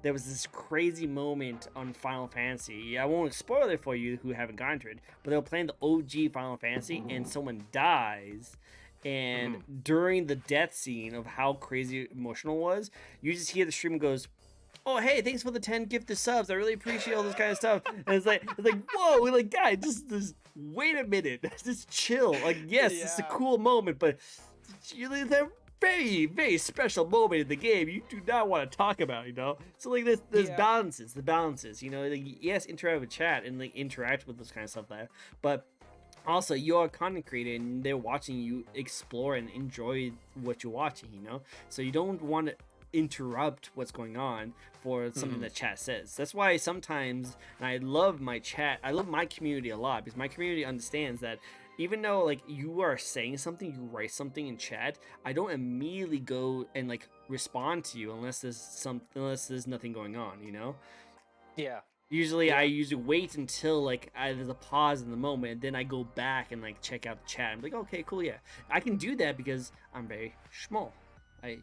Speaker 2: there was this crazy moment on Final Fantasy. I won't spoil it for you who haven't gone to it, but they were playing the OG Final Fantasy and someone dies. And during the death scene of how crazy emotional it was, you just hear the streamer goes, "Oh hey, thanks for the 10 gifted subs. I really appreciate all this kind of stuff." And it's like whoa, like guy, just wait a minute, just chill. Like yes, it's a
Speaker 1: Yeah.
Speaker 2: cool moment, but it's a very special moment in the game. You do not want to talk about, you know. So like there's
Speaker 1: Yeah.
Speaker 2: balances, you know. Like yes, interact with chat and like interact with this kind of stuff there, but also you're a content creator and they're watching you explore and enjoy what you're watching, you know, so you don't want to interrupt what's going on for something that chat says. That's why sometimes, and I love my community a lot because my community understands that even though like you are saying something, you write something in chat, I don't immediately go and like respond to you unless there's nothing going on, you know.
Speaker 1: Yeah.
Speaker 2: Usually, I
Speaker 1: Yeah.
Speaker 2: usually wait until like there's a pause in the moment, and then I go back and like check out the chat. I'm like, okay, cool, yeah, I can do that because I'm very small. I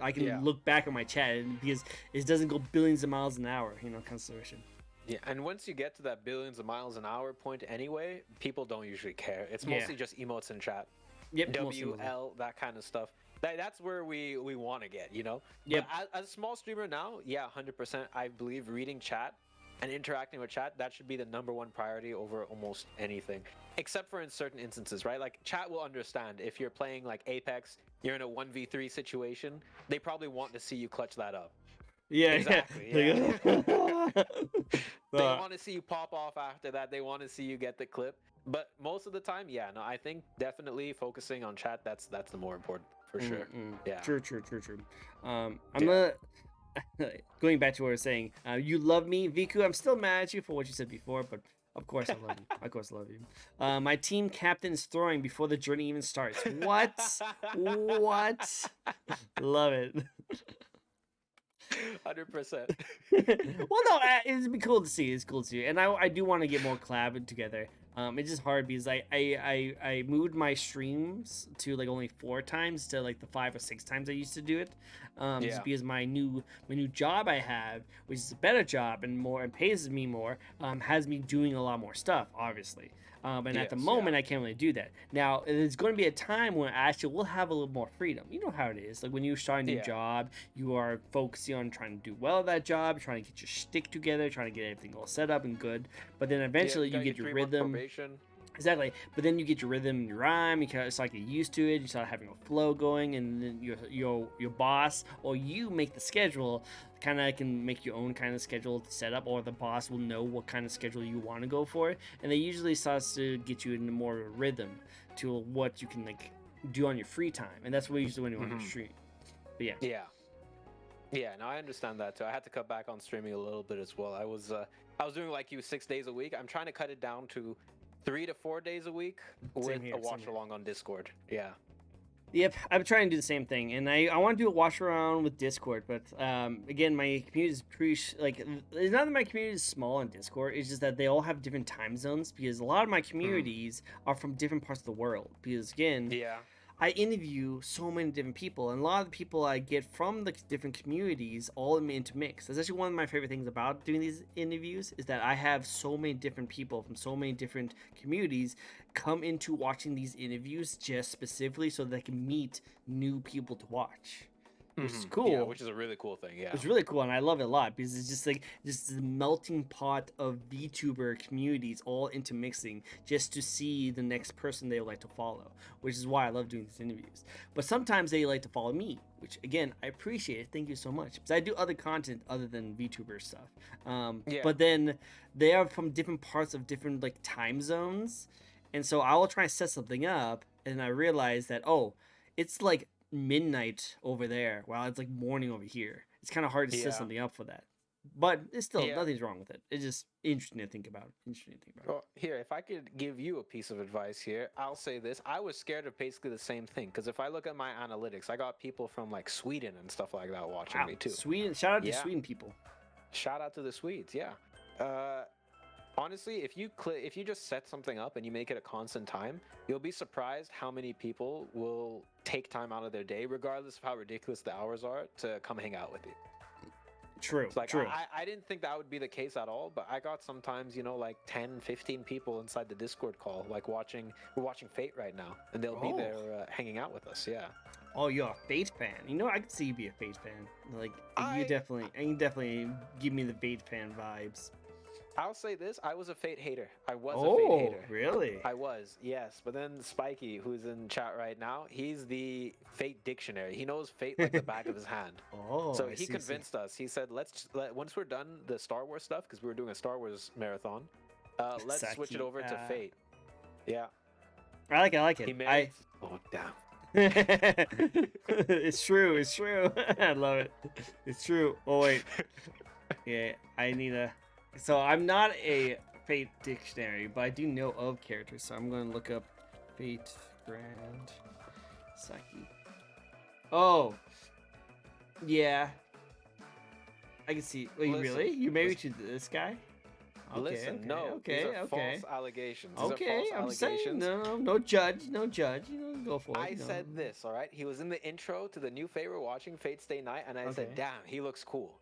Speaker 2: I can
Speaker 1: Yeah.
Speaker 2: look back on my chat because it doesn't go billions of miles an hour, you know, kind of situation.
Speaker 1: Yeah, and once you get to that billions of miles an hour point anyway, people don't usually care. It's
Speaker 2: Yeah.
Speaker 1: mostly just emotes in chat.
Speaker 2: Yep. mostly.
Speaker 1: WL, that kind of stuff. That's where we want to get, you know?
Speaker 2: Yep.
Speaker 1: But as a small streamer now, yeah, 100%, I believe reading chat and interacting with chat, that should be the #1 priority over almost anything. Except for in certain instances, right? Like, chat will understand if you're playing like Apex, you're in a 1v3 situation, they probably want to see you clutch that up.
Speaker 2: Yeah,
Speaker 1: Exactly,
Speaker 2: yeah.
Speaker 1: They want to see you pop off after that. They want to see you get the clip. But most of the time, yeah, no, I think definitely focusing on chat, that's the more important for sure. Yeah.
Speaker 2: True. I'm going back to what I was saying. You love me, Viku. I'm still mad at you for what you said before, but of course I love you. Of course I love you. My team captain is throwing before the journey even starts. What? What? Love it.
Speaker 1: 100%.
Speaker 2: Well, no, it'd be cool to see. It's cool to see, and I do want to get more collab together. It's just hard because I moved my streams to like only 4 times to like the 5 or 6 times I used to do it. Just because my new job I have, which is a better job and more and pays me more, has me doing a lot more stuff, obviously. And at the moment, I can't really do that. Now, there's going to be a time when actually we'll have a little more freedom. You know how it is. Like when you start a new job, you are focusing on trying to do well at that job, trying to get your stick together, trying to get everything all set up and good. But then eventually you get your rhythm. Exactly, but then you get your rhythm and your rhyme. You start get used to it. You start having a flow going, and then your boss or you make the schedule. Kind of can make your own kind of schedule to set up, or the boss will know what kind of schedule you want to go for, and they usually starts to get you into more rhythm to what you can like do on your free time, and that's what usually when you want to stream. But
Speaker 1: yeah. No, I understand that too. I had to cut back on streaming a little bit as well. I was doing like you 6 days a week. I'm trying to cut it down to 3 to 4 days a week with a watch along on Discord. Yeah.
Speaker 2: Yep, I'm trying to do the same thing, and I want to do a watch around with Discord, but again, my community is pretty it's not that my community is small on Discord. It's just that they all have different time zones because a lot of my communities are from different parts of the world. Because again, I interview so many different people, and a lot of the people I get from the different communities all intermix. That's actually one of my favorite things about doing these interviews is that I have so many different people from so many different communities come into watching these interviews just specifically so they can meet new people to watch. Which is cool.
Speaker 1: Yeah, which is a really cool thing. Yeah,
Speaker 2: it's really cool, and I love it a lot because it's just like the melting pot of VTuber communities all intermixing just to see the next person they would like to follow, which is why I love doing these interviews. But sometimes they like to follow me, which again I appreciate it. Thank you so much because I do other content other than VTuber stuff. But then they are from different parts of different like time zones, and so I will try and set something up, and I realize that it's like midnight over there while it's like morning over here. It's kind of hard to set something up for that, but it's still nothing's wrong with it. It's just interesting to think about.
Speaker 1: Well, here, if I could give you a piece of advice here, I'll say this. I was scared of basically the same thing because if I look at my analytics, I got people from like Sweden and stuff like that watching me too.
Speaker 2: Sweden, shout out to Sweden people.
Speaker 1: Shout out to the Swedes. Honestly, if you just set something up and you make it a constant time, you'll be surprised how many people will take time out of their day, regardless of how ridiculous the hours are, to come hang out with you.
Speaker 2: True.
Speaker 1: It's like,
Speaker 2: true.
Speaker 1: I didn't think that would be the case at all, but I got sometimes, like 10, 15 people inside the Discord call, like we're watching Fate right now, and they'll be there hanging out with us. Yeah.
Speaker 2: Oh, you're a Fate fan. I could see you be a Fate fan. Like, you definitely give me the Fate fan vibes.
Speaker 1: I'll say this, I was a Fate hater. I was a Fate hater.
Speaker 2: Really?
Speaker 1: I was, yes. But then Spiky, who's in chat right now, he's the Fate dictionary. He knows Fate like the back of his hand. So he convinced us. He said, once we're done the Star Wars stuff, because we were doing a Star Wars marathon, let's switch it over to Fate. Yeah.
Speaker 2: I like it.
Speaker 1: Oh, damn.
Speaker 2: It's true. I love it. It's true. Oh, wait. Yeah, I need a... So I'm not a Fate dictionary, but I do know of characters. So I'm going to look up Fate Grand Psyche. Oh, yeah. I can see. Wait, really? You married to this guy?
Speaker 1: Okay, these are false allegations.
Speaker 2: I'm saying no judge. go for it.
Speaker 1: I said this, all right? He was in the intro to the new favorite watching Fate Stay Night, and I said, damn, he looks cool.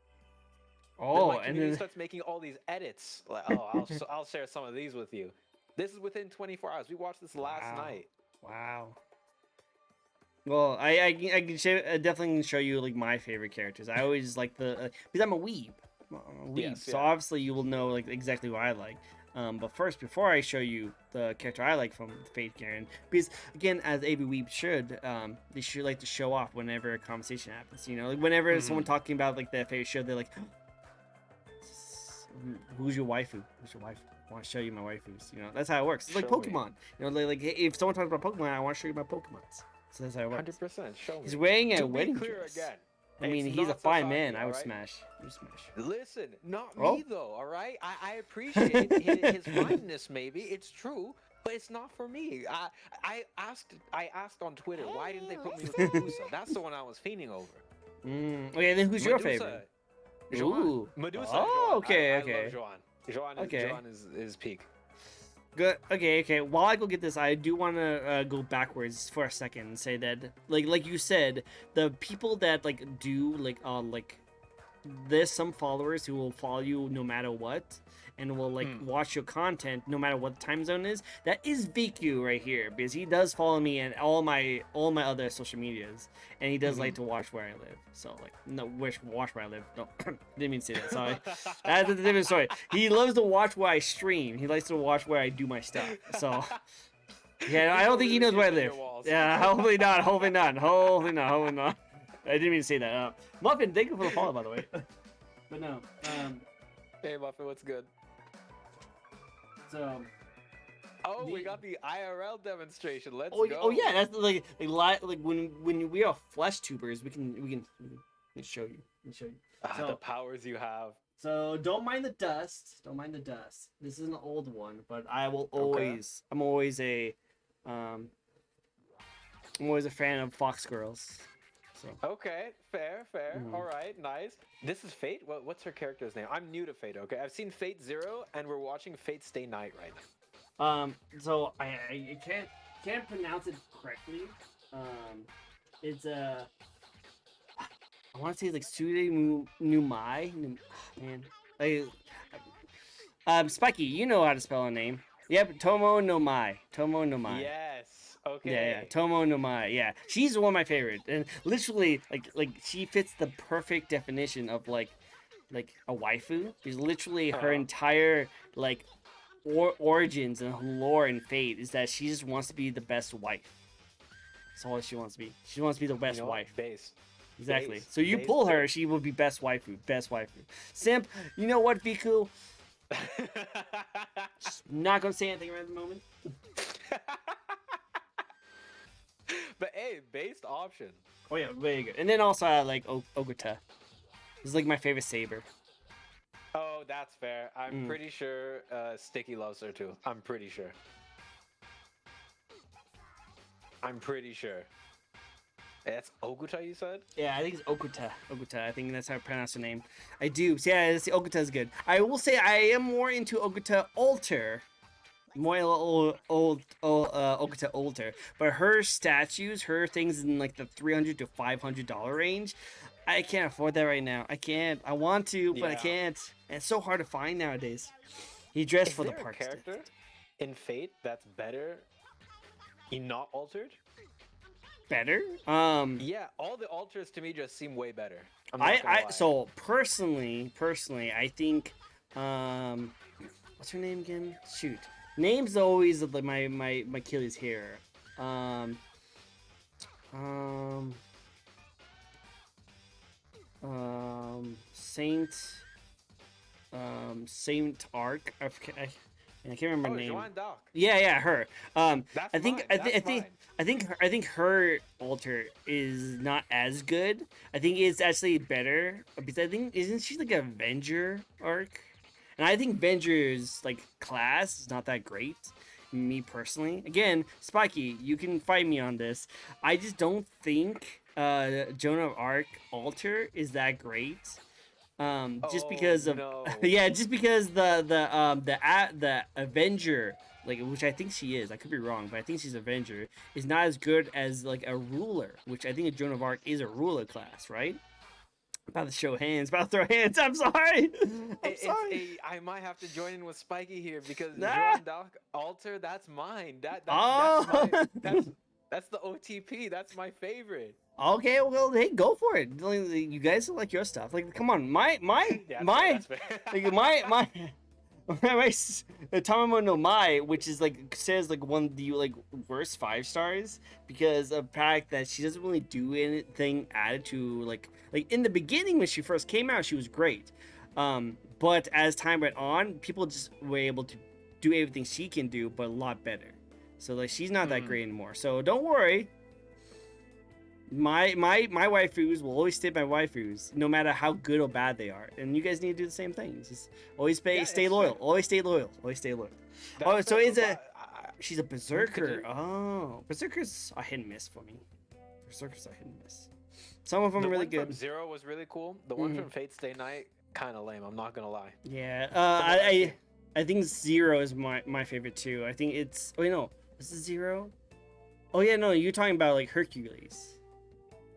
Speaker 1: Then
Speaker 2: Oh,
Speaker 1: my
Speaker 2: and
Speaker 1: community
Speaker 2: then
Speaker 1: starts making all these edits. Like, oh, I'll share some of these with you. This is within 24 hours. We watched this last night.
Speaker 2: Wow. Well, I definitely can show you like my favorite characters. I always like the because I'm a weeb.
Speaker 1: Yes,
Speaker 2: So
Speaker 1: yeah.
Speaker 2: obviously you will know like exactly what I like. But first, before I show you the character I like from Fate Garen, because again, as AV Weeb should, they should like to show off whenever a conversation happens. You know, like whenever someone talking about like their favorite show, they're like, "Who's your waifu? Who's your waifu? I want to show you my waifus." You know, that's how it works. It's like Pokemon. You know, like if someone talks about Pokemon, I want to show you my Pokemons. So that's how it works.
Speaker 1: 100%. Show me.
Speaker 2: He's wearing a
Speaker 1: to
Speaker 2: wedding
Speaker 1: be clear
Speaker 2: dress.
Speaker 1: again.
Speaker 2: I mean, he's a fine man. I would smash.
Speaker 1: Listen, not me though. All right, I appreciate his fineness. Maybe it's true, but it's not for me. I asked on Twitter, why didn't they put me with Medusa? That's the one I was fiending over.
Speaker 2: Okay, then who's your favorite?
Speaker 1: Ooh, Medusa.
Speaker 2: Oh,
Speaker 1: Joan.
Speaker 2: okay,
Speaker 1: I
Speaker 2: okay.
Speaker 1: love Joan is peak.
Speaker 2: Good. Okay. While I go get this, I do want to go backwards for a second and say that, like you said, the people that do there's some followers who will follow you no matter what, and will watch your content no matter what the time zone is. That is VQ right here, because he does follow me and all my other social medias, and he does like to watch where I live. So watch where I live. No, didn't mean to say that. Sorry, that's a different story. He loves to watch where I stream. He likes to watch where I do my stuff. So. Yeah, I don't think he knows where I live. Yeah, hopefully not. Hopefully not. I didn't mean to say that. Muffin, thank you for the follow, by the way. But no.
Speaker 1: Hey, Muffin, what's good?
Speaker 2: So.
Speaker 1: We got the IRL demonstration. Let's go.
Speaker 2: Oh yeah, that's like when we are flesh tubers, we can show you.
Speaker 1: The powers you have.
Speaker 2: So don't mind the dust. Don't mind the dust. This is an old one, but I will always. Okay. I'm always a fan of Fox Girls. So.
Speaker 1: Okay, fair. All right, nice. This is Fate. What's her character's name? I'm new to Fate. Okay, I've seen Fate Zero, and we're watching Fate Stay Night right now.
Speaker 2: So I can't pronounce it correctly. It's I want to say it's like Sude Numai. Man, Spiky, you know how to spell a name. Yep, Tomo no Mai.
Speaker 1: Yes. Okay.
Speaker 2: Yeah, Tomo no Mai. Yeah, she's one of my favorites, and literally, like she fits the perfect definition of like a waifu. She's literally her entire origins and lore and fate is that she just wants to be the best wife. That's all she wants to be. She wants to be the best wife.
Speaker 1: Base.
Speaker 2: Exactly. So you pull her, she will be best waifu. Simp, you know what, Viku? Not gonna say anything right at the moment.
Speaker 1: But hey, based option.
Speaker 2: Oh yeah, very good. And then also I like Ogata. This is like my favorite saber.
Speaker 1: Oh, that's fair. I'm pretty sure Sticky loves her too. I'm pretty sure. That's Ogata, you said?
Speaker 2: Yeah, I think it's Okuta. I think that's how I pronounce the name. I do. So yeah, Okuta is good. I will say I am more into Okuta Alter. Okuta Alter. But her statues, her things in like the $300 to $500 range, I can't afford that right now. I can't. I want to, but I can't. And it's so hard to find nowadays. He dressed for the parts.
Speaker 1: Is there a character in Fate that's better not altered?
Speaker 2: Better?
Speaker 1: Yeah, all the alters to me just seem way better.
Speaker 2: So personally, I think what's her name again? Shoot. Name's always like my Achilles here. Saint Arc. I can't remember her name.
Speaker 1: Joanne Doc.
Speaker 2: Yeah, her. I think her alter is not as good. I think it's actually better because I think isn't she like a Avenger arc? And I think Venger's like class is not that great. Me personally, again, Spiky, you can fight me on this. I just don't think Joan of Arc alter is that great. Just because of
Speaker 1: no.
Speaker 2: yeah, just because the Avenger like which I think she is. I could be wrong, but I think she's Avenger. Is not as good as like a ruler, which I think a Joan of Arc is a ruler class, right? About to show hands, about to throw hands. I'm sorry. I'm sorry.
Speaker 1: I might have to join in with Spiky here because
Speaker 2: Nah.
Speaker 1: Joan d'Arc Alter, that's mine. That's
Speaker 2: Oh.
Speaker 1: my that's the OTP. That's my favorite.
Speaker 2: Okay, well, hey, go for it. You guys like your stuff. Like, come on,
Speaker 1: Yeah,
Speaker 2: my,
Speaker 1: that's fair.
Speaker 2: like my Tamamo no Mai, which is like says like one of the like worst 5 stars because of the fact that she doesn't really do anything added to like in the beginning when she first came out, she was great. But as time went on, people just were able to do everything she can do, but a lot better. So like she's not that great anymore. So don't worry. My waifus will always stay my waifus, no matter how good or bad they are. And you guys need to do the same thing. Just always stay loyal.
Speaker 1: Fair.
Speaker 2: Always stay loyal. Always stay loyal.
Speaker 1: That's
Speaker 2: so
Speaker 1: fair,
Speaker 2: is a
Speaker 1: but
Speaker 2: she's a berserker. Oh, berserkers are hit and miss for me. Berserkers are hit and miss. Some of them
Speaker 1: the
Speaker 2: really
Speaker 1: one
Speaker 2: good.
Speaker 1: From Zero was really cool. The one from Fate Stay Night, kind of lame. I'm not gonna lie.
Speaker 2: Yeah. I think Zero is my favorite too. I think it's. Oh no, this is Zero. Oh yeah, no, you're talking about like Hercules.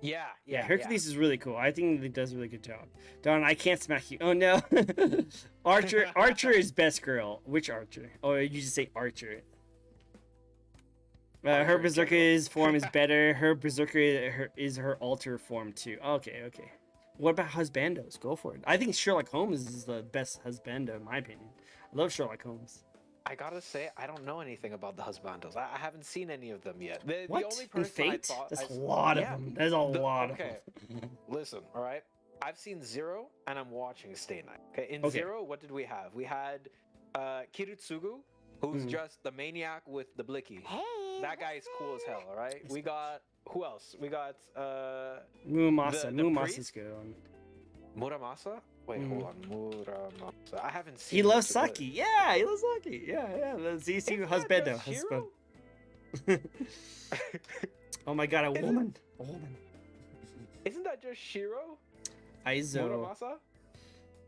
Speaker 1: Yeah,
Speaker 2: Hercules is really cool. I think he does a really good job. Don, I can't smack you. Oh no. Archer is best girl. Which Archer? Oh, you just say Archer. Her Berserker's form is better. Her Berserker is her alter form too. Okay. What about husbandos? Go for it. I think Sherlock Holmes is the best husbando in my opinion. I love Sherlock Holmes.
Speaker 1: I gotta say, I don't know anything about the husbandos. I haven't seen any of them yet.
Speaker 2: What?
Speaker 1: The only
Speaker 2: In
Speaker 1: person
Speaker 2: Fate?
Speaker 1: I thought
Speaker 2: There's a lot of them. There's a lot of them.
Speaker 1: Listen, all right. I've seen Zero, and I'm watching Stay Night. Okay, in
Speaker 2: Okay.
Speaker 1: Zero, what did we have? We had Kirutsugu, who's just the maniac with the blicky. That guy is cool as hell. All right. We got who else? We got
Speaker 2: Muramasa.
Speaker 1: the
Speaker 2: Muramasa's
Speaker 1: priest?
Speaker 2: good one.
Speaker 1: Muramasa. Wait, hold on. Muramasa. I haven't seen.
Speaker 2: He loves
Speaker 1: it, but-
Speaker 2: Saki. Yeah, he loves Saki. Yeah. Let's see
Speaker 1: Isn't that
Speaker 2: husbando.
Speaker 1: just
Speaker 2: Husband. Oh my god, a woman.
Speaker 1: Isn't that just Shiro?
Speaker 2: Aizo.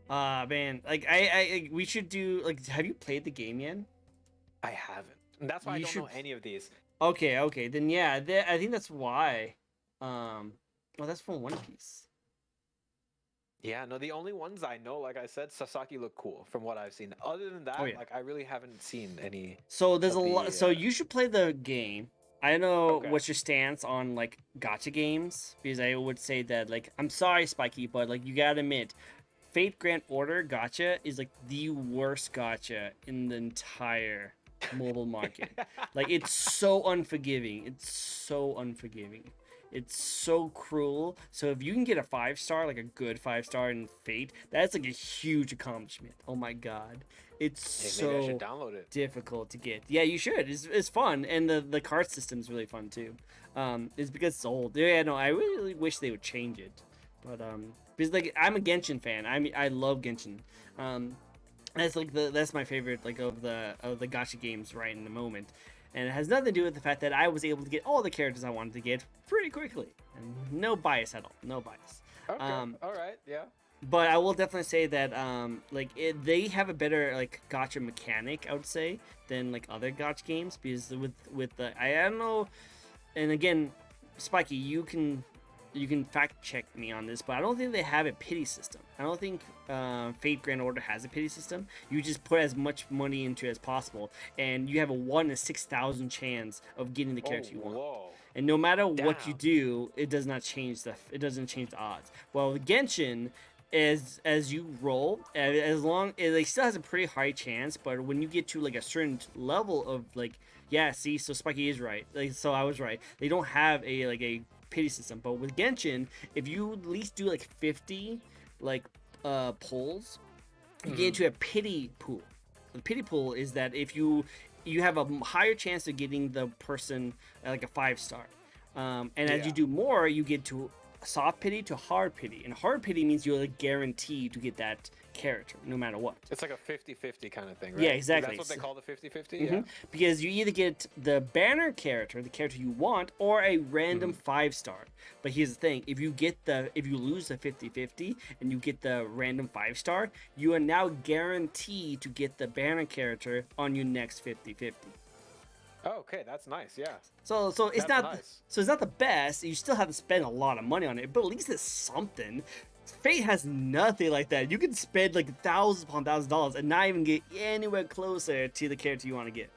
Speaker 1: Muramasa?
Speaker 2: Man, like I we should do like. Have you played the game yet?
Speaker 1: I haven't. And that's why
Speaker 2: You
Speaker 1: I don't
Speaker 2: should-
Speaker 1: know any of these.
Speaker 2: Okay. Then yeah, I think that's why. Well, that's from One Piece.
Speaker 1: Yeah, no, the only ones I know, like I said, Sasaki look cool from what I've seen. Other than that,
Speaker 2: yeah.
Speaker 1: like I really haven't seen any.
Speaker 2: So there's a
Speaker 1: of the,
Speaker 2: lot. So you should play the game. I don't know
Speaker 1: Okay.
Speaker 2: what's your stance on like gacha games because I would say that like I'm sorry, Spiky, but like you gotta admit, Fate Grand Order gacha is like the worst gacha in the entire mobile market. Like it's so unforgiving. It's so cruel. So if you can get a 5-star, like a good 5-star in Fate, that's like a huge accomplishment. Oh my god. It's
Speaker 1: Hey, maybe I
Speaker 2: so
Speaker 1: should download it.
Speaker 2: difficult to get. Yeah, you should. It's fun, and the card system's really fun too. It's because it's old. Yeah, no, I really wish they would change it, but because like I'm a Genshin fan. I love Genshin. That's like that's my favorite like of the gacha games right in the moment, and it has nothing to do with the fact that I was able to get all the characters I wanted to get pretty quickly, and no bias at all. No bias.
Speaker 1: Okay. All right. Yeah.
Speaker 2: But I will definitely say that they have a better like gacha mechanic, I would say, than like other gacha games because with the I don't know, and again, Spiky, you can fact check me on this, but I don't think they have a pity system. I don't think Fate Grand Order has a pity system. You just put as much money into it as possible, and you have a 1 in 6,000 chance of getting the character you want.
Speaker 1: Whoa.
Speaker 2: And no matter what you
Speaker 1: Damn.
Speaker 2: do, it doesn't change the odds. Well, with Genshin, as you roll, as long it still has a pretty high chance, but when you get to like a certain level of like, yeah, see, so Spiky is right. Like, so I was right. They don't have a pity system, but with Genshin, if you at least do like 50 like pulls, you get into a pity pool. The pity pool is that if you have a higher chance of getting the person like a 5-star, and as you do more, you get to soft pity to hard pity, and hard pity means you're like guaranteed to get that character no matter what.
Speaker 1: It's like a 50-50 kind of thing, right?
Speaker 2: Yeah, exactly.
Speaker 1: That's what they call the 50-50?
Speaker 2: Mm-hmm.
Speaker 1: Yeah.
Speaker 2: Because you either get the banner character, the character you want, or a random 5-star. But here's the thing, if you lose the 50-50 and you get the random 5-star, you are now guaranteed to get the banner character on your next 50-50.
Speaker 1: Oh, okay, that's nice. Yeah.
Speaker 2: So it's
Speaker 1: That's
Speaker 2: not
Speaker 1: nice.
Speaker 2: so it's not the best. You still have to spend a lot of money on it, but at least it's something. Fate has nothing like that. You can spend like thousands upon thousands of dollars and not even get anywhere closer to the character you want to get,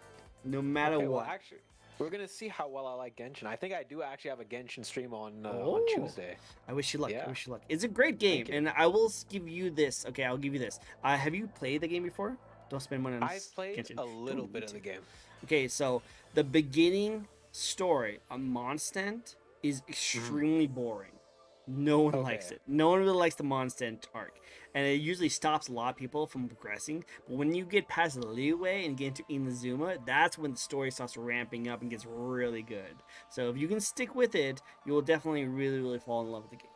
Speaker 2: no matter
Speaker 1: Okay,
Speaker 2: what.
Speaker 1: well, actually, we're gonna see how well I like Genshin. I think I do actually have a Genshin stream on
Speaker 2: Oh.
Speaker 1: on Tuesday.
Speaker 2: I wish you luck.
Speaker 1: Yeah.
Speaker 2: I wish you luck. It's a great game,
Speaker 1: you.
Speaker 2: and I will give you this. Okay, I'll give you this. Have you played the game before? Don't spend money on
Speaker 1: I've played
Speaker 2: Genshin.
Speaker 1: a little
Speaker 2: Don't
Speaker 1: bit
Speaker 2: need
Speaker 1: of
Speaker 2: to.
Speaker 1: the game.
Speaker 2: Okay, so the beginning story on Mondstadt is extremely boring. No one likes
Speaker 1: Okay.
Speaker 2: it. No one really likes the Mondstadt arc, and it usually stops a lot of people from progressing. But when you get past the leeway and get into Inazuma, that's when the story starts ramping up and gets really good. So if you can stick with it, you will definitely really fall in love with the game.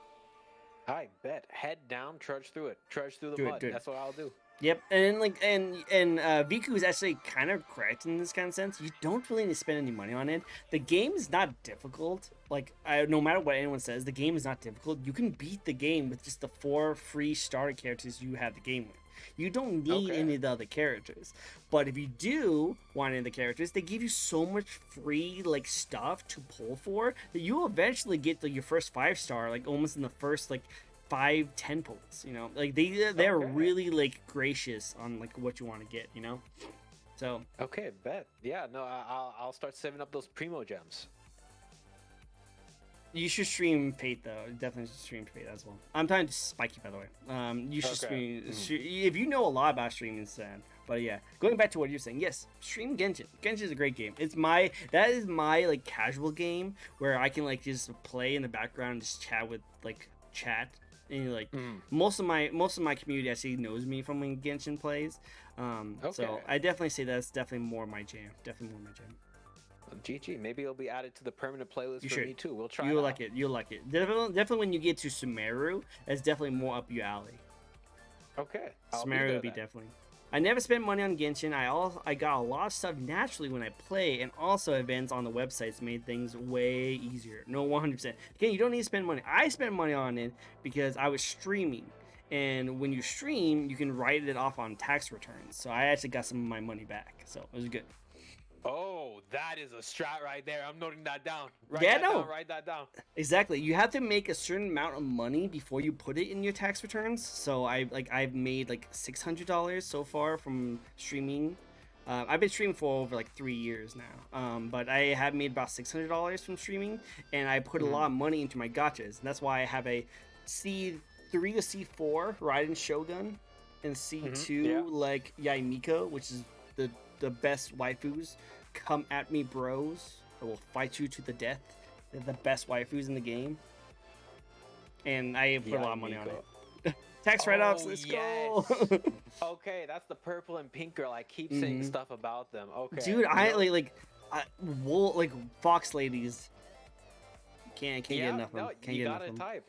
Speaker 1: I bet. Head down, trudge through it. Trudge through the
Speaker 2: Do it,
Speaker 1: mud.
Speaker 2: do it.
Speaker 1: That's what I'll do.
Speaker 2: Yep, and Viku is actually kind of correct in this kind of sense. You don't really need to spend any money on it. The game is not difficult. Like, no matter what anyone says, the game is not difficult. You can beat the game with just the 4 free starter characters you have the game with. You don't need any of the other characters. But if you do want any of the characters, they give you so much free like stuff to pull for that you'll eventually get your first 5-star like almost in the first like 5-10 pulls, you know, like they're really like gracious on like what you want to get, you know. So
Speaker 1: okay, bet. Yeah, no, I'll start saving up those primo gems.
Speaker 2: you should stream Fate though. Definitely should stream Fate as well. I'm talking to Spiky, by the way. You should stream if you know a lot about streaming, Stan. But yeah, going back to what you're saying, yes, stream Genshin. Genshin is a great game. That is my like casual game where I can like just play in the background and just chat with like chat. And like most of my community actually knows me from when Genshin plays. So I definitely say that's definitely more my jam. Definitely more my jam.
Speaker 1: GG, maybe it'll be added to the permanent playlist for me too. We'll try.
Speaker 2: You'll like it. You'll like it. Definitely when you get to Sumeru, that's definitely more up your alley.
Speaker 1: Okay.
Speaker 2: Sumeru would be definitely. I never spent money on Genshin. I got a lot of stuff naturally when I play, and also events on the websites made things way easier. No, 100%. Again, you don't need to spend money. I spent money on it because I was streaming, and when you stream, you can write it off on tax returns. So I actually got some of my money back. So it was good.
Speaker 1: Oh, that is a strat right there. I'm noting that down. Write that down.
Speaker 2: Exactly. You have to make a certain amount of money before you put it in your tax returns. So I've made like $600 so far from streaming. I've been streaming for over like 3 years now. But I have made about $600 from streaming, and I put a lot of money into my gachas. And that's why I have a C3 to C4 Raiden Shogun and C2 like Yaimiko, which is the best waifus. Come at me, bros. I will fight you to the death. They're the best waifus in the game. And I put a lot of money on it. Tax write-offs, let's go.
Speaker 1: Okay, that's the purple and pink girl. I keep saying stuff about them. Okay.
Speaker 2: Dude, like fox ladies. Can't get enough of them. Can't
Speaker 1: you
Speaker 2: get
Speaker 1: gotta
Speaker 2: enough of them.
Speaker 1: type.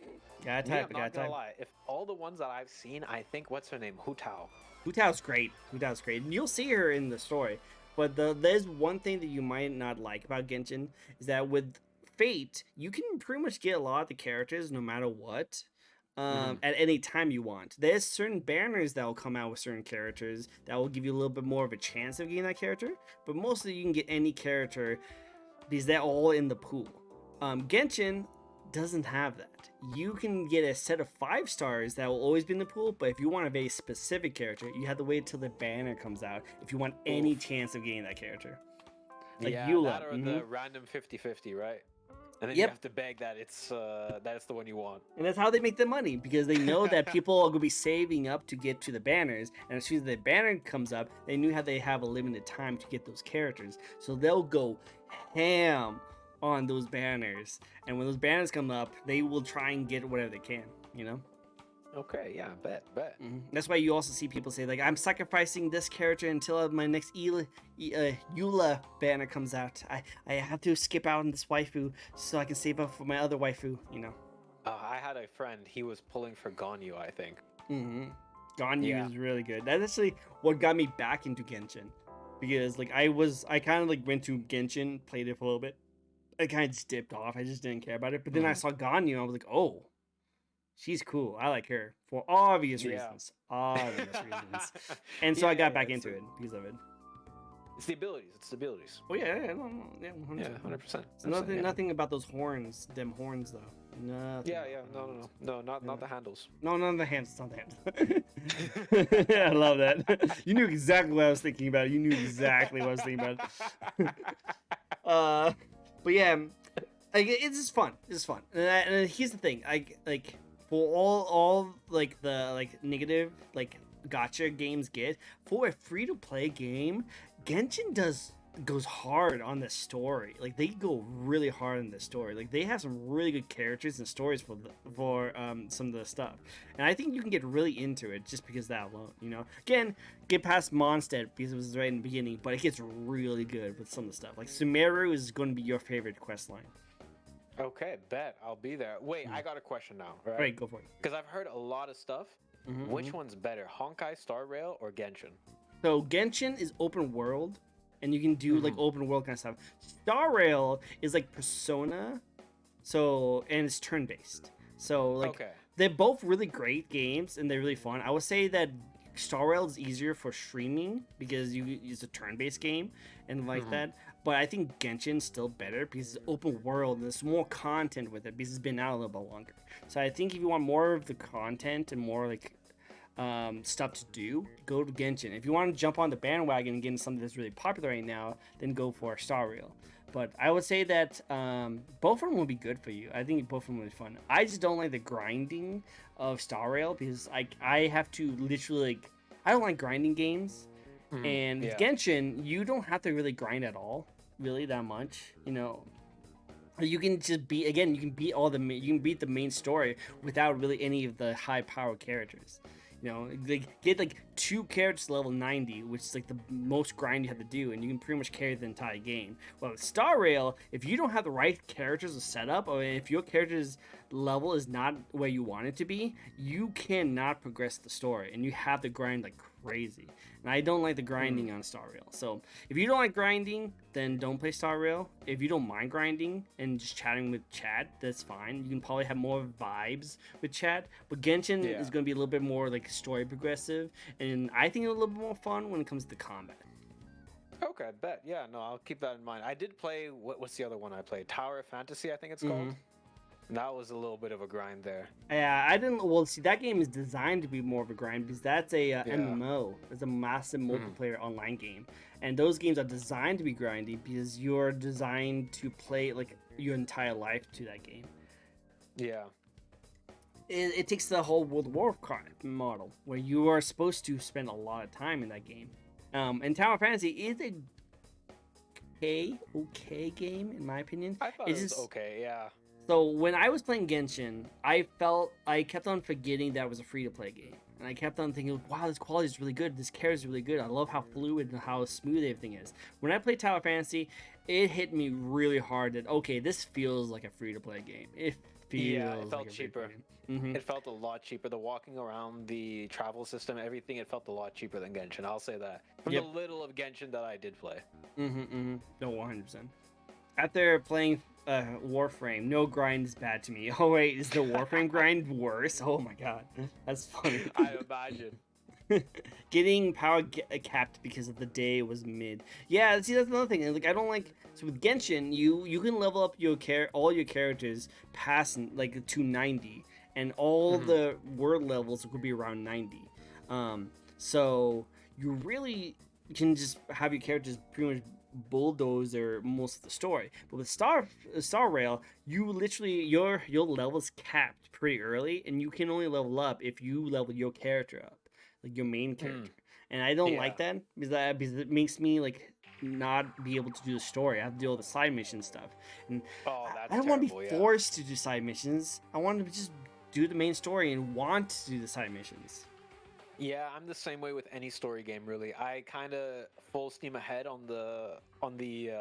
Speaker 2: Gotta
Speaker 1: Yeah,
Speaker 2: type,
Speaker 1: I'm not gonna lie. If all the ones that I've seen, I think what's her name? Hu Tao.
Speaker 2: Hu Tao's great. And you'll see her in the story. But there's one thing that you might not like about Genshin is that with Fate, you can pretty much get a lot of the characters no matter what. At any time you want. There's certain banners that will come out with certain characters that will give you a little bit more of a chance of getting that character. But mostly you can get any character because they're all in the pool. Genshin doesn't have that. You can get a set of 5 stars that will always be in the pool, but if you want a very specific character, you have to wait till the banner comes out if you want any chance of getting that character. Like Eula.
Speaker 1: That or the random 50-50, right? And then you have to beg that it's the one you want.
Speaker 2: And that's how they make the money, because they know that people are going to be saving up to get to the banners, and as soon as the banner comes up, they knew how they have a limited time to get those characters. So they'll go ham on those banners, and when those banners come up, they will try and get whatever they can, you know?
Speaker 1: Okay, yeah, bet.
Speaker 2: That's why you also see people say, like, I'm sacrificing this character until my next Eula banner comes out. I have to skip out on this waifu so I can save up for my other waifu, you know?
Speaker 1: I had a friend, he was pulling for Ganyu, I think.
Speaker 2: Mm-hmm. Ganyu
Speaker 1: Yeah.
Speaker 2: is really good. That's actually what got me back into Genshin, because like I kind of like went to Genshin, played it for a little bit. I kind of just dipped off. I just didn't care about it. But then I saw Ganyu, and I was like, oh, she's cool. I like her for obvious
Speaker 1: Yeah.
Speaker 2: reasons. Obvious reasons. And so
Speaker 1: Yeah,
Speaker 2: I got
Speaker 1: yeah,
Speaker 2: back
Speaker 1: it's
Speaker 2: into it because of it.
Speaker 1: It's the abilities. It's the abilities.
Speaker 2: Oh yeah, yeah, no, yeah, 100%.
Speaker 1: Yeah, 100%.
Speaker 2: It's nothing about those horns, them horns though. Nothing.
Speaker 1: Yeah, yeah, no, not the handles.
Speaker 2: No, none of the hands. It's not the hands. I love that. You knew exactly what I was thinking about. You knew exactly what I was thinking about. But yeah, like it's just fun. It's just fun. And here's the thing. Like for all like the like negative like gotcha games get, for a free to play game, Genshin goes hard on the story. Like they go really hard on the story. Like they have some really good characters and stories for some of the stuff. And I think you can get really into it just because of that alone. You know, again, get past Mondstadt because it was right in the beginning, but it gets really good with some of the stuff. Like Sumeru is going to be your favorite quest line.
Speaker 1: Okay, bet I'll be there. Wait, I got a question now.
Speaker 2: Right, go for it.
Speaker 1: Because I've heard a lot of stuff. Which one's better, Honkai Star Rail or Genshin?
Speaker 2: So Genshin is open world, and you can do like open world kind of stuff. Star Rail is like Persona, so and it's turn based. So like they're both really great games and they're really fun. I would say that Star Rail is easier for streaming because it's a turn based game and like that. But I think Genshin's still better because it's open world and there's more content with it because it's been out a little bit longer. So I think if you want more of the content and more like stuff to do, go to Genshin. If you want to jump on the bandwagon and get into something that's really popular right now, then go for Star Rail. But I would say that both of them will be good for you. I think both of them will be fun. I just don't like the grinding of Star Rail because I have to literally like, I don't like grinding games. And with Genshin, you don't have to really grind at all, really that much. You know, you can just beat you can beat the main story without really any of the high power characters. You know, like get like 2 characters level 90, which is like the most grind you have to do, and you can pretty much carry the entire game. Well, with Star Rail, if you don't have the right characters to set up, or if your character's level is not where you want it to be, you cannot progress the story, and you have to grind like crazy. And I don't like the grinding on Star Rail. So if you don't like grinding, then don't play Star Rail. If you don't mind grinding and just chatting with chat, that's fine. You can probably have more vibes with chat. But Genshin is going to be a little bit more like story progressive, and I think a little bit more fun when it comes to combat.
Speaker 1: Okay, bet. Yeah, no, I'll keep that in mind. I did play what's the other one I played? Tower of Fantasy, I think it's called. That was a little bit of a grind there.
Speaker 2: Yeah, I didn't. Well, see, that game is designed to be more of a grind because that's a MMO. It's a massive multiplayer online game, and those games are designed to be grindy because you're designed to play like your entire life to that game.
Speaker 1: Yeah.
Speaker 2: It takes the whole World of Warcraft model where you are supposed to spend a lot of time in that game. And Tower of Fantasy is a okay game in my opinion.
Speaker 1: I thought it was okay, yeah.
Speaker 2: So when I was playing Genshin, I kept on forgetting that it was a free-to-play game. And I kept on thinking, wow, this quality is really good. This character is really good. I love how fluid and how smooth everything is. When I played Tower Fantasy, it hit me really hard that, okay, this feels like a free-to-play game. It
Speaker 1: felt cheaper. It felt a lot cheaper. The walking around, the travel system, everything, it felt a lot cheaper than Genshin. I'll say that. From the little of Genshin that I did play.
Speaker 2: No, 100%. After playing Warframe, no grind is bad to me. Oh wait, is the Warframe grind worse? Oh my god, that's funny.
Speaker 1: I imagine.
Speaker 2: Getting power capped because of the day was mid. Yeah, see that's another thing. Like I don't like. So with Genshin, you can level up all your characters past like to 90, and all the word levels could be around 90. So you really can just have your characters pretty much bulldozer most of the story. But with Star Rail, you literally your level's capped pretty early, and you can only level up if you level your character up, like your main character. And I don't like that because it makes me like not be able to do the story. I have to do all the side mission stuff, and I don't want to be forced to do side missions. I want to just do the main story and want to do the side missions.
Speaker 1: Yeah, I'm the same way with any story game, really. I kind of full steam ahead on the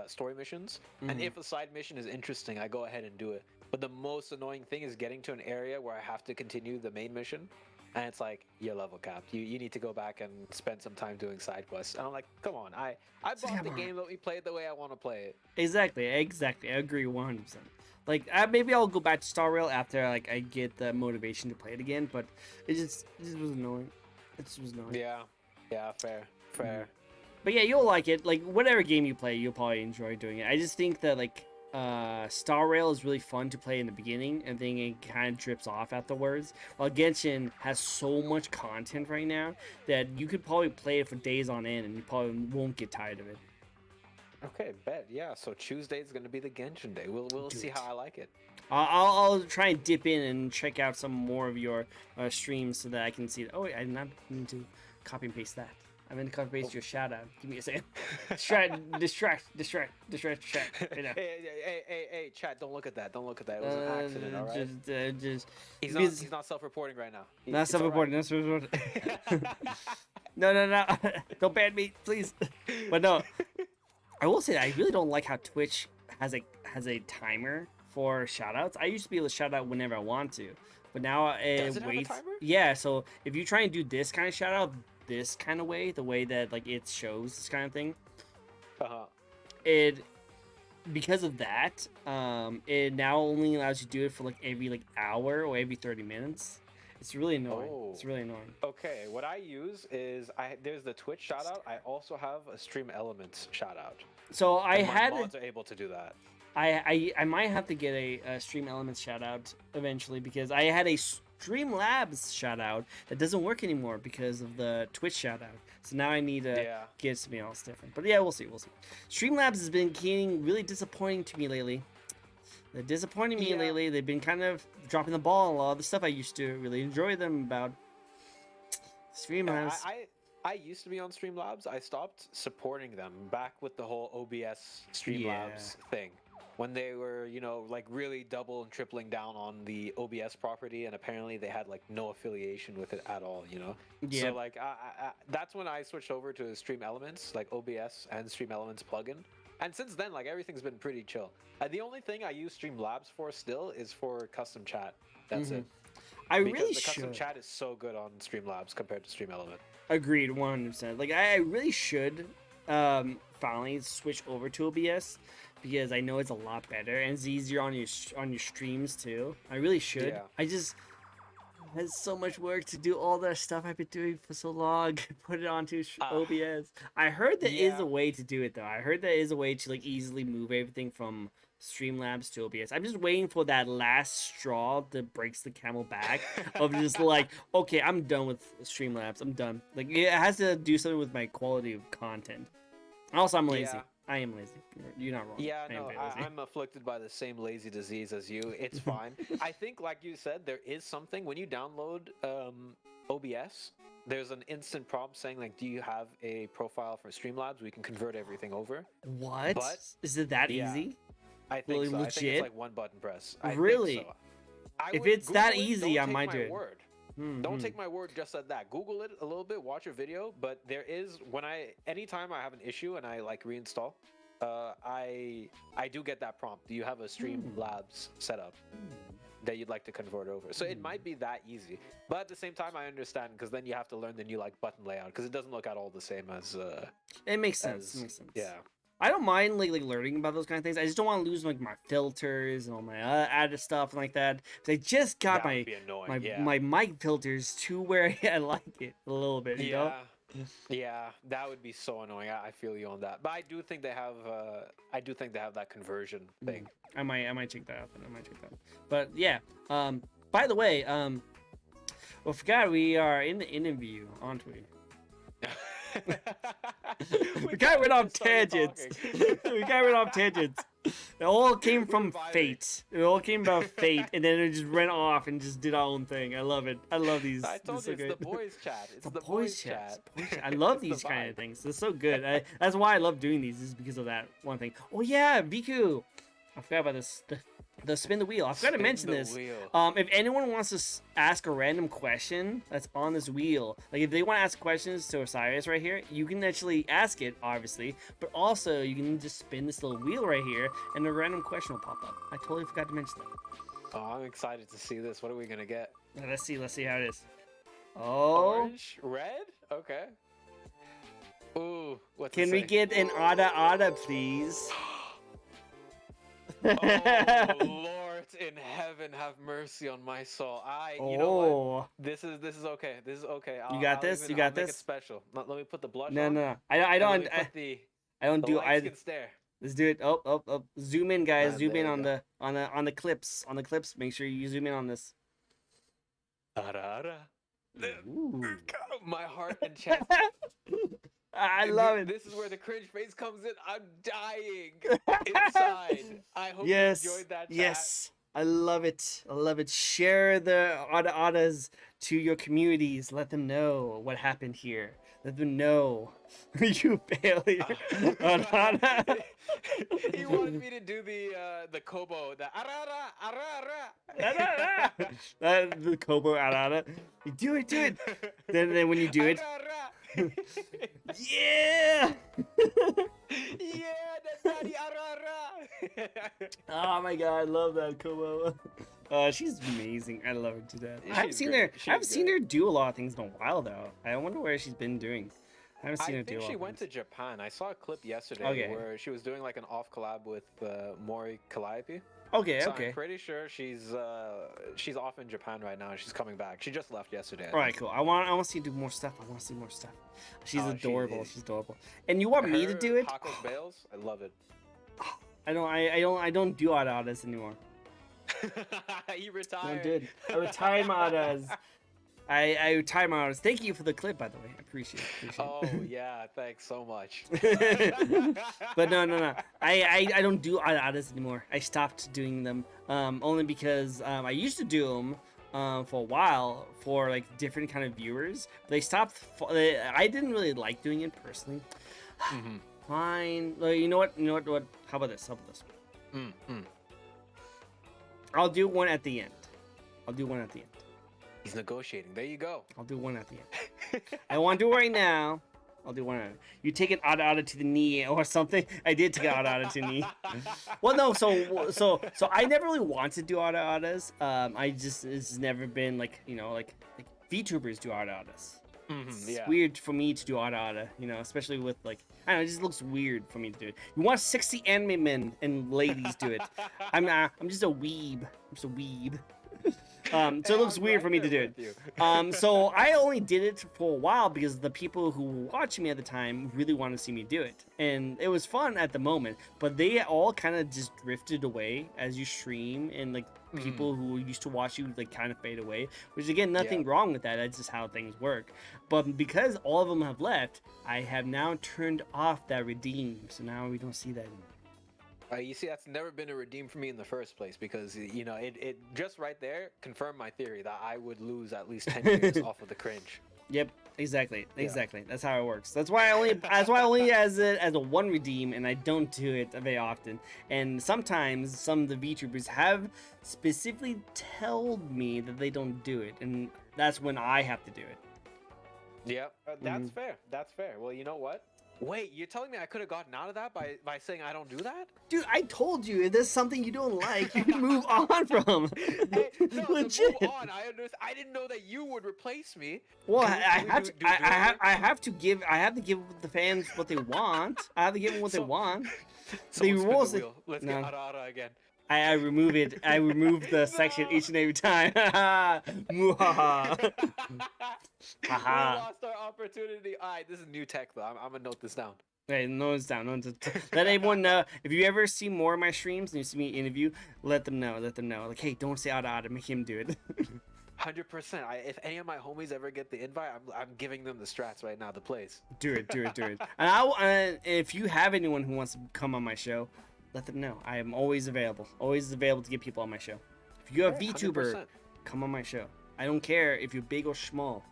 Speaker 1: story missions, and if a side mission is interesting, I go ahead and do it. But the most annoying thing is getting to an area where I have to continue the main mission, and it's like you're level capped. You need to go back and spend some time doing side quests. And I'm like, come on, I
Speaker 2: So,
Speaker 1: bought the
Speaker 2: come on.
Speaker 1: game. Let me play it the way I want to play it.
Speaker 2: Exactly. I agree 100%. Like, maybe I'll go back to Star Rail after like I get the motivation to play it again. But it just was annoying. It just was annoying.
Speaker 1: Yeah, yeah, fair.
Speaker 2: But yeah, you'll like it. Like whatever game you play, you'll probably enjoy doing it. I just think that like Star Rail is really fun to play in the beginning, and then it kind of drips off afterwards. While Genshin has so much content right now that you could probably play it for days on end, and you probably won't get tired of it.
Speaker 1: Okay, bet. Yeah, so Tuesday is gonna be the Genshin day. We'll
Speaker 2: Do
Speaker 1: see
Speaker 2: it.
Speaker 1: how I like it.
Speaker 2: I'll try and dip in and check out some more of your streams so that I can see. Oh, wait, I did not need to copy and paste that. I'm gonna copy and paste your shout out. Give me a second. Distract. Right now.
Speaker 1: Hey, chat! Don't look at that. Don't look at that. It was an accident, all right?
Speaker 2: Just
Speaker 1: He's not self-reporting right now.
Speaker 2: not
Speaker 1: It's all right.
Speaker 2: self-reporting. Not self-reporting. No. Don't ban me, please. But no, I will say that I really don't like how Twitch has a timer for shoutouts. I used to be able to shout out whenever I want to, but now
Speaker 1: Does
Speaker 2: it
Speaker 1: it have a
Speaker 2: waits.
Speaker 1: timer?
Speaker 2: Yeah, so if you try and do this kind of shout out this kind of way, the way that like it shows this kind of thing,
Speaker 1: Uh-huh.
Speaker 2: it because of that, it now only allows you to do it for like every like hour or every 30 minutes. It's really annoying. It's
Speaker 1: Oh.
Speaker 2: really annoying.
Speaker 1: Okay, what I use is there's the Twitch shout out. I also have a Stream Elements shout out.
Speaker 2: So I
Speaker 1: And my
Speaker 2: had
Speaker 1: mods are able to do that.
Speaker 2: I might have to get a Stream Elements shout out eventually because I had a Streamlabs shout out that doesn't work anymore because of the Twitch shout out. So now I need to
Speaker 1: Yeah.
Speaker 2: get something else different. But yeah, we'll see. Streamlabs has been getting really disappointing to me lately. They're disappointing me
Speaker 1: Yeah.
Speaker 2: lately. They've been kind of dropping the ball on a lot of the stuff I used to really enjoy them about. Streamlabs.
Speaker 1: I used to be on Streamlabs. I stopped supporting them back with the whole OBS Streamlabs thing. When they were, like really double and tripling down on the OBS property, and apparently they had like no affiliation with it at all,
Speaker 2: Yeah.
Speaker 1: So like, that's when I switched over to Stream Elements, like OBS and Stream Elements plugin. And since then, like everything's been pretty chill. The only thing I use Streamlabs for still is for custom chat. That's it.
Speaker 2: I
Speaker 1: Because
Speaker 2: really
Speaker 1: the custom
Speaker 2: should.
Speaker 1: chat is so good on Streamlabs compared to Stream Element.
Speaker 2: Agreed, 100%. Like I really should finally switch over to OBS because I know it's a lot better and it's easier on your streams too. I really should.
Speaker 1: Yeah.
Speaker 2: I just has so much work to do all that stuff I've been doing for so long. Put it onto OBS. I heard there is
Speaker 1: Yeah.
Speaker 2: a way to do it though. I heard there is a way to like easily move everything from Streamlabs to OBS. I'm just waiting for that last straw that breaks the camel back of just like, okay, I'm done with Streamlabs. I'm done. Like it has to do something with my quality of content. Also, I'm lazy.
Speaker 1: Yeah.
Speaker 2: I am lazy. You're not wrong.
Speaker 1: Yeah,
Speaker 2: I am
Speaker 1: no,
Speaker 2: very lazy.
Speaker 1: I'm afflicted by the same lazy disease as you. It's fine. I think, like you said, there is something when you download OBS. There's an instant prompt saying like, "Do you have a profile for Streamlabs? We can convert everything over."
Speaker 2: What?
Speaker 1: But-
Speaker 2: Is it that
Speaker 1: Yeah.
Speaker 2: easy?
Speaker 1: I think
Speaker 2: Really
Speaker 1: so. I think
Speaker 2: legit?
Speaker 1: it's like one button press. I think
Speaker 2: Really?
Speaker 1: so. I
Speaker 2: If
Speaker 1: would
Speaker 2: it's that
Speaker 1: Google it,
Speaker 2: easy,
Speaker 1: don't
Speaker 2: I
Speaker 1: take
Speaker 2: might
Speaker 1: my
Speaker 2: do it.
Speaker 1: Word.
Speaker 2: Mhm.
Speaker 1: Don't take my word just at that. Google it a little bit, watch a video, but there is anytime I have an issue and I like reinstall, I do get that prompt. Do you have a Streamlabs setup that you'd like to convert over? So it might be that easy, but at the same time, I understand because then you have to learn the new like button layout because it doesn't look at all the same as
Speaker 2: It makes sense.
Speaker 1: as
Speaker 2: It makes sense.
Speaker 1: yeah.
Speaker 2: I don't mind like learning about those kind of things. I just don't want to lose like my filters and all my added stuff like that. 'Cause I just got
Speaker 1: That
Speaker 2: my
Speaker 1: would be annoying. yeah.
Speaker 2: my mic filters to where I like it a little bit. You know?
Speaker 1: Yeah, that would be so annoying. I feel you on that. But I do think they have that conversion thing.
Speaker 2: I might check that out. But yeah. By the way, well, forgot we are in the interview, aren't we? We kind of went off tangents. We kind of went off tangents. It all came from
Speaker 1: vibing.
Speaker 2: fate. It all came about fate, and then it just went off and just did our own thing. I love it. I love these.
Speaker 1: I told
Speaker 2: This
Speaker 1: you
Speaker 2: is so
Speaker 1: it's the
Speaker 2: great.
Speaker 1: boys chat. It's
Speaker 2: The
Speaker 1: the boys chat.
Speaker 2: I love
Speaker 1: It's the
Speaker 2: these kind
Speaker 1: vibe.
Speaker 2: of things. They're so good. That's why I love doing these. Is because of that one thing. Oh yeah, Biku. I forgot about this. The spin the wheel. I forgot to mention this.
Speaker 1: Wheel.
Speaker 2: If anyone wants to ask a random question that's on this wheel, like if they want to ask questions to Osiris right here, you can actually ask it, obviously, but also you can just spin this little wheel right here, and a random question will pop up. I totally forgot to mention that.
Speaker 1: Oh, I'm excited to see this. What are we gonna get?
Speaker 2: Let's see how it is. Oh.
Speaker 1: Orange, red. Okay. Ooh, what's
Speaker 2: Can we get an Ada please?
Speaker 1: Oh, Lord in heaven, have mercy on my soul. You know what? This is okay. This is okay.
Speaker 2: You got this. You got
Speaker 1: I'll
Speaker 2: this.
Speaker 1: Make it special. Let me put the blush
Speaker 2: no,
Speaker 1: on.
Speaker 2: No, I don't.
Speaker 1: I
Speaker 2: don't do.
Speaker 1: Stare.
Speaker 2: Let's do it. Oh. Zoom in, guys. Zoom in on
Speaker 1: go.
Speaker 2: the clips. On the clips. Make sure you zoom in on this.
Speaker 1: Ara. My heart and chest.
Speaker 2: I love it.
Speaker 1: This is where the cringe face comes in. I'm dying inside. I hope you enjoyed that chat.
Speaker 2: Yes. I love it. I love it. Share the Adas to your communities. Let them know what happened here. Let them know. You failure.
Speaker 1: He wanted me to do the Kobo, the arara.
Speaker 2: The Kobo arara. You do it. Then when you do it. Yeah!
Speaker 1: Yeah, that's daddy arara.
Speaker 2: Oh my god, I love that Kobo. She's amazing. I love her to death. I haven't seen her do a lot of things in a while though. I wonder where she's been doing. I haven't seen her do a lot.
Speaker 1: I think she went to Japan. I saw a clip yesterday where she was doing like an off collab with Mori Calliope.
Speaker 2: Okay.
Speaker 1: I'm pretty sure she's off in Japan right now. She's coming back. She just left yesterday.
Speaker 2: All right, cool. I want to see her do more stuff. She's adorable. She's adorable. And you want me to do it?
Speaker 1: Hakos Bales, I love it.
Speaker 2: I don't do Adas anymore.
Speaker 1: You retired.
Speaker 2: I did. I retired my Adas. I retired my Adas. Thank you for the clip, by the way. I appreciate it.
Speaker 1: Oh yeah, thanks so much.
Speaker 2: But no. I don't do Adas anymore. I stopped doing them. Only because I used to do them for a while for like different kind of viewers. They stopped. I didn't really like doing it personally.
Speaker 1: Mm-hmm.
Speaker 2: Fine. You know what? How about this? I'll do one at the end.
Speaker 1: He's negotiating. There you go.
Speaker 2: I'll do one at the end. I don't want to do it right now. I'll do one at it. You take an Ada to the knee or something. I did take an Ada to the knee. Well, no. So I never really wanted to do Adas. It's never been like VTubers do Adas. It's weird for me to do Ada, especially with like, I don't know, it just looks weird for me to do it. You want 60 anime men and ladies do it. I'm just a weeb. So it looks weird for me to do it. So I only did it for a while because the people who were watching me at the time really wanted to see me do it. And it was fun at the moment, but they all kind of just drifted away as you stream, and like people who used to watch you like kind of fade away, which again, nothing wrong with that. That's just how things work. But because all of them have left, I have now turned off that redeem. So now we don't see that anymore.
Speaker 1: You see, that's never been a redeem for me in the first place, because it just right there confirmed my theory that I would lose at least 10 years off of the cringe.
Speaker 2: Yep, exactly. That's how it works. That's why I only as a one redeem, and I don't do it very often. And sometimes some of the VTubers have specifically told me that they don't do it, and that's when I have to do it.
Speaker 1: Yep, that's fair. That's fair. Well, you know what? Wait, you're telling me I could have gotten out of that by saying I don't do that?
Speaker 2: Dude, I told you, if there's something you don't like, you can move on from.
Speaker 1: Hey, no, legit. Move on. I understand. I didn't know that you would replace me.
Speaker 2: Well, I have to give the fans what they want. I have to give them what they want.
Speaker 1: The rules. Let's get Ara again.
Speaker 2: I remove it. I remove the section each and every time. Muhaha.
Speaker 1: We lost our opportunity. All right, this is new tech though. I'm gonna note this down.
Speaker 2: Hey, note this down. Let everyone know. If you ever see more of my streams and you see me interview, let them know. Like, hey, don't say Ada. Make him do it.
Speaker 1: 100%. If any of my homies ever get the invite, I'm giving them the strats right now. The plays.
Speaker 2: Do it. And if you have anyone who wants to come on my show, let them know. I am always available. Always available to get people on my show. If you're a VTuber, 100%. Come on my show. I don't care if you're big or small.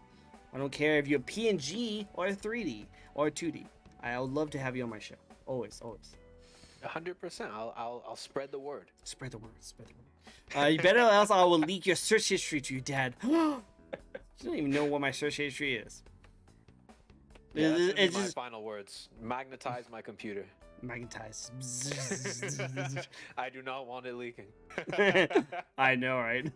Speaker 2: I don't care if you're PNG or 3D or 2D. I would love to have you on my show. Always.
Speaker 1: 100%. I'll spread the word.
Speaker 2: Spread the word. Spread the word. You better, else I will leak your search history to your dad. You don't even know what my search history is.
Speaker 1: Yeah, that's gonna be my final words. Magnetize my computer.
Speaker 2: Magnetize.
Speaker 1: I do not want it leaking.
Speaker 2: I know, right?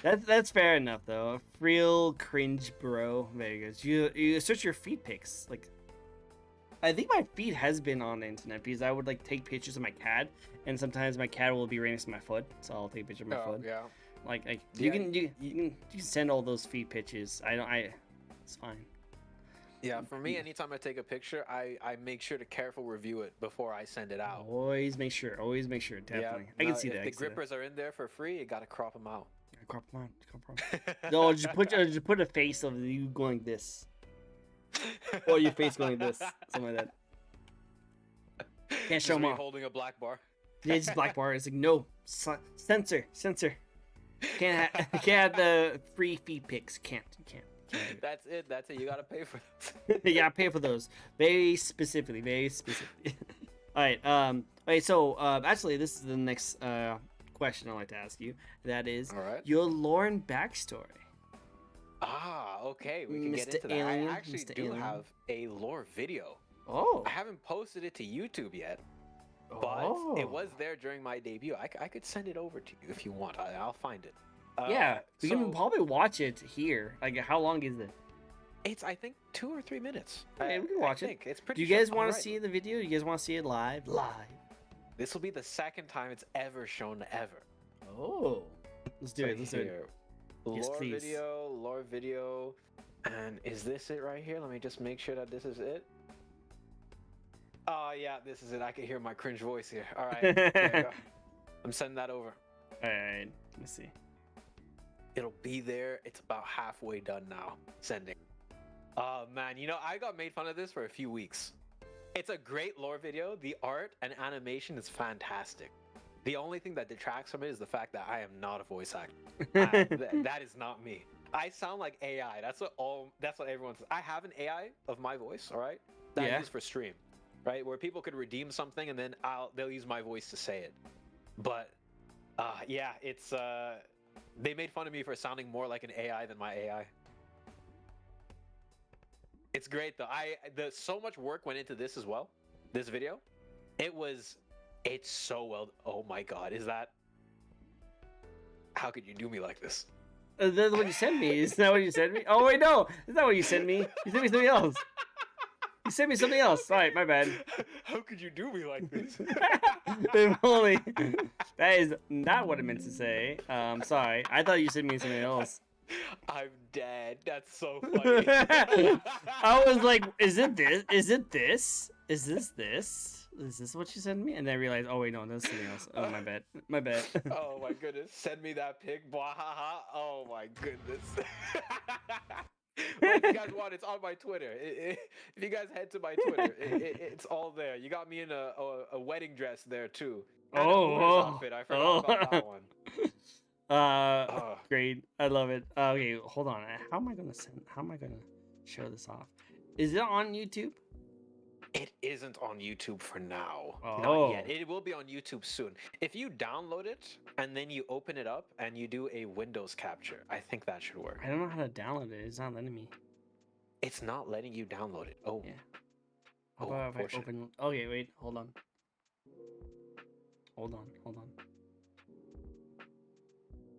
Speaker 2: That's fair enough though. Real cringe, bro. There you go. You search your feed pics. Like, I think my feed has been on the internet because I would like take pictures of my cat, and sometimes my cat will be right next to my foot, so I'll take a picture of my foot.
Speaker 1: Yeah.
Speaker 2: Like
Speaker 1: Yeah.
Speaker 2: you can send all those feed pictures. It's fine.
Speaker 1: Yeah, for me, anytime I take a picture, I make sure to careful review it before I send it out.
Speaker 2: Always make sure. Definitely.
Speaker 1: Yeah,
Speaker 2: I can see that.
Speaker 1: If the grippers are in there for free, you gotta crop them out.
Speaker 2: Crop them out. No, just put a face of you going like this, or your face going like this, something like that. Can't show them off.
Speaker 1: Holding a black bar.
Speaker 2: Yeah, just black bar. It's like no censor. Can't have the free feed pics. Can't.
Speaker 1: That's it. You gotta pay for this.
Speaker 2: You gotta pay for those. Very specifically. All right. So actually, this is the next question I'd like to ask you. That is your lore and backstory.
Speaker 1: Okay. We can get
Speaker 2: Mr.
Speaker 1: into that.
Speaker 2: Alien,
Speaker 1: I actually
Speaker 2: Mr.
Speaker 1: do
Speaker 2: Alien.
Speaker 1: have a lore video.
Speaker 2: Oh.
Speaker 1: I haven't posted it to YouTube yet, but it was there during my debut. I could send it over to you if you want. I'll find it.
Speaker 2: Yeah, we can probably watch it here. Like, how long is it?
Speaker 1: It's, I think, 2 or 3 minutes.
Speaker 2: Okay, we can watch it.
Speaker 1: It's pretty.
Speaker 2: Do you guys want to see the video? Do you guys want to see it live?
Speaker 1: This will be the second time it's ever shown ever.
Speaker 2: Oh, let's do it.
Speaker 1: Lore video, and is this it right here? Let me just make sure that this is it. Oh yeah, this is it. I can hear my cringe voice here. All right, there you go. I'm sending that over.
Speaker 2: All right, let me see.
Speaker 1: It'll be there. It's about halfway done now. Sending. Oh man, I got made fun of this for a few weeks. It's a great lore video. The art and animation is fantastic. The only thing that detracts from it is the fact that I am not a voice actor. That is not me. I sound like AI. That's what everyone says. I have an AI of my voice, all right? That I use for stream, right? Where people could redeem something and then they'll use my voice to say it. But yeah, it's they made fun of me for sounding more like an AI than my AI. It's great though. So much work went into this as well. This video, it's so well. Oh my god, how could you do me like this?
Speaker 2: That's what you sent me. Isn't that what you sent me? Oh wait, no, that's not what you sent me. You sent me something else. You sent me something else. All right, my bad.
Speaker 1: How could you do me like this?
Speaker 2: If only. That is not what I meant to say. Sorry. I thought you sent me something else.
Speaker 1: I'm dead. That's so funny.
Speaker 2: I was like, is it this? Is it this? Is this what you sent me? And then I realized, oh wait, no, that's something else. Oh, my bad.
Speaker 1: Oh my goodness. Send me that pic. Bwahaha. Oh my goodness. Well, if you guys want, it's on my Twitter. If you guys head to my Twitter, it's all there. You got me in a wedding dress there too. And outfit. I forgot about that one.
Speaker 2: Great. I love it. Okay, hold on. How am I gonna show this off? Is it on YouTube?
Speaker 1: It isn't on YouTube for now.
Speaker 2: Oh.
Speaker 1: Not yet. It will be on YouTube soon. If you download it and then you open it up and you do a Windows capture, I think that should work.
Speaker 2: I don't know how to download it. It's not letting me.
Speaker 1: It's not letting you download it. Oh.
Speaker 2: Yeah. How about if I open... Okay, wait. Hold on.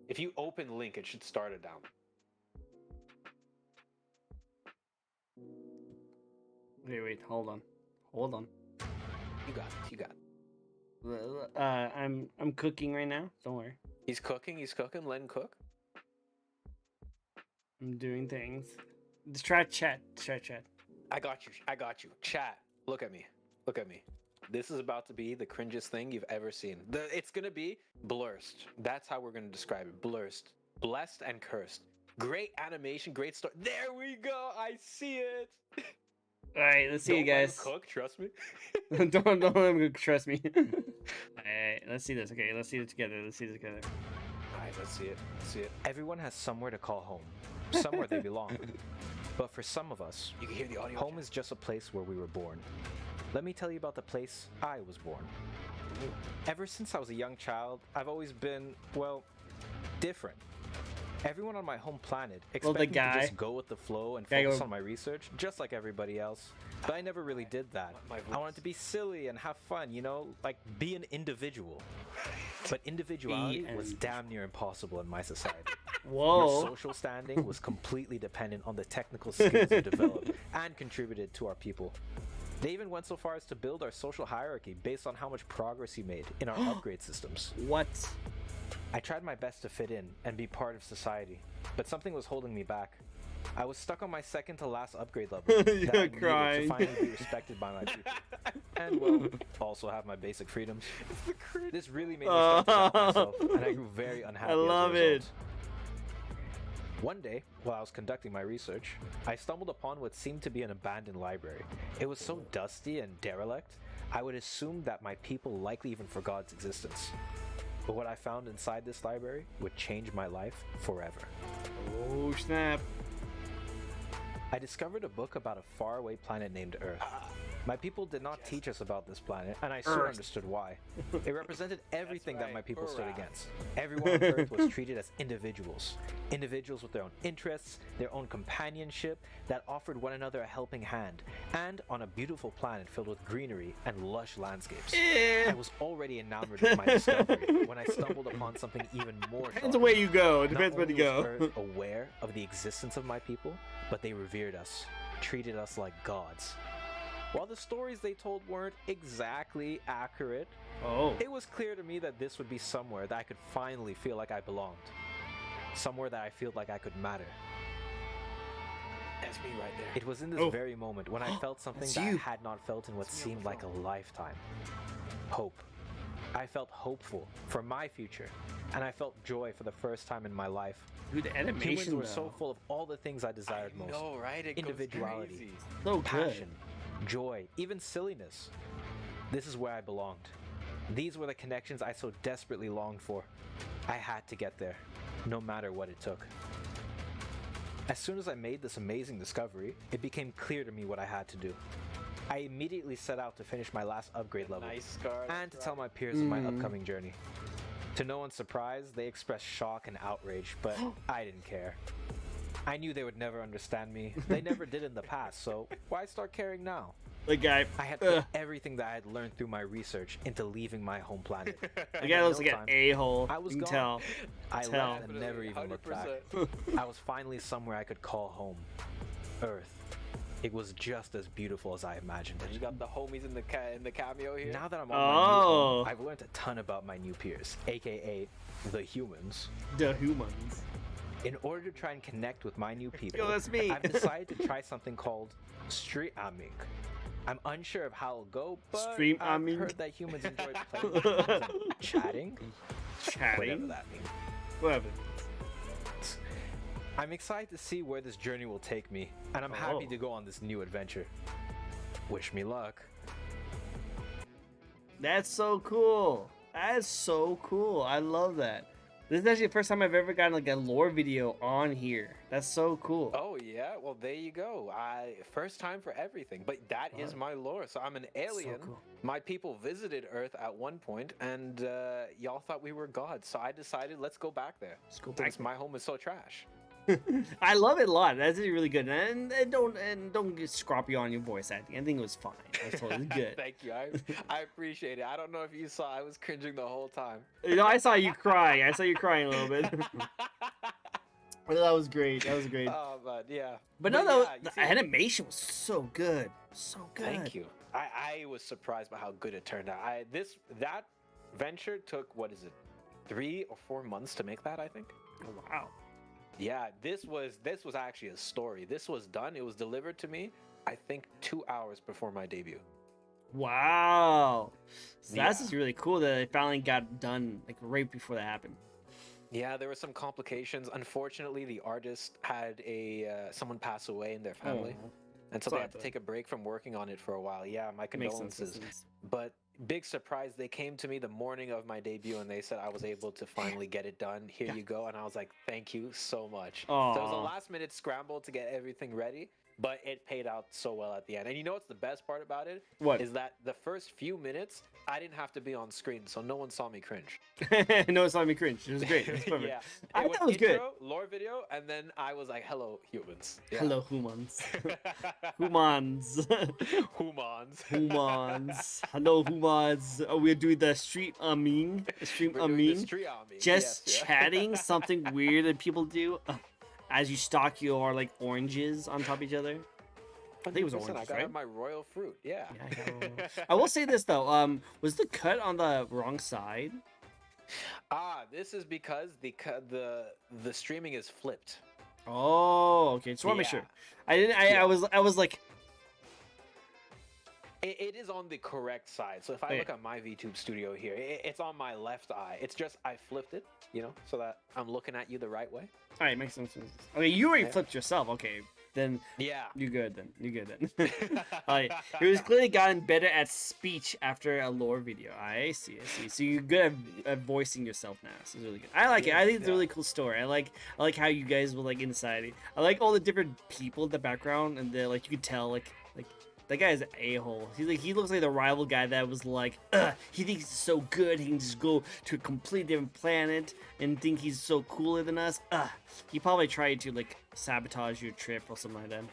Speaker 1: If you open link, it should start it down.
Speaker 2: Wait. Hold on.
Speaker 1: You got it.
Speaker 2: I'm cooking right now. Don't worry.
Speaker 1: He's cooking. Let him cook.
Speaker 2: I'm doing things. Just try chat.
Speaker 1: I got you. Chat. Look at me. This is about to be the cringiest thing you've ever seen. It's gonna be blurst. That's how we're gonna describe it. Blurst. Blessed and cursed. Great animation, great story. There we go. I see it.
Speaker 2: All right, let's see you guys.
Speaker 1: Don't let him cook, trust me.
Speaker 2: don't let him cook, trust me. All right, let's see this. Okay, let's see it together. All
Speaker 1: right, let's see it.
Speaker 3: Everyone has somewhere to call home, somewhere they belong. But for some of us,
Speaker 1: you can hear the audio.
Speaker 3: Home is just a place where we were born. Let me tell you about the place I was born. Ever since I was a young child, I've always been, well, different. Everyone on my home planet
Speaker 2: Well, the
Speaker 3: expected me to
Speaker 2: guy.
Speaker 3: just go with the flow and
Speaker 2: Guy
Speaker 3: focus
Speaker 2: go-
Speaker 3: on my research, just like everybody else. But I never really did that. I wanted to be silly and have fun, you know, like be an individual. But individuality
Speaker 2: an
Speaker 3: was damn near impossible in my society. Your
Speaker 2: Whoa.
Speaker 3: social standing was completely dependent on the technical skills you developed and contributed to our people. They even went so far as to build our social hierarchy based on how much progress you made in our upgrade systems.
Speaker 2: What?
Speaker 3: I tried my best to fit in and be part of society, but something was holding me back. I was stuck on my second to last upgrade level that I
Speaker 2: You're
Speaker 3: needed
Speaker 2: crying.
Speaker 3: to finally be respected by my people. And, well, also have my basic freedoms. This really made me start to doubt myself, and I grew very unhappy
Speaker 2: I love
Speaker 3: as a
Speaker 2: it.
Speaker 3: result. One day, while I was conducting my research, I stumbled upon what seemed to be an abandoned library. It was so dusty and derelict, I would assume that my people likely even forgot its existence. But what I found inside this library would change my life forever.
Speaker 2: Oh, snap.
Speaker 3: I discovered a book about a faraway planet named Earth. My people did not teach us about this planet, and I soon
Speaker 2: Earth.
Speaker 3: understood why. It represented everything that
Speaker 1: right,
Speaker 3: my people stood
Speaker 1: Earth.
Speaker 3: against. Everyone on Earth was treated as individuals. Individuals with their own interests, their own companionship, that offered one another a helping hand, and on a beautiful planet filled with greenery and lush landscapes. I was already enamored with my discovery when I stumbled upon something even more
Speaker 2: Depends
Speaker 3: shocking.
Speaker 2: the way you go. It
Speaker 3: Not
Speaker 2: depends where you
Speaker 3: only was
Speaker 2: go.
Speaker 3: Earth aware of the existence of my people, but they revered us, treated us like gods. While the stories they told weren't exactly accurate,
Speaker 2: Oh.
Speaker 3: it was clear to me that this would be somewhere that I could finally feel like I belonged. Somewhere that I feel like I could matter.
Speaker 1: That's me right there.
Speaker 3: It was in this
Speaker 2: Oh.
Speaker 3: very moment when I felt something
Speaker 2: That's
Speaker 3: that I
Speaker 2: you.
Speaker 3: had not felt in what
Speaker 1: That's me on
Speaker 3: seemed
Speaker 1: the
Speaker 3: like a
Speaker 1: phone.
Speaker 3: lifetime. Hope. I felt hopeful for my future, and I felt joy for the first time in my life.
Speaker 2: Dude, the
Speaker 3: Humans
Speaker 2: animation
Speaker 3: were
Speaker 2: though.
Speaker 3: so full of all the things I desired most.
Speaker 1: No, right? It
Speaker 3: Individuality.
Speaker 1: Goes crazy.
Speaker 2: So good.
Speaker 3: Passion, joy, even silliness. This is where I belonged. These were the connections I so desperately longed for. I had to get there, no matter what it took. As soon as I made this amazing discovery, it became clear to me what I had to do. I immediately set out to finish my last upgrade level
Speaker 1: Nice scar.
Speaker 3: and to tell my peers of my
Speaker 2: Mm.
Speaker 3: upcoming journey. To no one's surprise, they expressed shock and outrage, but I didn't care. I knew they would never understand me. They never did in the past, so why start caring now?
Speaker 2: The guy.
Speaker 3: I had put everything that I had learned through my research into leaving my home planet.
Speaker 2: The guy looks
Speaker 3: no
Speaker 2: like an
Speaker 3: time,
Speaker 2: a-hole.
Speaker 3: I was
Speaker 2: you can
Speaker 3: gone.
Speaker 2: tell.
Speaker 3: I
Speaker 2: Tell.
Speaker 3: left and never even looked back.
Speaker 1: 100%.
Speaker 3: I was finally somewhere I could call home. Earth. It was just as beautiful as I imagined
Speaker 1: You
Speaker 3: it.
Speaker 1: got the homies in the cameo here.
Speaker 3: Now that I'm on my new
Speaker 2: Oh.
Speaker 3: home, I've learned a ton about my new peers, aka the humans.
Speaker 2: The humans.
Speaker 3: In order to try and connect with my new people,
Speaker 2: Yo, that's me.
Speaker 3: I've decided to try something called streaming. I'm unsure of how it'll go, but
Speaker 2: Stream
Speaker 3: I've
Speaker 2: aming.
Speaker 3: heard that humans enjoy playing with games and chatting, whatever
Speaker 2: Chatting.
Speaker 3: that means.
Speaker 2: Whatever.
Speaker 3: I'm excited to see where this journey will take me, and I'm happy
Speaker 2: Oh.
Speaker 3: to go on this new adventure. Wish me luck.
Speaker 2: That's so cool. That is so cool. I love that. This is actually the first time I've ever gotten like a lore video on here. That's so cool.
Speaker 1: Oh yeah, well there you go. First time for everything, but that is my lore. So I'm an alien.
Speaker 2: cool.
Speaker 1: My people visited Earth at one point, and y'all thought we were gods. So I decided let's go back there.
Speaker 2: Let's go back
Speaker 1: Since my home is so trash.
Speaker 2: I love it a lot. That's really good. And don't get scroppy on your voice acting. I think it was fine. That's totally good.
Speaker 1: Thank you. I appreciate it. I don't know if you saw. I was cringing the whole time.
Speaker 2: You know, I saw you crying. I saw you crying a little bit. But that was great. That was great.
Speaker 1: Oh, but yeah.
Speaker 2: But no,
Speaker 1: yeah, you
Speaker 2: the
Speaker 1: see-
Speaker 2: animation was so good. So good.
Speaker 1: Thank you. I was surprised by how good it turned out. That venture took, what is it, 3 or 4 months to make that, I think.
Speaker 2: Oh, wow.
Speaker 1: Yeah, this was actually a story. This was done. It was delivered to me, I think 2 hours before my debut.
Speaker 2: Wow. So that's
Speaker 1: Yeah.
Speaker 2: just really cool that it finally got done like right before that happened.
Speaker 1: Yeah, there were some complications. Unfortunately, the artist had someone pass away in their family,
Speaker 2: Oh,
Speaker 1: and so
Speaker 2: sorry
Speaker 1: they had to
Speaker 2: about
Speaker 1: take a break from working on it for a while. Yeah, my
Speaker 2: makes sense.
Speaker 1: condolences.
Speaker 2: makes sense.
Speaker 1: But big surprise, they came to me the morning of my debut and they said I was able to finally get it done. Here you go. And I was like, thank you so much. So it was a
Speaker 2: Aw.
Speaker 1: last minute scramble to get everything ready. but it paid out so well at the end. And you know what's the best part about it?
Speaker 2: What?
Speaker 1: Is that the first few minutes, I didn't have to be on screen, so no one saw me cringe.
Speaker 2: No, it's not me cringe. It was great. It was perfect.
Speaker 1: Yeah.
Speaker 2: I
Speaker 1: It
Speaker 2: thought it was good.
Speaker 1: intro, lore video, and then I was like, hello, humans. Yeah.
Speaker 2: Hello, humans. Humans.
Speaker 1: Humans.
Speaker 2: Humans. Hello, humans. Oh, we're doing the stream aming. Stream
Speaker 1: We're doing the
Speaker 2: aming.
Speaker 1: street army.
Speaker 2: Just
Speaker 1: Yes, yeah.
Speaker 2: chatting, something weird that people do. As you stock your like oranges on top of each other. I think it was
Speaker 1: 100%,
Speaker 2: oranges,
Speaker 1: I gotta
Speaker 2: right?
Speaker 1: have my royal fruit. Yeah.
Speaker 2: Yeah, I got one. I will say this though. Was the cut on the wrong side?
Speaker 1: This is because the streaming is flipped.
Speaker 2: Oh, okay. Just want to make
Speaker 1: Yeah.
Speaker 2: sure. I didn't. I was like,
Speaker 1: It is on the correct side. So if I
Speaker 2: Okay.
Speaker 1: look at my VTube studio here, it's on my left eye. It's just I flipped it, so that I'm looking at you the right way.
Speaker 2: all right, makes sense. Okay, you already
Speaker 1: Yeah.
Speaker 2: flipped yourself. Okay, then
Speaker 1: Yeah.
Speaker 2: you're good. Then you're good. Then. All right, he was clearly gotten better at speech after a lore video. I see. So you're good at voicing yourself now. This is really good. I like it. I think it's a
Speaker 1: Yeah.
Speaker 2: really cool story. I like how you guys will like inside. I like all the different people in the background, and the like you could tell like that guy is an a-hole. He looks like the rival guy that was like, he thinks he's so good, he can just go to a completely different planet and think he's so cooler than us. He probably tried to like sabotage your trip or something like that.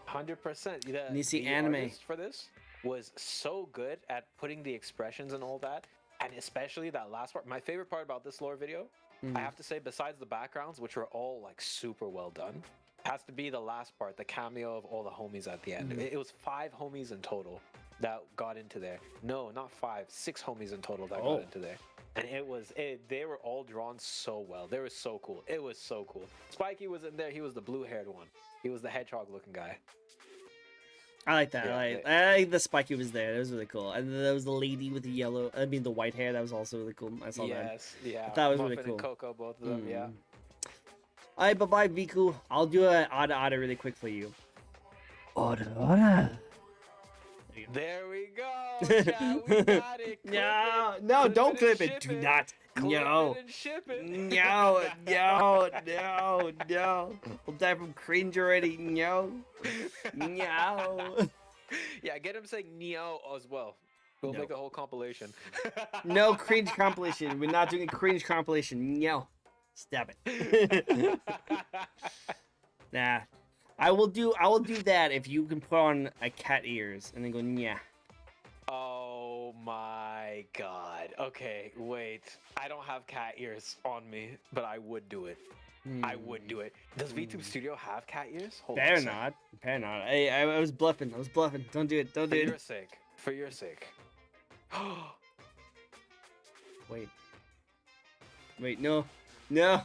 Speaker 1: 100%.
Speaker 2: And you see
Speaker 1: the
Speaker 2: anime.
Speaker 1: artist for this was so good at putting the expressions and all that, and especially that last part. My favorite part about this lore video, I have to say, besides the backgrounds, which were all like super well done, has to be the last part, the cameo of all the homies at the end. It was 5 homies in total that got into there. No, not 5, 6 homies in total that got into there. And they were all drawn so well. They were so cool. It was so cool. Spikey was in there. He was the blue-haired one. He was the hedgehog-looking guy.
Speaker 2: I like that.
Speaker 1: Yeah,
Speaker 2: I like the Spikey was there. That was really cool. And then there was the lady with the white hair. That was also really cool. I saw that.
Speaker 1: Yes, yeah.
Speaker 2: I thought it was really
Speaker 1: Muffin
Speaker 2: cool.
Speaker 1: and Coco, both of them, yeah.
Speaker 2: All right, bye-bye, Viku. I'll do an order really quick for you. Order.
Speaker 1: There we go, chat. We got it. Clip it.
Speaker 2: No, don't
Speaker 1: Clip
Speaker 2: clip
Speaker 1: it and
Speaker 2: it.
Speaker 1: ship
Speaker 2: Do
Speaker 1: it.
Speaker 2: not.
Speaker 1: Clip
Speaker 2: No.
Speaker 1: it and ship it.
Speaker 2: No. We'll die from cringe already. No.
Speaker 1: Yeah, get him saying Neo as well. We'll
Speaker 2: No.
Speaker 1: make a whole compilation.
Speaker 2: No cringe compilation. We're not doing a cringe compilation. No. Stop it. Nah. I will do that if you can put on a cat ears and then go yeah.
Speaker 1: Oh my god. Okay, wait. I don't have cat ears on me, but I would do it. I would do it. Does VTube Studio have cat ears? Hold on a
Speaker 2: Better
Speaker 1: sec.
Speaker 2: not. Better not. I was bluffing. Don't do it. Don't
Speaker 1: For
Speaker 2: do
Speaker 1: your
Speaker 2: it.
Speaker 1: sake. For your sake.
Speaker 2: Wait, no. No.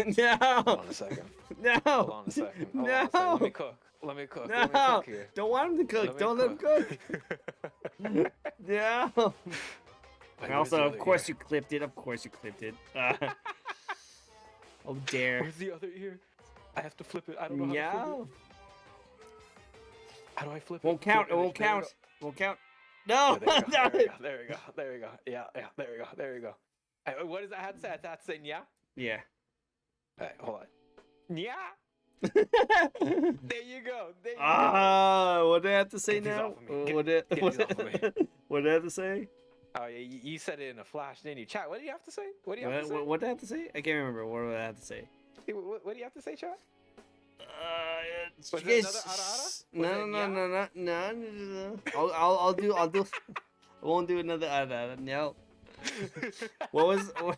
Speaker 2: No.
Speaker 1: Hold on a second.
Speaker 2: No.
Speaker 1: Hold on a second. Hold on a second.
Speaker 2: No.
Speaker 1: Let me cook. Let me cook.
Speaker 2: No.
Speaker 1: Let me cook here.
Speaker 2: Don't want him to cook. Don't let him cook. No.
Speaker 1: Wait,
Speaker 2: And
Speaker 1: where's
Speaker 2: also,
Speaker 1: the
Speaker 2: of
Speaker 1: other
Speaker 2: course
Speaker 1: ear?
Speaker 2: you clipped it. Of course you clipped it. Oh dare.
Speaker 1: Where's the other ear? I have to flip it. I don't know how to flip
Speaker 2: No.
Speaker 1: it. How do I flip it?
Speaker 2: Won't count. It
Speaker 1: Flip
Speaker 2: won't
Speaker 1: There we
Speaker 2: count.
Speaker 1: go.
Speaker 2: Won't count. No.
Speaker 1: Yeah, there we go. There we go. There we go. Yeah. There we go. There we go. What does that have to say? That's saying yeah.
Speaker 2: Yeah.
Speaker 1: All right, hold on. Yeah. There you go. There you go.
Speaker 2: What do I have to say
Speaker 1: Get these
Speaker 2: now?
Speaker 1: off of me.
Speaker 2: What
Speaker 1: Get these off of me.
Speaker 2: what do I have to say?
Speaker 1: Oh, yeah, you said it in a flash, didn't you? Chat, what do you have to say? What do you have to say?
Speaker 2: What do I have to say? I can't remember. What do I have to say?
Speaker 1: What do you have to say, chat? Was
Speaker 2: You
Speaker 1: it
Speaker 2: guys-
Speaker 1: another ada? Was it
Speaker 2: No. I'll do. I won't do another ada. No. What?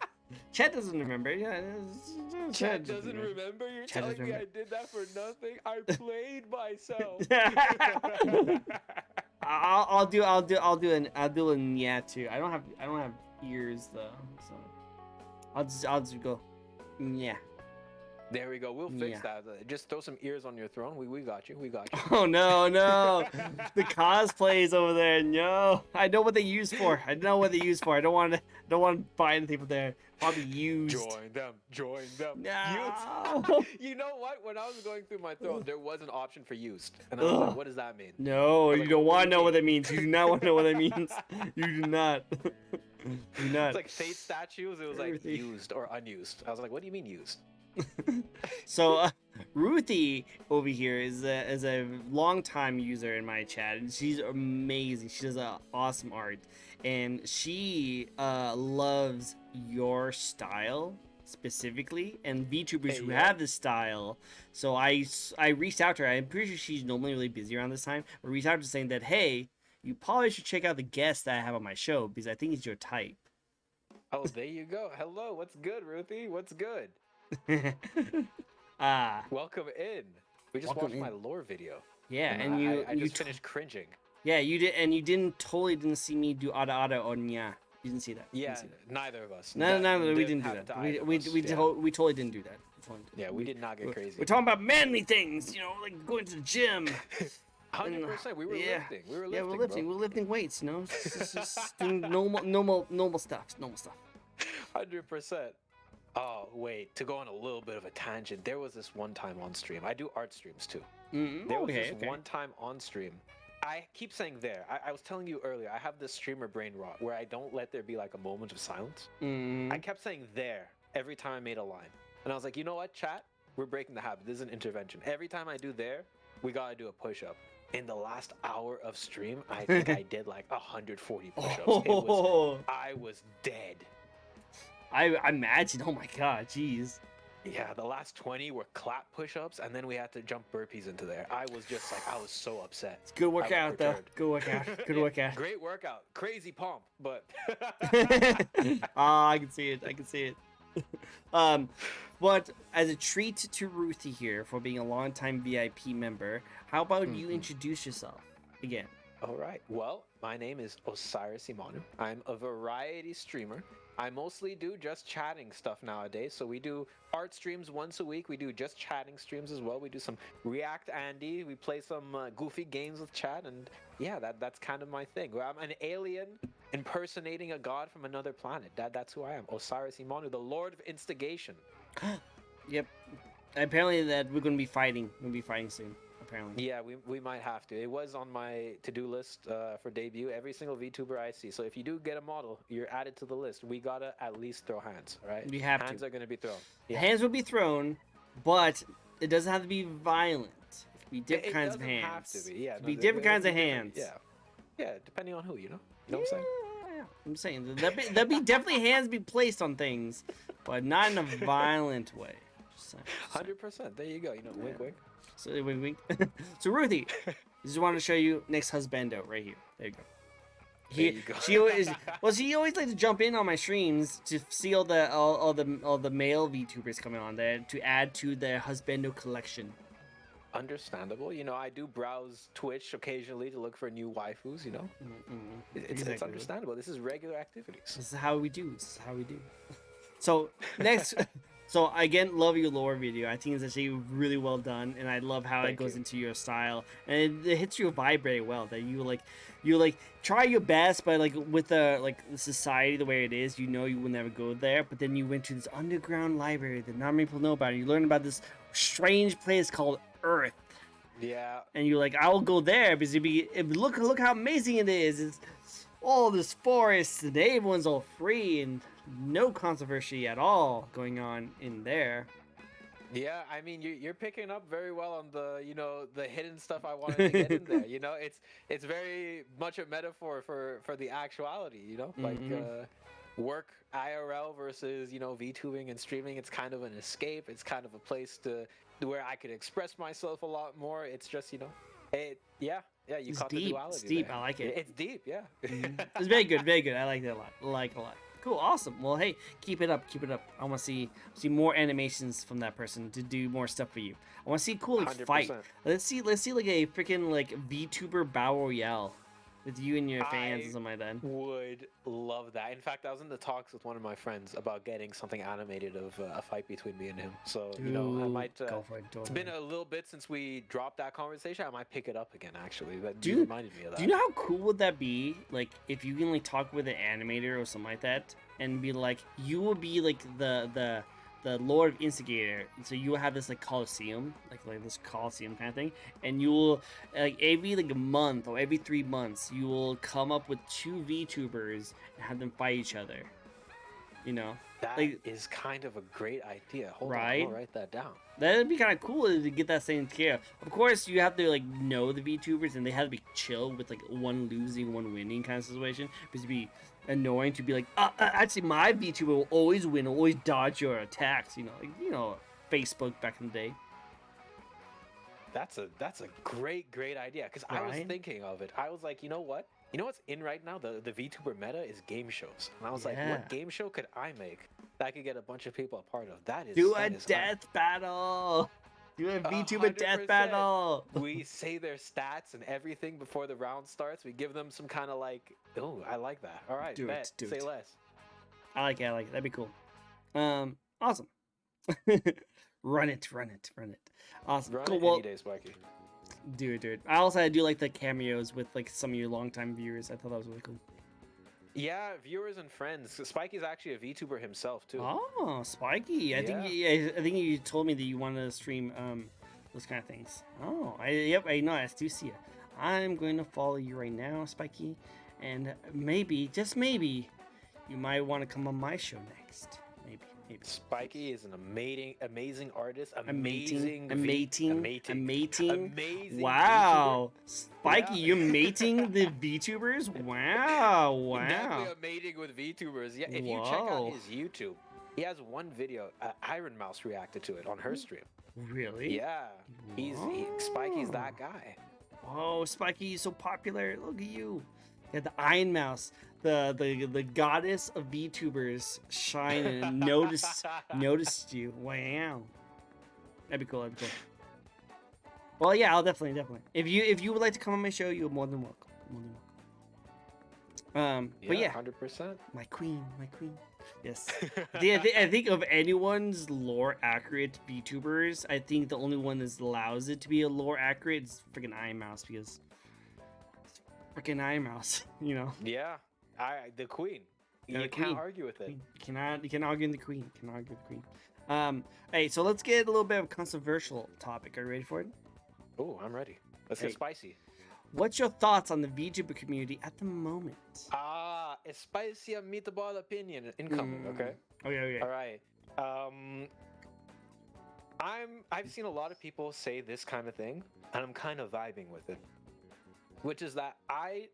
Speaker 2: Chat doesn't remember. Yeah.
Speaker 1: Chat doesn't remember? You're
Speaker 2: Chat
Speaker 1: telling
Speaker 2: doesn't
Speaker 1: me I
Speaker 2: remember.
Speaker 1: did that for nothing? I played myself.
Speaker 2: I'll do an yeah too. I don't have ears though, so I'll just go yeah.
Speaker 1: There we go. We'll fix
Speaker 2: Yeah.
Speaker 1: that. Just throw some ears on your throne. We got you. We got you.
Speaker 2: Oh no, the cosplays over there. No, I know what they use for. I don't want to buy anything from there. Probably used.
Speaker 1: Join them. Join them.
Speaker 2: No.
Speaker 1: Used. You know what? When I was going through my throne, there was an option for used, and I was like, "What does that mean?"
Speaker 2: No,
Speaker 1: I was
Speaker 2: you
Speaker 1: like,
Speaker 2: don't
Speaker 1: what
Speaker 2: want
Speaker 1: do
Speaker 2: to
Speaker 1: you
Speaker 2: know what
Speaker 1: mean?
Speaker 2: that means. You do not want to know what that means. You do not. Do not.
Speaker 1: It's like fate statues. It was like
Speaker 2: Everything.
Speaker 1: used or unused. I was like, "What do you mean used?"
Speaker 2: So Ruthie over here is a long time user in my chat, and she's amazing. She does awesome art, and she loves your style specifically, and VTubers who have this style. So I reached out to her. I'm pretty sure she's normally really busy around this time. But reached out to saying that, hey, you probably should check out the guest that I have on my show because I think it's your type.
Speaker 1: Oh, there you go. Hello, what's good, Ruthie? What's good? Welcome in. We just watched my lore video.
Speaker 2: Yeah,
Speaker 1: and I just finished cringing.
Speaker 2: Yeah, you did, and you didn't see me do ada ada or nya. You didn't see that.
Speaker 1: Yeah, neither of us.
Speaker 2: No, we didn't do that. We totally didn't do that.
Speaker 1: Yeah, we did not get crazy.
Speaker 2: We're talking about manly things, you know, like going to the gym.
Speaker 1: 100%. We were lifting. We were lifting.
Speaker 2: Yeah, we're lifting. We're lifting weights, you know. Just doing normal stuff.
Speaker 1: 100%. Oh, wait. To go on a little bit of a tangent, there was this one time on stream. I do art streams too. There was this one time on stream. I keep saying there. I was telling you earlier, I have this streamer brain rot where I don't let there be like a moment of silence. I kept saying there every time I made a line. And I was like, you know what, chat? We're breaking the habit. This is an intervention. Every time I do there, we gotta do a push-up. In the last hour of stream, I think I did like 140 push-ups. I was dead.
Speaker 2: I imagine. Oh my god, jeez.
Speaker 1: Yeah, the last 20 were clap push-ups, and then we had to jump burpees into there. I was just like, I was so upset.
Speaker 2: It's good workout, though. Good workout. Good workout.
Speaker 1: Great workout. Crazy pump, but...
Speaker 2: I can see it. But as a treat to Ruthie here for being a longtime VIP member, how about you introduce yourself again?
Speaker 1: All right. Well, my name is Osiris Imanu. I'm a variety streamer. I mostly do just chatting stuff nowadays. So we do art streams once a week. We do just chatting streams as well. We do some React Andy. We play some goofy games with chat. And yeah, that's kind of my thing. I'm an alien impersonating a god from another planet. That's who I am. Osiris Imanu, the Lord of Instigation.
Speaker 2: Yep. Apparently that we're going to be fighting. We'll be fighting soon. Apparently.
Speaker 1: Yeah, we might have to. It was on my to-do list for debut. Every single VTuber I see. So if you do get a model, you're added to the list. We gotta at least throw hands, right?
Speaker 2: We have
Speaker 1: hands
Speaker 2: to.
Speaker 1: are gonna be thrown. Yeah.
Speaker 2: Hands will be thrown, but it doesn't have to be violent. It can be different kinds of hands.
Speaker 1: Have to be. Yeah,
Speaker 2: be different kinds of hands.
Speaker 1: Yeah, depending on who, you know. You know what I'm saying?
Speaker 2: Yeah, I'm saying there'll be definitely hands be placed on things, but not in a violent way.
Speaker 1: 100%. There you go. You know, wink, wink.
Speaker 2: So wink. So Ruthie, just wanted to show you next husbando right here. There you go.
Speaker 1: There you go.
Speaker 2: She always likes to jump in on my streams to see all the male VTubers coming on there to add to their husbando collection.
Speaker 1: Understandable. You know, I do browse Twitch occasionally to look for new waifus. You know, it's understandable. This is regular activities.
Speaker 2: This is how we do. So next. So again, love your lore video. I think it's actually really well done, and I love how it goes into your style, and it hits your vibe very well. That you try your best, but like with the society the way it is, you know you will never go there. But then you went to this underground library that not many people know about. And you learn about this strange place called Earth.
Speaker 1: Yeah.
Speaker 2: And you're like, I will go there because look how amazing it is. It's all this forest and everyone's all free and no controversy at all going on in there.
Speaker 1: Yeah, I mean, you're picking up very well on the the hidden stuff I wanted to get in there. You know, it's very much a metaphor for the actuality. You know, like work IRL versus VTubing and streaming. It's kind of an escape. It's kind of a place where I could express myself a lot more. It's just you caught the duality.
Speaker 2: It's deep.
Speaker 1: There.
Speaker 2: I like it.
Speaker 1: It's deep. Yeah.
Speaker 2: It's very good. Very good. I like that a lot. Like it a lot. Cool, awesome. Well, hey, keep it up. I want to see more animations from that person to do more stuff for you. I want to see a cool 100%. Fight. Let's see like a freaking VTuber battle royale with you and your fans or something like that.
Speaker 1: Would love that. In fact, I was in the talks with one of my friends about getting something animated of a fight between me and him. So I might.
Speaker 2: Go for it.
Speaker 1: It's been a little bit since we dropped that conversation. I might pick it up again. Actually, you reminded me of that.
Speaker 2: Do you know how cool would that be? Like if you can talk with an animator or something like that, and be like, you will be like the Lord of Instigator, so you will have this Coliseum, like this Coliseum kind of thing, and you will every a month or every 3 months you will come up with 2 VTubers and have them fight each other. You know,
Speaker 1: That
Speaker 2: like
Speaker 1: is kind of a great idea. Hold on,
Speaker 2: right.
Speaker 1: I'll write that down.
Speaker 2: That'd be kind of cool to get that same care. Of course, you have to like know the VTubers, and they have to be chill with like one losing, one winning kind of situation. Because it'd be annoying to be like, actually, my VTuber will always win, always dodge your attacks. Facebook back in the day.
Speaker 1: That's a great idea because I was
Speaker 2: Right?
Speaker 1: thinking of it. I was like, you know what? You know what's in right now? The VTuber meta is game shows, and I was like,
Speaker 2: Yeah.
Speaker 1: what game show could I make that I could get a bunch of people a part of?
Speaker 2: Do a death battle. Do a VTuber death
Speaker 1: 100%.
Speaker 2: battle.
Speaker 1: We say their stats and everything before the round starts. We give them some kind of like, oh, I like that. All right,
Speaker 2: Do
Speaker 1: bet.
Speaker 2: it, do
Speaker 1: Say
Speaker 2: it.
Speaker 1: less.
Speaker 2: I like it. I like it. That'd be cool. Awesome. Run it. Awesome.
Speaker 1: Run
Speaker 2: Cool.
Speaker 1: it
Speaker 2: Well,
Speaker 1: any day, Spiky.
Speaker 2: do it. I do like the cameos with like some of your longtime viewers. I thought that was really cool.
Speaker 1: Yeah, viewers and friends. Spiky's actually a VTuber himself too.
Speaker 2: Oh, Spiky! I think you told me that you wanted to stream those kind of things. Oh, I know. I do see it. I'm going to follow you right now, Spiky, and maybe, just maybe, you might want to come on my show next. Maybe.
Speaker 1: Spiky is an amazing artist.
Speaker 2: Amazing.
Speaker 1: Amazing.
Speaker 2: Wow, Spiky,
Speaker 1: Yeah.
Speaker 2: you're mating the VTubers? Wow.
Speaker 1: Definitely a mating with VTubers. Yeah, if you check out
Speaker 2: Whoa.
Speaker 1: his YouTube, he has one video. Iron Mouse reacted to it on her stream.
Speaker 2: Really?
Speaker 1: Yeah, Spiky's that guy.
Speaker 2: Oh, Spiky, so popular. Look at you. Yeah, the Iron Mouse, the goddess of VTubers, shine and noticed you. Wow. That'd be cool. Well, yeah, I'll definitely. If you would like to come on my show, you're more than welcome. But yeah,
Speaker 1: 100%.
Speaker 2: my queen. Yes. I think of anyone's lore accurate VTubers, I think the only one that allows it to be a lore accurate is freaking Iron Mouse, because it's freaking Iron Mouse, you know.
Speaker 1: Yeah, the queen.
Speaker 2: Yeah,
Speaker 1: You
Speaker 2: the
Speaker 1: can't
Speaker 2: queen.
Speaker 1: argue with it.
Speaker 2: You cannot argue in the queen. Hey, so let's get a little bit of a controversial topic. Are you ready for it?
Speaker 1: Oh, I'm ready. Let's
Speaker 2: Hey.
Speaker 1: get spicy.
Speaker 2: What's your thoughts on the VTuber community at the moment?
Speaker 1: A spicy meatball opinion incoming. Okay.
Speaker 2: Okay.
Speaker 1: All right. I've seen a lot of people say this kind of thing, and I'm kind of vibing with it. Which is that I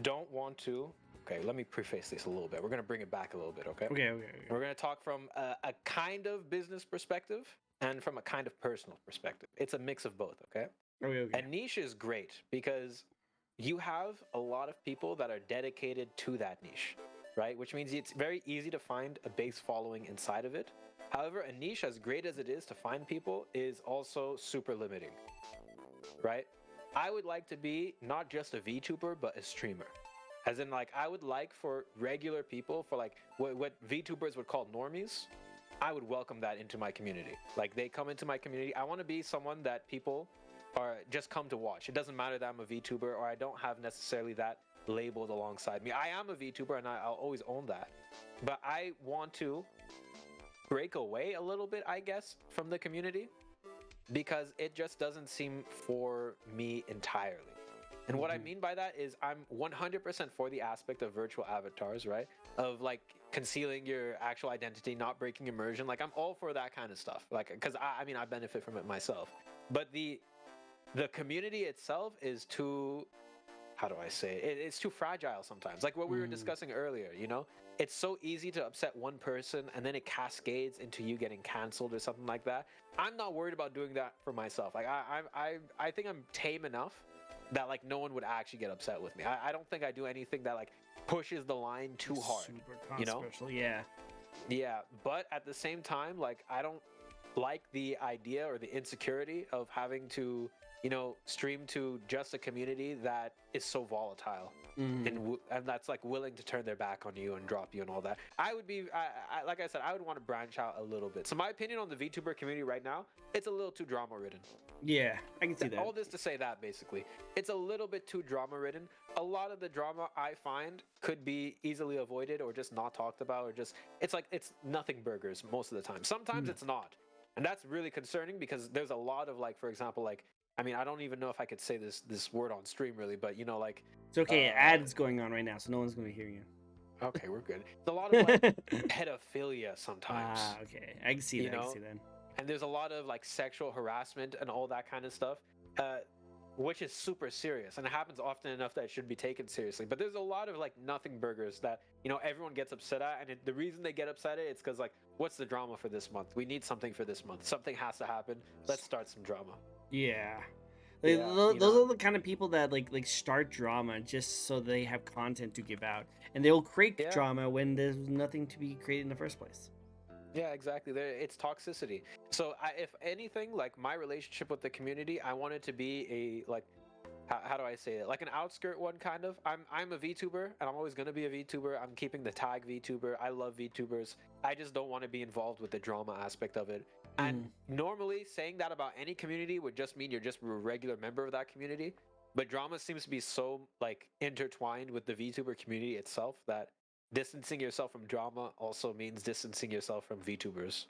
Speaker 1: don't want to. Okay, let me preface this a little bit. We're gonna bring it back a little bit. Okay.
Speaker 2: Okay.
Speaker 1: We're gonna talk from a kind of business perspective and from a kind of personal perspective. It's a mix of both. Okay.
Speaker 2: Okay.
Speaker 1: A niche is great because you have a lot of people that are dedicated to that niche, right? Which means it's very easy to find a base following inside of it. However, a niche, as great as it is to find people, is also super limiting, right? I would like to be not just a VTuber, but a streamer. As in, like, I would like for regular people, for like what VTubers would call normies, I would welcome that into my community. Like, they come into my community. I want to be someone that people or just come to watch. It doesn't matter that I'm a VTuber or I don't have necessarily that labeled alongside me. I am a VTuber and I'll always own that. But I want to break away a little bit, I guess, from the community because it just doesn't seem for me entirely. And what I mean by that is I'm 100% for the aspect of virtual avatars, right? Of like concealing your actual identity, not breaking immersion. Like I'm all for that kind of stuff. Like, because I mean, I benefit from it myself. But the community itself is too, how do I say it? It's too fragile sometimes. Like what we were discussing earlier, you know? It's so easy to upset one person and then it cascades into you getting canceled or something like that. I'm not worried about doing that for myself. Like I think I'm tame enough that like no one would actually get upset with me. I don't think I do anything that like pushes the line too hard.
Speaker 2: Super
Speaker 1: you know?
Speaker 2: controversial, yeah.
Speaker 1: Yeah, but at the same time, like I don't like the idea or the insecurity of having to, you know, stream to just a community that is so volatile and that's like willing to turn their back on you and drop you and all that. I would be, like I said, I would want to branch out a little bit. So my opinion on the VTuber community right now, it's a little too drama ridden.
Speaker 2: Yeah, I can see that.
Speaker 1: All this to say that basically, it's a little bit too drama ridden. A lot of the drama I find could be easily avoided or just not talked about, or just it's nothing burgers most of the time. Sometimes it's not, and that's really concerning because there's a lot of like, for example, like I mean, I don't even know if I could say this word on stream really, but you know, like
Speaker 2: It's okay. Ads going on right now, so no one's going to hear you.
Speaker 1: Okay, we're good. It's a lot of like pedophilia sometimes.
Speaker 2: Ah, okay. I can see
Speaker 1: You
Speaker 2: that. I can
Speaker 1: know,
Speaker 2: see that.
Speaker 1: and there's a lot of like sexual harassment and all that kind of stuff, uh, which is super serious, and it happens often enough that it should be taken seriously. But there's a lot of like nothing burgers that everyone gets upset at, and the reason they get upset at it's because like, what's the drama for this month? We need something for this month. Something has to happen. Let's start some drama.
Speaker 2: Yeah. Like,
Speaker 1: Yeah,
Speaker 2: those are the kind of people that like start drama just so they have content to give out, and they'll create
Speaker 1: Yeah.
Speaker 2: drama when there's nothing to be created in the first place.
Speaker 1: Yeah, exactly. It's toxicity. So, if anything, like my relationship with the community, I want it to be a like, how do I say it? Like an outskirt one, kind of. I'm a VTuber, and I'm always gonna be a VTuber. I'm keeping the tag VTuber. I love VTubers. I just don't want to be involved with the drama aspect of it. And normally, saying that about any community would just mean you're just a regular member of that community. But drama seems to be so like intertwined with the VTuber community itself that distancing yourself from drama also means distancing yourself from VTubers,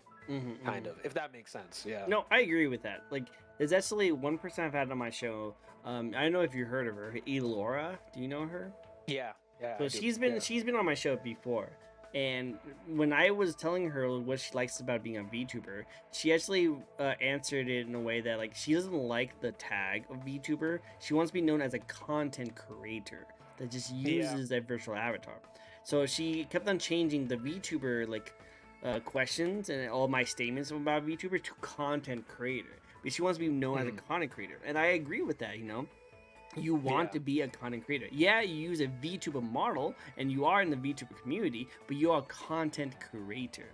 Speaker 1: kind of, if that makes sense. Yeah.
Speaker 2: No, I agree with that. Like, there's actually one person I've had on my show. I don't know if you heard of her, Elora. Do you know her?
Speaker 1: Yeah. Yeah.
Speaker 2: So she's been on my show before, and when I was telling her what she likes about being a VTuber, she actually answered it in a way that like she doesn't like the tag of VTuber. She wants to be known as a content creator that just uses a virtual avatar. So she kept on changing the VTuber like questions and all my statements about VTuber to content creator. But she wants to be known as a content creator, and I agree with that. You want to be a content creator. Yeah, you use a VTuber model and you are in the VTuber community, but you are a content creator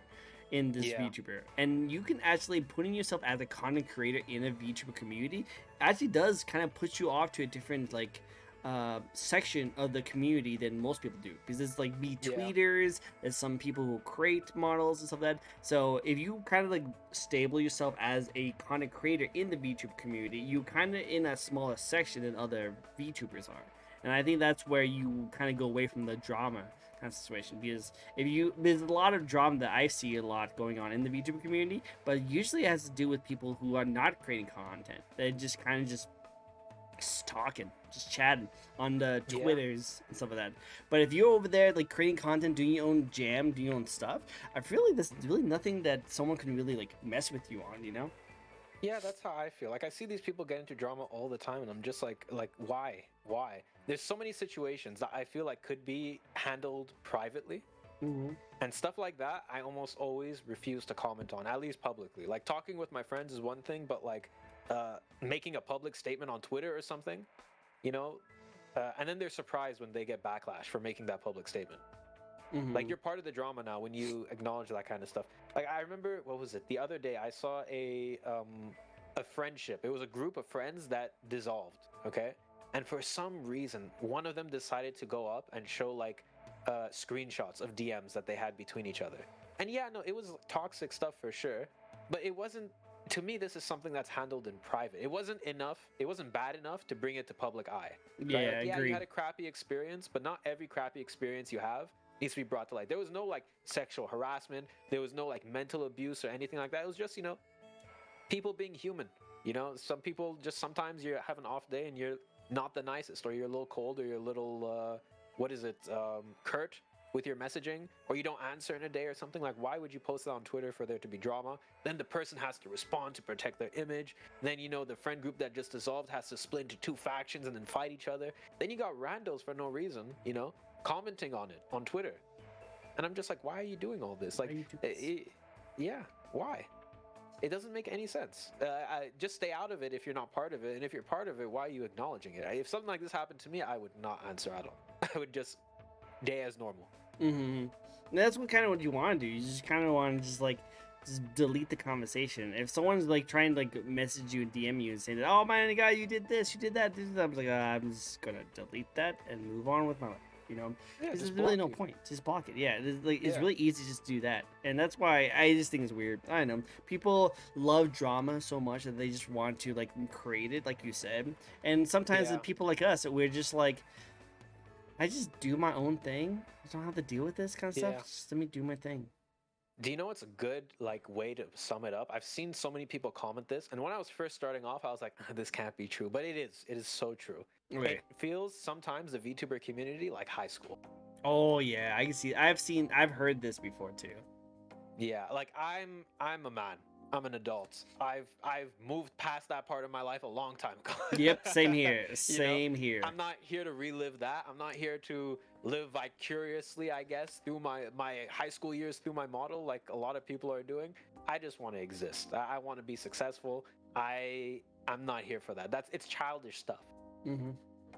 Speaker 2: in this VTuber. And you can actually putting yourself as a content creator in a VTuber community actually does kind of put you off to a different like section of the community than most people do, because there's like tweeters, there's some people who create models and stuff like that. So if you kind of like stable yourself as a content creator in the VTuber community, you kind of in a smaller section than other VTubers are. And I think that's where you kind of go away from the drama kind of situation, because there's a lot of drama that I see a lot going on in the VTuber community, but usually it has to do with people who are not creating content. They just kind of just talking, just chatting on the Twitters and stuff like that. But if you're over there like creating content, doing your own jam, doing your own stuff, I feel like there's really nothing that someone can really like mess with you on.
Speaker 1: Yeah, that's how I feel. Like I see these people get into drama all the time, and I'm just like why? There's so many situations that I feel like could be handled privately. And stuff like that, I almost always refuse to comment on, at least publicly. Like talking with my friends is one thing, but like making a public statement on Twitter or something, and then they're surprised when they get backlash for making that public statement. Like you're part of the drama now when you acknowledge that kind of stuff. Like I remember, what was it? The other day I saw a friendship. It was a group of friends that dissolved. Okay, and for some reason, one of them decided to go up and show like screenshots of DMs that they had between each other. And yeah, no, it was toxic stuff for sure, but it wasn't. To me, this is something that's handled in private. It wasn't enough. It wasn't bad enough to bring it to public eye.
Speaker 2: Yeah,
Speaker 1: right?
Speaker 2: I
Speaker 1: Like,
Speaker 2: agree.
Speaker 1: you had a crappy experience, but not every crappy experience you have needs to be brought to light. There was no like sexual harassment. There was no like mental abuse or anything like that. It was just, people being human. Some people just sometimes you have an off day and you're not the nicest, or you're a little cold, or you're a little, curt with your messaging, or you don't answer in a day or something. Like, why would you post that on Twitter for there to be drama? Then the person has to respond to protect their image. Then the friend group that just dissolved has to split into two factions and then fight each other. Then you got randos for no reason, commenting on it on Twitter. And I'm just like, why are you doing all this? Like, why? It doesn't make any sense. Just stay out of it if you're not part of it. And if you're part of it, why are you acknowledging it? If something like this happened to me, I would not answer at all. I would just day as normal.
Speaker 2: And that's what you want to do. You just kind of want to just delete the conversation. If someone's like trying to like message you and DM you and say that, oh my god, you did this, you did that, I'm like, I'm just gonna delete that and move on with my life. There's really no point. Just block it. Yeah, it's really easy to just do that, and that's why I just think it's weird. I don't know. People love drama so much that they just want to like create it, like you said. And sometimes the people like us, we're just like, I just do my own thing. I don't have to deal with this kind of stuff. Just let me do my thing.
Speaker 1: Do you know what's a good way to sum it up? I've seen so many people comment this, and when I was first starting off, I was like, this can't be true, but it is. It is so true. Right. It feels sometimes the VTuber community like high school.
Speaker 2: Oh yeah, I can see. I've heard this before too.
Speaker 1: Yeah, like I'm a man. I'm an adult. I've moved past that part of my life a long time ago.
Speaker 2: Yep, same here.
Speaker 1: You know,
Speaker 2: Same here.
Speaker 1: I'm not here to relive that. I'm not here to live vicariously, I guess, through my high school years through my model like a lot of people are doing. I just want to exist. I want to be successful. I'm not here for that. It's childish stuff.
Speaker 2: Hmm.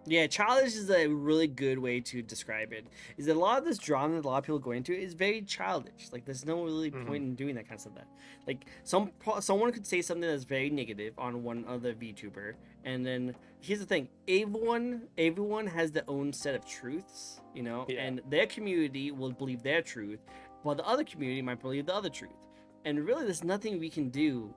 Speaker 2: Yeah, childish is a really good way to describe it. Is that a lot of this drama that a lot of people go into is very childish. Like, there's no really point in doing that kind of stuff. That, like, someone could say something that's very negative on one other VTuber, and then here's the thing: everyone has their own set of truths, you know,
Speaker 1: Yeah.
Speaker 2: and their community will believe their truth, while the other community might believe the other truth. And really, there's nothing we can do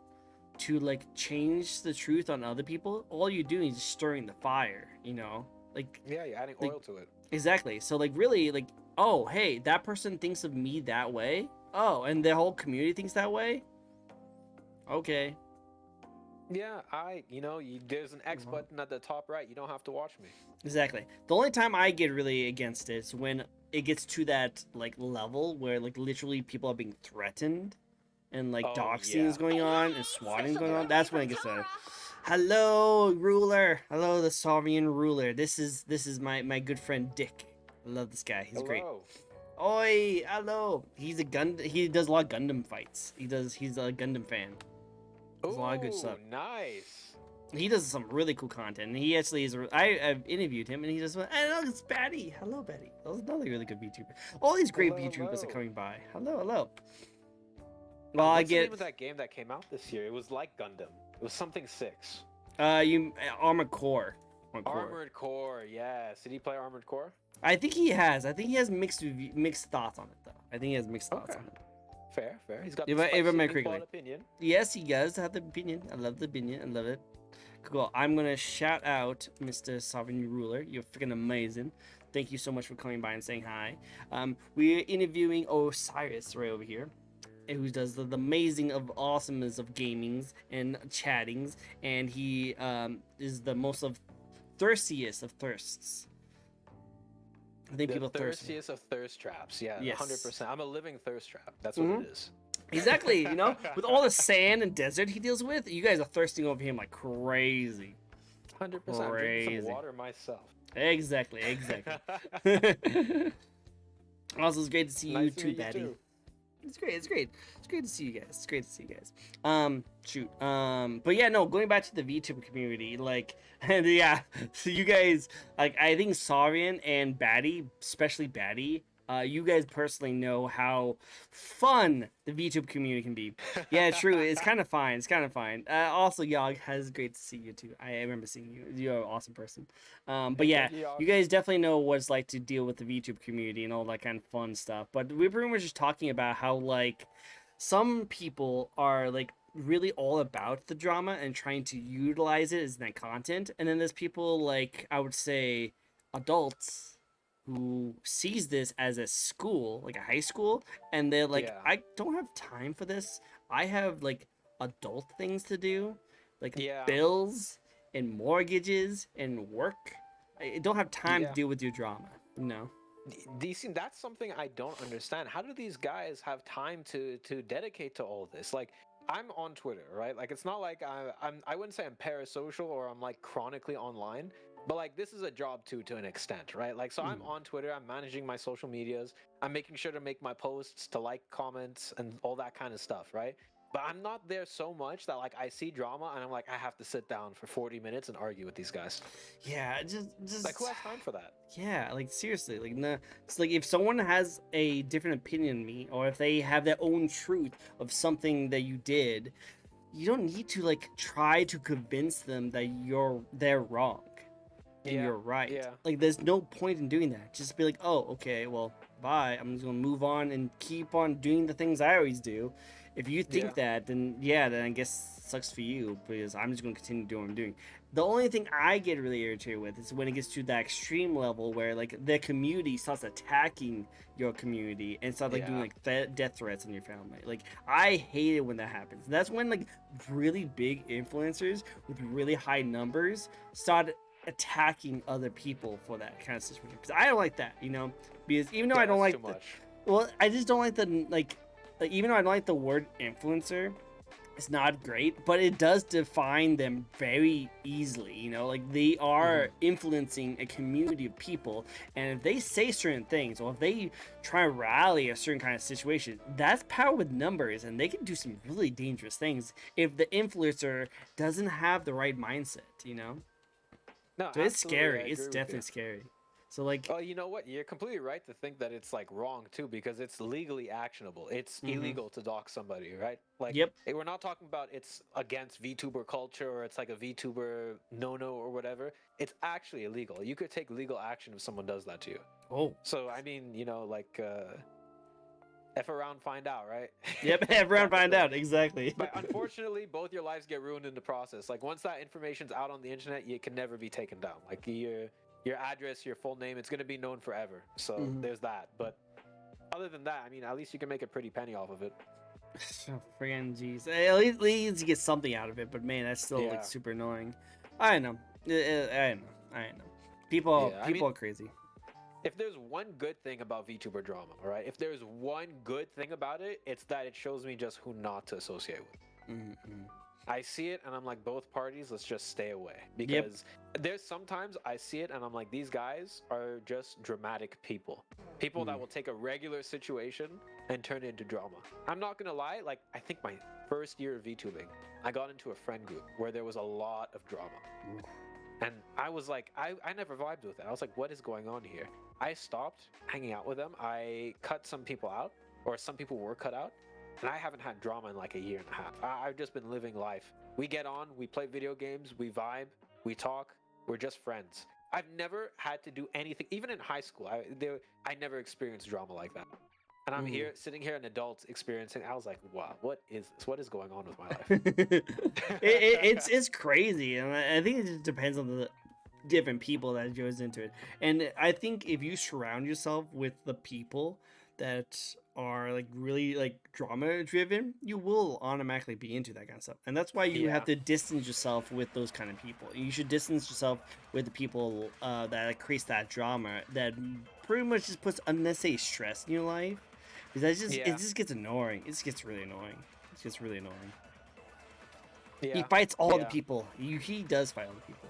Speaker 2: to like change the truth on other people. All you're doing is stirring the fire, you know, like
Speaker 1: Yeah, you're adding
Speaker 2: like-
Speaker 1: oil to it.
Speaker 2: exactly. So like really like, oh hey, that person thinks of me that way, oh, and the whole community thinks that way, okay.
Speaker 1: Yeah, there's an X button at the top right. You don't have to watch me.
Speaker 2: Exactly. The only time I get really against it is when it gets to that like level where like literally people are being threatened and like
Speaker 1: Oh,
Speaker 2: doxing
Speaker 1: yeah.
Speaker 2: is going on and swatting going on. That's when it gets started. Hello, ruler. Hello, the Sovereign ruler. This is my good friend Dick. I love this guy. He's great.
Speaker 1: Hello.
Speaker 2: Oi, hello. He does a lot of Gundam fights. He's a Gundam fan. There's a lot of good stuff.
Speaker 1: Ooh, nice.
Speaker 2: He does some really cool content. And he actually is. I've interviewed him, and he just went, "I know it's Betty. Hello, Betty. That was another really good VTuber. All these great
Speaker 1: Hello,
Speaker 2: VTubers are
Speaker 1: hello.
Speaker 2: coming by. Hello, hello. Well, I
Speaker 1: What's the
Speaker 2: get
Speaker 1: name of that game that came out this year? It was like Gundam. It was something 6.
Speaker 2: Armored Core.
Speaker 1: Armored Core, yes. Did he play Armored Core?
Speaker 2: I think he has. I think he has mixed thoughts on it though. I think he has mixed thoughts
Speaker 1: Okay.
Speaker 2: on it.
Speaker 1: Fair, fair. He's got
Speaker 2: If
Speaker 1: the
Speaker 2: I- if I
Speaker 1: spicy
Speaker 2: remember
Speaker 1: meatball
Speaker 2: correctly.
Speaker 1: opinion.
Speaker 2: Yes, he does have the opinion. I love the opinion. I love it. Cool. I'm gonna shout out Mr. Sovereign Ruler. You're freaking amazing. Thank you so much for coming by and saying hi. We're interviewing Osiris right over here, who does the amazing of awesomeness of gamings and chattings, and he is the most of thirstiest of thirsts. I think
Speaker 1: The
Speaker 2: people thirst.
Speaker 1: thirstiest of thirst traps. Yeah,
Speaker 2: Yes.
Speaker 1: 100%. I'm a living thirst trap. That's what it is.
Speaker 2: Exactly, you know, with all the sand and desert he deals with, you guys are thirsting over him like crazy.
Speaker 1: 100%. I'm drinking
Speaker 2: Crazy.
Speaker 1: some water myself.
Speaker 2: Exactly. Also, it's great to see you
Speaker 1: Nice to
Speaker 2: too,
Speaker 1: meet you
Speaker 2: Daddy.
Speaker 1: too.
Speaker 2: It's great. It's great to see you guys. It's great to see you guys. Shoot. But yeah, no, going back to the VTuber community, like, and yeah, so you guys, like, I think Saurian and Batty, especially Batty, you guys personally know how fun the VTuber community can be. Yeah, true. It's kind of fine. It's kind of fine. Also, Yog, has great to see you too. I remember seeing you. You're an awesome person. But yeah,
Speaker 1: Thank you, Yog.
Speaker 2: you guys definitely know what it's like to deal with the VTuber community and all that kind of fun stuff. But we're pretty much just talking about how like some people are like really all about the drama and trying to utilize it as that content, and then there's people like I would say adults who sees this as a school, like a high school, and they're like,
Speaker 1: Yeah.
Speaker 2: I don't have time for this. I have like adult things to do, like
Speaker 1: Yeah.
Speaker 2: bills and mortgages and work. I don't have time
Speaker 1: Yeah.
Speaker 2: to deal with your drama. No.
Speaker 1: DC, that's something I don't understand. How do these guys have time to dedicate to all this? Like, I'm on Twitter, right? Like, it's not like I wouldn't say I'm parasocial or I'm like chronically online, but like this is a job too to an extent, right? Like, so I'm on Twitter, I'm managing my social medias, I'm making sure to make my posts, to like comments and all that kind of stuff, right? But I'm not there so much that like I see drama and I'm like I have to sit down for 40 minutes and argue with these guys.
Speaker 2: Yeah, just
Speaker 1: Like, who has time for that?
Speaker 2: yeah, like seriously, like no, it's like if someone has a different opinion than me, or if they have their own truth of something that you did, you don't need to like try to convince them that they're wrong and
Speaker 1: Yeah,
Speaker 2: you're right.
Speaker 1: yeah.
Speaker 2: Like there's no point in doing that. Just be like, oh, okay, well, bye. I'm just gonna move on and keep on doing the things I always do. If you think
Speaker 1: Yeah.
Speaker 2: that, then yeah, then I guess sucks for you because I'm just gonna continue doing what I'm doing. The only thing I get really irritated with is when it gets to that extreme level where like the community starts attacking your community and starts like doing
Speaker 1: Yeah.
Speaker 2: like death threats on your family. Like I hate it when that happens. That's when like really big influencers with really high numbers start attacking other people for that kind of situation. Because I don't like that, you know. Because even though
Speaker 1: Yeah,
Speaker 2: I don't
Speaker 1: that's
Speaker 2: like
Speaker 1: too much.
Speaker 2: well, I just don't like the like even though I don't like the word influencer, it's not great, but it does define them very easily, you know, like they are influencing a community of people, and if they say certain things or if they try to rally a certain kind of situation, that's power with numbers, and they can do some really dangerous things if the influencer doesn't have the right mindset, you know.
Speaker 1: No,
Speaker 2: So it's
Speaker 1: absolutely, I
Speaker 2: scary. It's
Speaker 1: agree with you.
Speaker 2: definitely scary. So like,
Speaker 1: Oh, you know what? You're completely right to think that it's like wrong too, because it's legally actionable. It's illegal to dox somebody, right? Like,
Speaker 2: yep.
Speaker 1: we're not talking about it's against VTuber culture or it's like a VTuber no-no or whatever. It's actually illegal. You could take legal action if someone does that to you.
Speaker 2: Oh,
Speaker 1: So, I mean, you know, like, F around, find out, right?
Speaker 2: yep. Everyone
Speaker 1: Kind of
Speaker 2: find
Speaker 1: thing.
Speaker 2: out exactly.
Speaker 1: But unfortunately, both your lives get ruined in the process. Like once that information's out on the internet, it can never be taken down. Like your address, your full name, it's gonna be known forever. So there's that. But other than that, I mean, at least you can make a pretty penny off of it.
Speaker 2: Friggin' jeez. At least you get something out of it, but man, that's still
Speaker 1: Yeah.
Speaker 2: like super annoying. I know. I know. I know. People
Speaker 1: Yeah, I
Speaker 2: people
Speaker 1: mean-
Speaker 2: are crazy.
Speaker 1: If there's one good thing about VTuber drama, all right, if there's one good thing about it, it's that it shows me just who not to associate with. I see it and I'm like, both parties, let's just stay away. Because there's sometimes I see it and I'm like, these guys are just dramatic people. People that will take a regular situation and turn it into drama. I'm not gonna lie, like, I think my first year of VTubing, I got into a friend group where there was a lot of drama. And I was like, I never vibed with it. I was like, what is going on here? I stopped hanging out with them. I cut some people out, or some people were cut out. And I haven't had drama in like a year and a half. I've just been living life. We get on, we play video games, we vibe, we talk, we're just friends. I've never had to do anything, even in high school. I never experienced drama like that. And I'm here, sitting here, an adult experiencing. I was like, wow, what is this? What is going on with my life?
Speaker 2: It's crazy, and I think it just depends on the different people that goes into it. And I think if you surround yourself with the people that are like really like drama driven, you will automatically be into that kind of stuff. And that's why you have to distance yourself with those kind of people. You should distance yourself with the people that creates that drama that pretty much just puts unnecessary stress in your life. Because it just gets annoying. It just gets really annoying. It gets really annoying.
Speaker 1: Yeah.
Speaker 2: He fights all the people. He does fight all the people.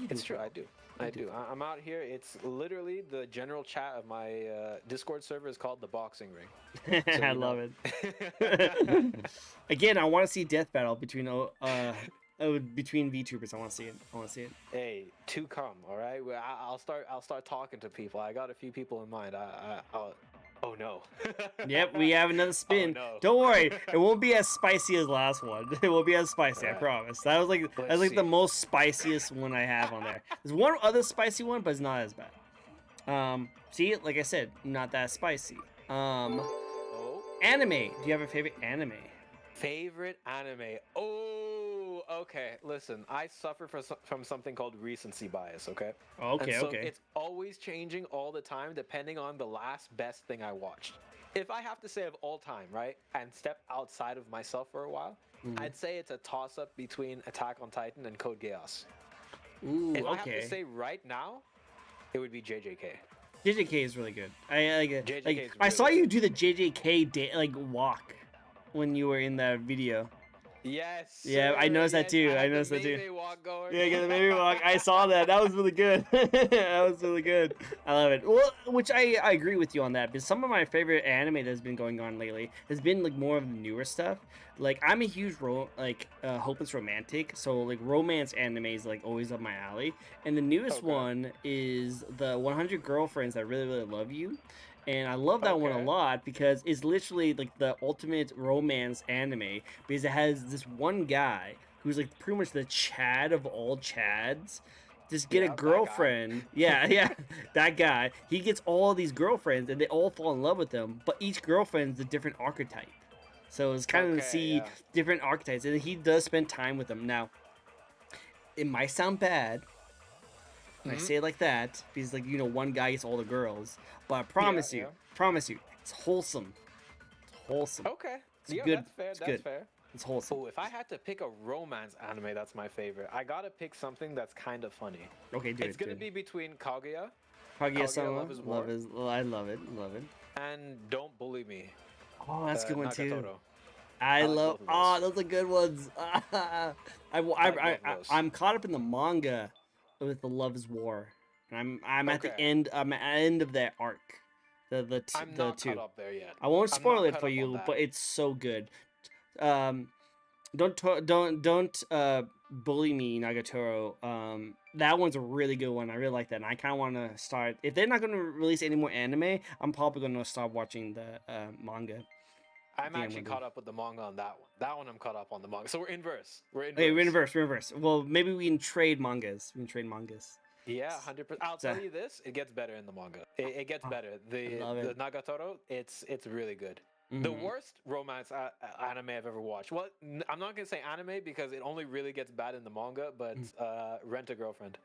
Speaker 1: It's true, I do. I do. I'm out here. It's literally the general chat of my Discord server is called the boxing ring. So,
Speaker 2: I love it. Again, I want to see death battle between between VTubers. I want to see it. I want to see it.
Speaker 1: Hey, to come. All right. Well, I'll start talking to people. I got a few people in mind. Oh no.
Speaker 2: Yep, we have another spin.
Speaker 1: Oh, no.
Speaker 2: Don't worry, it won't be as spicy as last one. It won't be as spicy, I
Speaker 1: Right.
Speaker 2: promise. That was like
Speaker 1: Let's
Speaker 2: the
Speaker 1: see.
Speaker 2: most spiciest one I have on there. There's one other spicy one, but it's not as bad. See, like I said, not that spicy.
Speaker 1: Oh.
Speaker 2: Anime. Do you have a favorite anime?
Speaker 1: Favorite anime. Oh, okay. Listen, I suffer from something called recency bias. Okay.
Speaker 2: Okay,
Speaker 1: And so
Speaker 2: okay.
Speaker 1: It's always changing all the time, depending on the last best thing I watched. If I have to say of all time, right, and step outside of myself for a while, I'd say it's a toss-up between Attack on Titan and Code Geass.
Speaker 2: Ooh,
Speaker 1: If I have
Speaker 2: okay.
Speaker 1: to say right now, it would be JJK.
Speaker 2: JJK is really good. I like it.
Speaker 1: JJK
Speaker 2: Like
Speaker 1: is
Speaker 2: I saw
Speaker 1: really
Speaker 2: you
Speaker 1: good.
Speaker 2: do the JJK like walk when you were in that video.
Speaker 1: Yes.
Speaker 2: Yeah, I
Speaker 1: sir,
Speaker 2: noticed that
Speaker 1: yes,
Speaker 2: too.
Speaker 1: had
Speaker 2: I
Speaker 1: the
Speaker 2: noticed that too.
Speaker 1: Mayday walk going.
Speaker 2: Yeah, get the baby walk. I saw that. That was really good. That was really good. I love it. Well, which I agree with you on that. Because some of my favorite anime that's been going on lately has been like more of the newer stuff. Like I'm a huge hopeless romantic, so like romance anime is like always up my alley. And the newest
Speaker 1: Okay.
Speaker 2: one is the 100 Girlfriends That Really Really Love You. And I love that one a
Speaker 1: Okay.
Speaker 2: lot because it's literally like the ultimate romance anime because it has this one guy who's like pretty much the Chad of all Chads. Just get
Speaker 1: Yeah,
Speaker 2: a
Speaker 1: that guy.
Speaker 2: girlfriend. Yeah, that guy. He gets all these girlfriends and they all fall in love with him, but each girlfriend's a different archetype. So it's kind of to
Speaker 1: Okay,
Speaker 2: see
Speaker 1: yeah.
Speaker 2: different archetypes, and he does spend time with them. Now, it might sound bad when I say it like that because, like, you know, one guy gets all the girls, but I promise you,
Speaker 1: yeah.
Speaker 2: it's wholesome. It's wholesome.
Speaker 1: Okay.
Speaker 2: It's
Speaker 1: Yeah,
Speaker 2: good.
Speaker 1: that's fair.
Speaker 2: It's
Speaker 1: That's
Speaker 2: good.
Speaker 1: fair.
Speaker 2: It's wholesome.
Speaker 1: Oh, if I had to pick a romance anime, that's my favorite. I gotta pick something that's kind of funny.
Speaker 2: Okay, do
Speaker 1: It's
Speaker 2: it.
Speaker 1: gonna be between Kaguya
Speaker 2: Kaguya-sama.
Speaker 1: Love is War,
Speaker 2: I love it. Love it.
Speaker 1: and Don't Bully Me,
Speaker 2: Oh, that's a good one too.
Speaker 1: Nagatoro.
Speaker 2: I
Speaker 1: like
Speaker 2: love.
Speaker 1: both of
Speaker 2: Those are good ones.
Speaker 1: like both of those.
Speaker 2: I'm caught up in the manga with the Love is War, and I'm at the
Speaker 1: Okay.
Speaker 2: end. I'm at the end of that arc.
Speaker 1: I'm
Speaker 2: The
Speaker 1: not
Speaker 2: two.
Speaker 1: caught up there yet.
Speaker 2: I won't
Speaker 1: I'm
Speaker 2: spoil
Speaker 1: not
Speaker 2: it
Speaker 1: caught
Speaker 2: for
Speaker 1: up on
Speaker 2: you,
Speaker 1: that.
Speaker 2: but it's so good. Don't bully me, Nagatoro. That one's a really good one. I really like that, and I kind of want to start. If they're not going to release any more anime, I'm probably going to start watching the manga.
Speaker 1: I'm
Speaker 2: Yeah,
Speaker 1: actually
Speaker 2: we'll do.
Speaker 1: caught up with the manga on that one. That one I'm caught up on the manga. So we're inverse.
Speaker 2: Okay, we're inverse. Well, maybe we can trade mangas.
Speaker 1: Yeah, 100%. I'll
Speaker 2: So-
Speaker 1: tell you this: it gets better in the manga. It gets better. The
Speaker 2: love it.
Speaker 1: Nagatoro, it's really good. The
Speaker 2: Mhm.
Speaker 1: worst romance anime I've ever watched. Well, I'm not gonna say anime because it only really gets bad in the manga. But Rent a Girlfriend.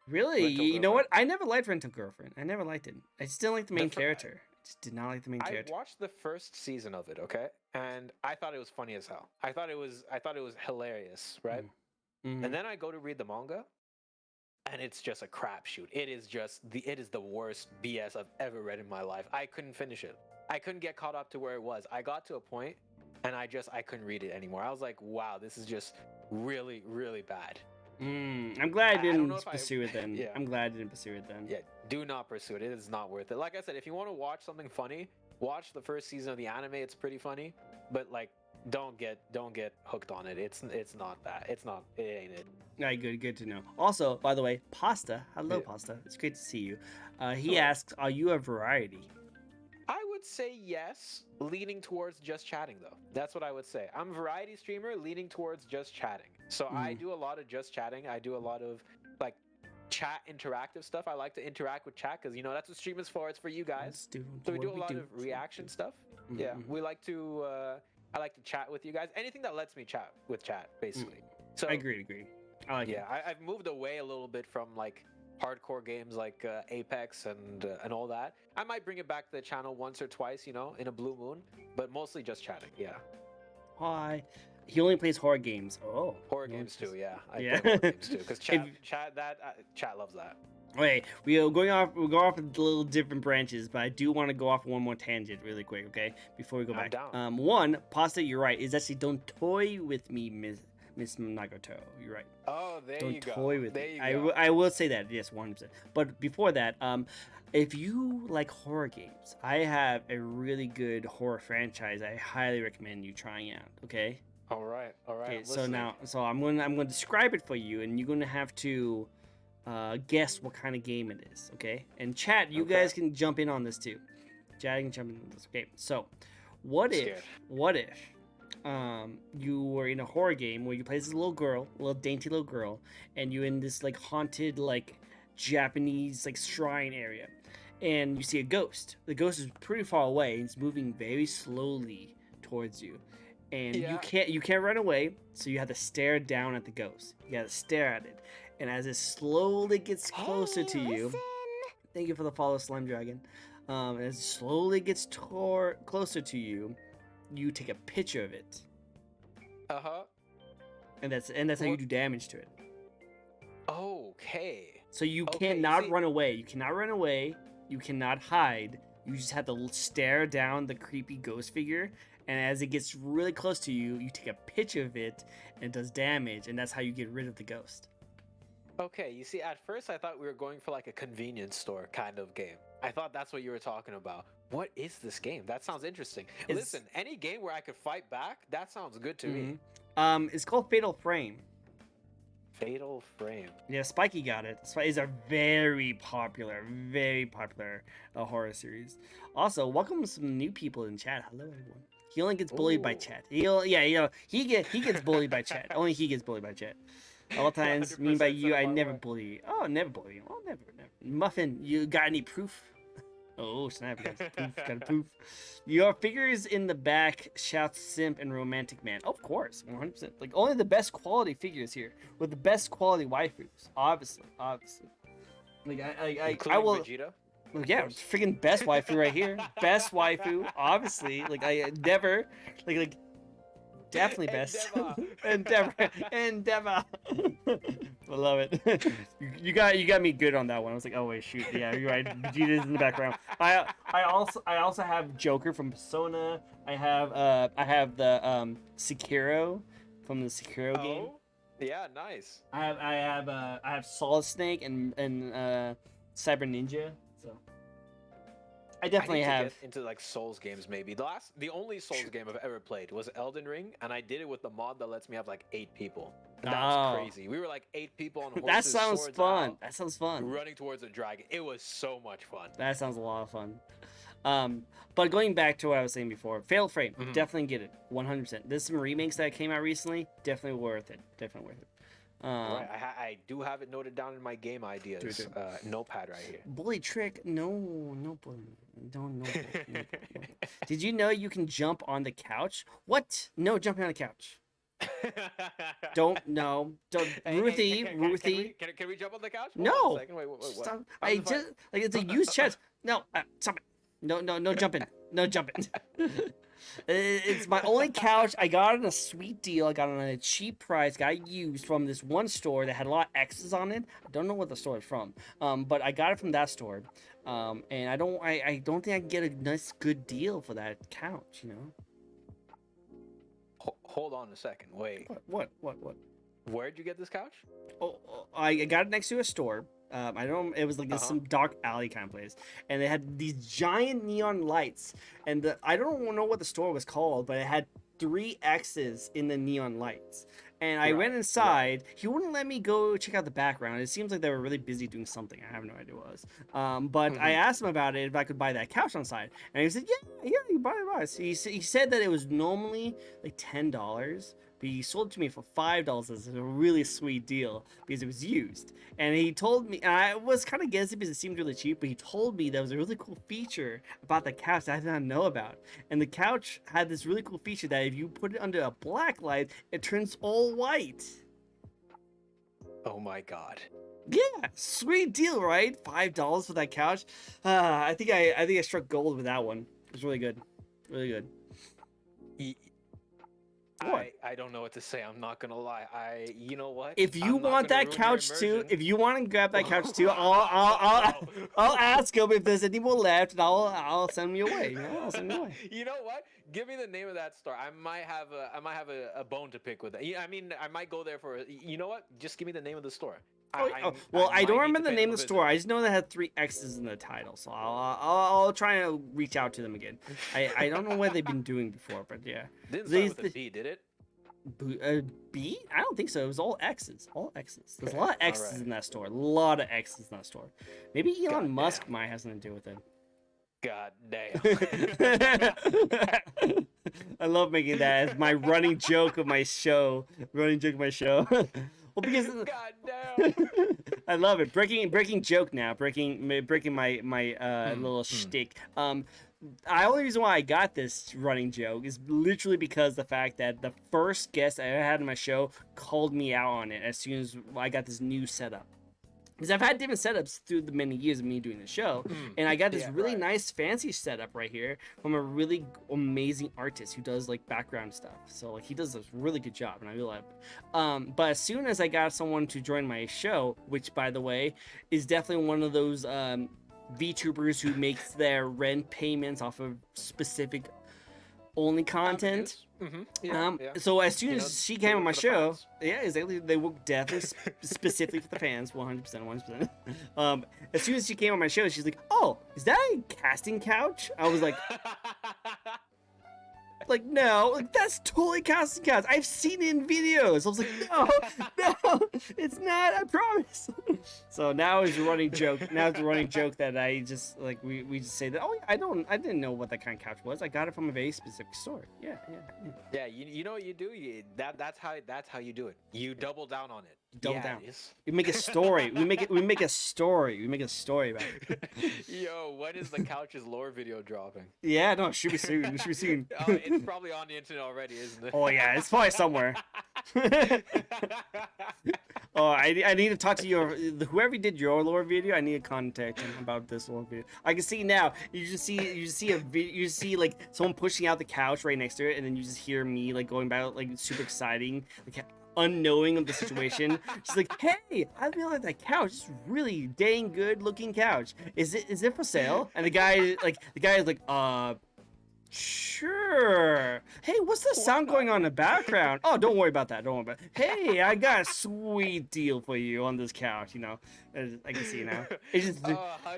Speaker 2: Really?
Speaker 1: Rental
Speaker 2: You know what?
Speaker 1: Girlfriend.
Speaker 2: I never liked Rental Girlfriend. I never liked it. I just didn't like the main character. I just did not like the main
Speaker 1: I
Speaker 2: character.
Speaker 1: watched the first season of it, okay, and I thought it was funny as hell. I thought it was hilarious, right?
Speaker 2: Mhm.
Speaker 1: And then I go to read the manga, and it's just a crapshoot. It is the worst BS I've ever read in my life. I couldn't finish it. I couldn't get caught up to where it was. I got to a point, and I couldn't read it anymore. I was like, wow, this is just really, really bad.
Speaker 2: I'm glad I
Speaker 1: don't know
Speaker 2: didn't
Speaker 1: if I-
Speaker 2: pursue it then.
Speaker 1: Yeah.
Speaker 2: I'm glad I didn't pursue it then.
Speaker 1: Yeah, do not pursue it. It is not worth it. Like I said, if you want to watch something funny, watch the first season of the anime. It's pretty funny, but like, don't get hooked on it. It's not that. It ain't it.
Speaker 2: Alright, good to know. Also, by the way, Pasta. Hello,
Speaker 1: Yeah.
Speaker 2: Pasta. It's great to see you. He
Speaker 1: Hello.
Speaker 2: asks, "Are you a variety?"
Speaker 1: I would say yes, leaning towards just chatting though. That's what I would say. I'm a variety streamer leaning towards just chatting. So I do a lot of just chatting. I do a lot of like chat interactive stuff. I like to interact with chat because that's what stream is for. It's for you guys. So we do a lot of reaction stuff. Yeah, we like to. I like to chat with you guys. Anything that lets me chat with chat, basically. So
Speaker 2: I agree. I like it.
Speaker 1: I've moved away a little bit from like hardcore games like Apex and all that. I might bring it back to the channel once or twice, in a blue moon, but mostly just chatting. Yeah,
Speaker 2: Hi. He only plays horror games. Oh.
Speaker 1: horror
Speaker 2: he only
Speaker 1: games
Speaker 2: plays-
Speaker 1: too. Yeah, I
Speaker 2: Yeah.
Speaker 1: play horror games too because chat
Speaker 2: If-
Speaker 1: chat loves that.
Speaker 2: Wait, we're going off a little different branches, but I do want to go off one more tangent really quick, okay? Before we go
Speaker 1: I'm
Speaker 2: back.
Speaker 1: down.
Speaker 2: One, Pasta, you're right. Is actually don't toy with me, Miss Nagato. You're right.
Speaker 1: Oh, there
Speaker 2: Don't
Speaker 1: you go.
Speaker 2: toy with
Speaker 1: there
Speaker 2: me.
Speaker 1: you go.
Speaker 2: I will say that, yes, 100%. But before that, if you like horror games, I have a really good horror franchise I highly recommend you trying out, okay?
Speaker 1: All right.
Speaker 2: Okay,
Speaker 1: I'm
Speaker 2: so
Speaker 1: listening.
Speaker 2: I'm gonna describe it for you, and you're gonna have to guess what kind of game it is, okay? And chat, you
Speaker 1: Okay.
Speaker 2: guys can jump in on this too. Chat can jump in on this. Okay, so what
Speaker 1: Scared.
Speaker 2: if you were in a horror game where you play as a little dainty little girl, and you're in this like haunted like Japanese like shrine area, and you see a ghost. The ghost is pretty far away, and it's moving very slowly towards you. And
Speaker 1: Yeah.
Speaker 2: you can't run away, so you have to stare down at the ghost. You gotta stare at it. And as it slowly gets closer to you, thank you for the follow, Slime Dragon. As it slowly gets closer to you, you take a picture of it,
Speaker 1: Uh-huh.
Speaker 2: and that's how you do damage to it.
Speaker 1: Okay.
Speaker 2: So you
Speaker 1: Okay,
Speaker 2: cannot
Speaker 1: see-
Speaker 2: run away. You cannot run away. You cannot hide. You just have to stare down the creepy ghost figure. And as it gets really close to you, you take a picture of it, and it does damage, and that's how you get rid of the ghost.
Speaker 1: Okay, you see, at first I thought we were going for like a convenience store kind of game. I thought that's what you were talking about. What is this game? That sounds interesting.
Speaker 2: It's-
Speaker 1: Listen, any game where I could fight back, that sounds good to me.
Speaker 2: It's called Fatal Frame.
Speaker 1: Fatal Frame.
Speaker 2: Yeah, Spiky got it. Spikey is a very popular horror series. Also, welcome some new people in chat. Hello, everyone. He only gets bullied by
Speaker 1: Ooh.
Speaker 2: chat. He gets bullied by chat. Only he gets bullied by chat. All times, me by
Speaker 1: 100%
Speaker 2: you, I
Speaker 1: so
Speaker 2: never
Speaker 1: my way.
Speaker 2: bully you. Oh, never bully you. Oh, never. Muffin, you got any proof? Oh, snap, got proof. Your figures in the back shout simp and romantic man. Of course, 100%. Like, only the best quality figures here with the best quality waifus. Obviously. Like, I
Speaker 1: Including
Speaker 2: will.
Speaker 1: Vegeta.
Speaker 2: Well, yeah, freaking best waifu right here. Best waifu, obviously. Like I never, like, Definitely best.
Speaker 1: Endeavor.
Speaker 2: Endeavor. I love it. You got me good on that one. I was like, oh wait, shoot, yeah, you're right. Vegeta's in the background. I also have Joker from Persona. I have the Sekiro from the Sekiro game.
Speaker 1: Oh, yeah, nice.
Speaker 2: I have Solid Snake and Cyber Ninja. So I definitely
Speaker 1: I need to
Speaker 2: have.
Speaker 1: get into like Souls games maybe. The only Souls game I've ever played was Elden Ring, and I did it with the mod that lets me have like 8 people. And that was crazy. We were like 8 people on horses.
Speaker 2: That sounds
Speaker 1: swords
Speaker 2: fun.
Speaker 1: out,
Speaker 2: That sounds fun.
Speaker 1: running towards a dragon. It was so much fun.
Speaker 2: That sounds a lot of fun. But going back to what I was saying before, Fatal Frame, definitely get it, 100%. There's some remakes that came out recently, definitely worth it. Definitely worth it.
Speaker 1: Right, I do have it noted down in my game ideas notepad right here.
Speaker 2: Bully trick, no bully, no. Did you know you can jump on the couch? What? No jumping on the couch. Don't. Ruthie.
Speaker 1: Can we jump on the couch?
Speaker 2: No.
Speaker 1: Hold on a second. Wait, what?
Speaker 2: Stop. I just like it's a used chest. No, stop it. No jumping. No jumping. It's my only couch. I got it on a sweet deal. I got it on a cheap price. Got it used from this one store that had a lot of X's on it. I don't know what the store is from. But I got it from that store. And I don't think I can get a nice good deal for that couch, you know.
Speaker 1: Hold on a second. Wait.
Speaker 2: What?
Speaker 1: Where'd you get this couch?
Speaker 2: Oh, I got it next to a store. I don't. It was like some dark alley kind of place, and they had these giant neon lights. And I don't know what the store was called, but it had 3 X's in the neon lights. And I went inside. Right. He wouldn't let me go check out the background. It seems like they were really busy doing something. I have no idea what it was. But I asked him about it if I could buy that couch on side, and he said, "Yeah, you buy it." So he said that it was normally like $10. But he sold it to me for $5 as a really sweet deal because it was used. And he told me, and I was kind of guessing because it seemed really cheap, but he told me there was a really cool feature about the couch that I did not know about. And the couch had this really cool feature that if you put it under a black light, it turns all white.
Speaker 1: Oh my god.
Speaker 2: Yeah, sweet deal, right? $5 for that couch. I think I struck gold with that one. It was really good. Really good.
Speaker 1: I don't know what to say. I'm not gonna lie. You know what?
Speaker 2: If you want that couch too, if you want to grab that couch too, I'll ask him if there's any more left, and I'll send me away. You know, I'll send me away.
Speaker 1: You know what? Give me the name of that store. I might have a bone to pick with that. I mean, I might go there for. You know what? Just give me the name of the store.
Speaker 2: I don't remember the name of the store. I just know they had 3 X's in the title, so I'll try to reach out to them again. I don't know what they've been doing before, but yeah.
Speaker 1: Didn't start with a B, did it?
Speaker 2: B? I don't think so. It was all X's. All X's. There's a lot of X's in that store. A lot of X's in that store. Maybe Elon Musk might have something to do with it.
Speaker 1: God damn.
Speaker 2: I love making that as my running joke of my show. Well, because
Speaker 1: God damn.
Speaker 2: I love it. Breaking joke now. Breaking my little shtick. The only reason why I got this running joke is literally because the fact that the first guest I ever had on my show called me out on it as soon as I got this new setup. Because I've had different setups through the many years of me doing the show, and I got this really nice fancy setup right here from a really amazing artist who does like background stuff. So like he does this really good job, and I really like it. But as soon as I got someone to join my show, which by the way is definitely one of those VTubers who makes their rent payments off of specific only content. So as soon as she came on my show, exactly, they were definitely specifically for the fans, 100%. As soon as she came on my show, she's like, "Oh, is that a casting couch?" I was like, no, like that's totally casting couch. I've seen it in videos. I was like, no, it's not. I promise. So now it's a running joke. Now it's a running joke that I just like we just say that. Oh, I didn't know what that kind of couch was. I got it from a very specific store. Yeah.
Speaker 1: You know what you do? That's how you do it. You double down on it.
Speaker 2: Double down. We make a story. We make a story about it.
Speaker 1: Yo, when is the couch's lore video dropping?
Speaker 2: Yeah, no, it should be soon.
Speaker 1: It's probably on the internet already, isn't it?
Speaker 2: Oh yeah, it's probably somewhere. Oh, I need to talk to your whoever did your lore video. I need to contact him about this lore video. I can see now. You just see you see like someone pushing out the couch right next to it, and then you just hear me like going about like super exciting, like unknowing of the situation. She's like, "Hey, I really like that couch. It's really dang good looking couch. Is it for sale?" And the guy is like, sure. Hey, what's the sound going on in the background? Oh, don't worry about that. Don't worry about it. Hey, I got a sweet deal for you on this couch. You know, I can see now. It just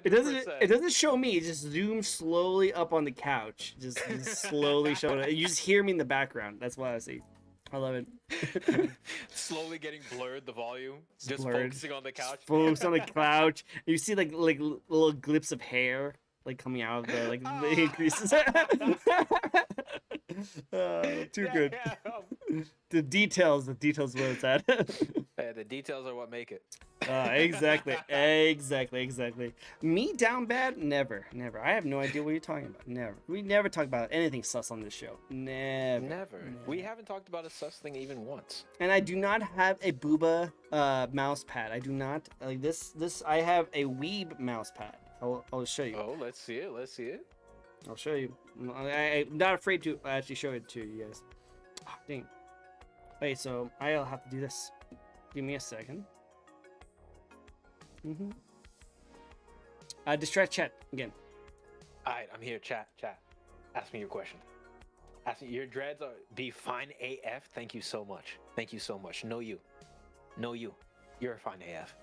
Speaker 2: it doesn't show me. It just zooms slowly up on the couch. Just slowly showing it. You just hear me in the background. That's what I see. I love it.
Speaker 1: Slowly getting blurred, the volume. Just
Speaker 2: blurred.
Speaker 1: focusing on the couch.
Speaker 2: Focus on the couch. You see like little glips of hair like coming out of the the increases. Too good. The details where it's at.
Speaker 1: Yeah, the details are what make it.
Speaker 2: Exactly. Me down bad? Never. I have no idea what you're talking about. Never. We never talk about anything sus on this show. Never.
Speaker 1: We haven't talked about a sus thing even once.
Speaker 2: And I do not have a booba mouse pad. I do not like this. I have a weeb mouse pad. I'll show you.
Speaker 1: Oh, let's see it.
Speaker 2: I'll show you. I'm not afraid to actually show it to you guys. Oh, dang. Wait, so I'll have to do this. Give me a second. Distract chat again.
Speaker 1: Alright, I'm here. Chat. Ask me your question. Ask me. Your dreads be fine AF. Thank you so much. No, you. You're a fine AF.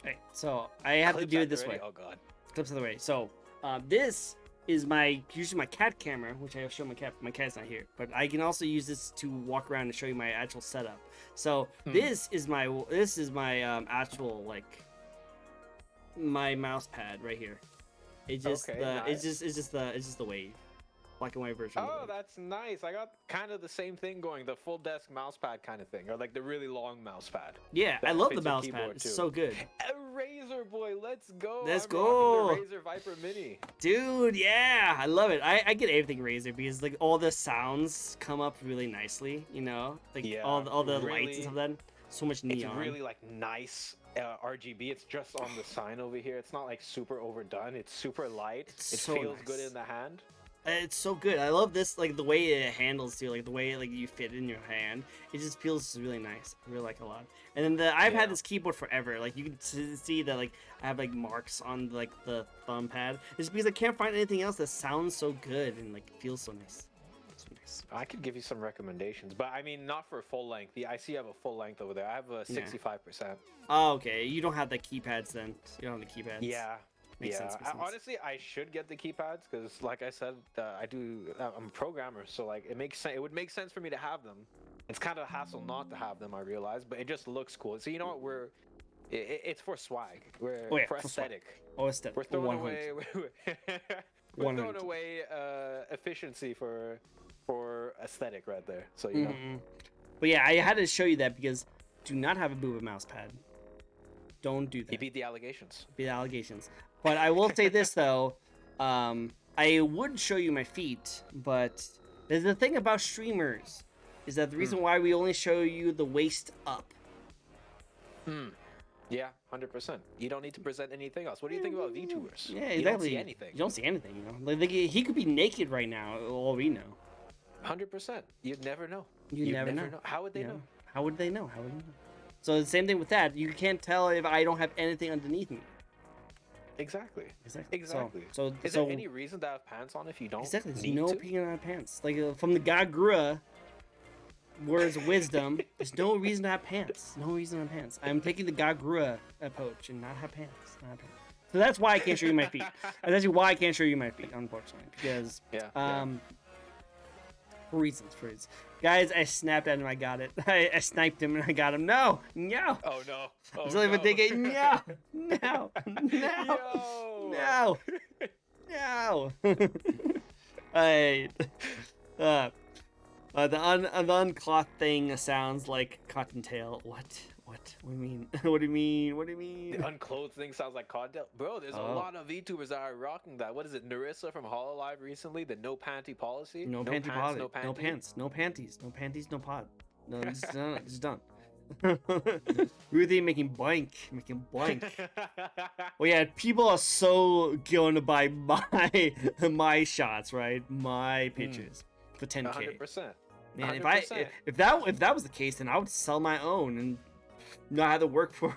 Speaker 2: Alright, so I have to do it this way.
Speaker 1: Oh god.
Speaker 2: Clips of the way. So this is usually my cat camera, which I show my cat. My cat's not here, but I can also use this to walk around and show you my actual setup. So this is my actual like my mouse pad right here. It's just nice. it's just the wave. Black and white version.
Speaker 1: Oh, that's nice. I got kind of the same thing going, the full desk mouse pad kind of thing, or like the really long mouse pad.
Speaker 2: Yeah, I love the mouse pad. It's so good.
Speaker 1: A Razer boy, let's go.
Speaker 2: Let's go.
Speaker 1: The Razer Viper Mini.
Speaker 2: Dude, yeah, I love it. I get everything Razer because like all the sounds come up really nicely, you know, like all the really, lights and stuff. That so much neon.
Speaker 1: It's really like nice. RGB. It's just on the sign over here. It's not like super overdone. It's super light. It so feels good in the hand.
Speaker 2: It's so good. I love this, like the way it handles too, like the way like you fit in your hand. It just feels really nice. I really like it a lot. And then I've had this keyboard forever. Like you can see that like I have like marks on like the thumb pad. It's because I can't find anything else that sounds so good and like feels so nice. So nice.
Speaker 1: I could give you some recommendations, but I mean not for full length. I see you have a full length over there. I have a 65%.
Speaker 2: Oh, okay. You don't have the keypads then. You don't have the keypads.
Speaker 1: Yeah.
Speaker 2: Makes sense.
Speaker 1: Honestly, I should get the keypads because, like I said, I'm a programmer, so like it makes sense. It would make sense for me to have them. It's kind of a hassle not to have them, I realize, but it just looks cool. So you know what? It's for swag. For aesthetic.
Speaker 2: Oh, aesthetic.
Speaker 1: We're throwing away. We're throwing away efficiency for aesthetic right there. So you know.
Speaker 2: But yeah, I had to show you that because do not have a booba mouse pad. Don't do that.
Speaker 1: You beat the allegations.
Speaker 2: But I will say this though, I would show you my feet, but there's the thing about streamers is that the reason why we only show you the waist up.
Speaker 1: Yeah, 100%. You don't need to present anything else. What do you think about VTubers?
Speaker 2: Yeah, exactly.
Speaker 1: You don't see anything.
Speaker 2: You don't see anything, you know. Like he could be naked right now, all we know.
Speaker 1: 100%. You'd never know.
Speaker 2: You'd never know.
Speaker 1: How would they know?
Speaker 2: How would they know? So the same thing with that. You can't tell if I don't have anything underneath me.
Speaker 1: Exactly.
Speaker 2: So
Speaker 1: is there any reason to have pants on if you don't?
Speaker 2: Exactly. There's
Speaker 1: need
Speaker 2: no
Speaker 1: to?
Speaker 2: peeing on pants. Like from the Gagura words of wisdom, there's no reason to have pants. No reason to have pants. I'm taking the Gagura approach and not have pants. So that's why I can't show you my feet. And that's why I can't show you my feet, unfortunately, because for reasons. Guys, I snapped at him. I got it. I sniped him and I got him. No.
Speaker 1: Oh no.
Speaker 2: I'm still even thinking. No. Alright. The uncloth thing sounds like Cottontail. What? What do you mean? What do you mean?
Speaker 1: The unclothed thing sounds like Cottontail. Bro, there's a lot of VTubers that are rocking that. What is it? Narissa from Hololive recently, the no panty policy.
Speaker 2: No panty policy. No pants. No panties. No panties. No pod. No, just done. Ruthie making blank. Well, yeah, people are so going to buy my shots, right? My pitches for 10K.
Speaker 1: 100%.
Speaker 2: Man,
Speaker 1: 100%.
Speaker 2: if that was the case, then I would sell my own and not have to work for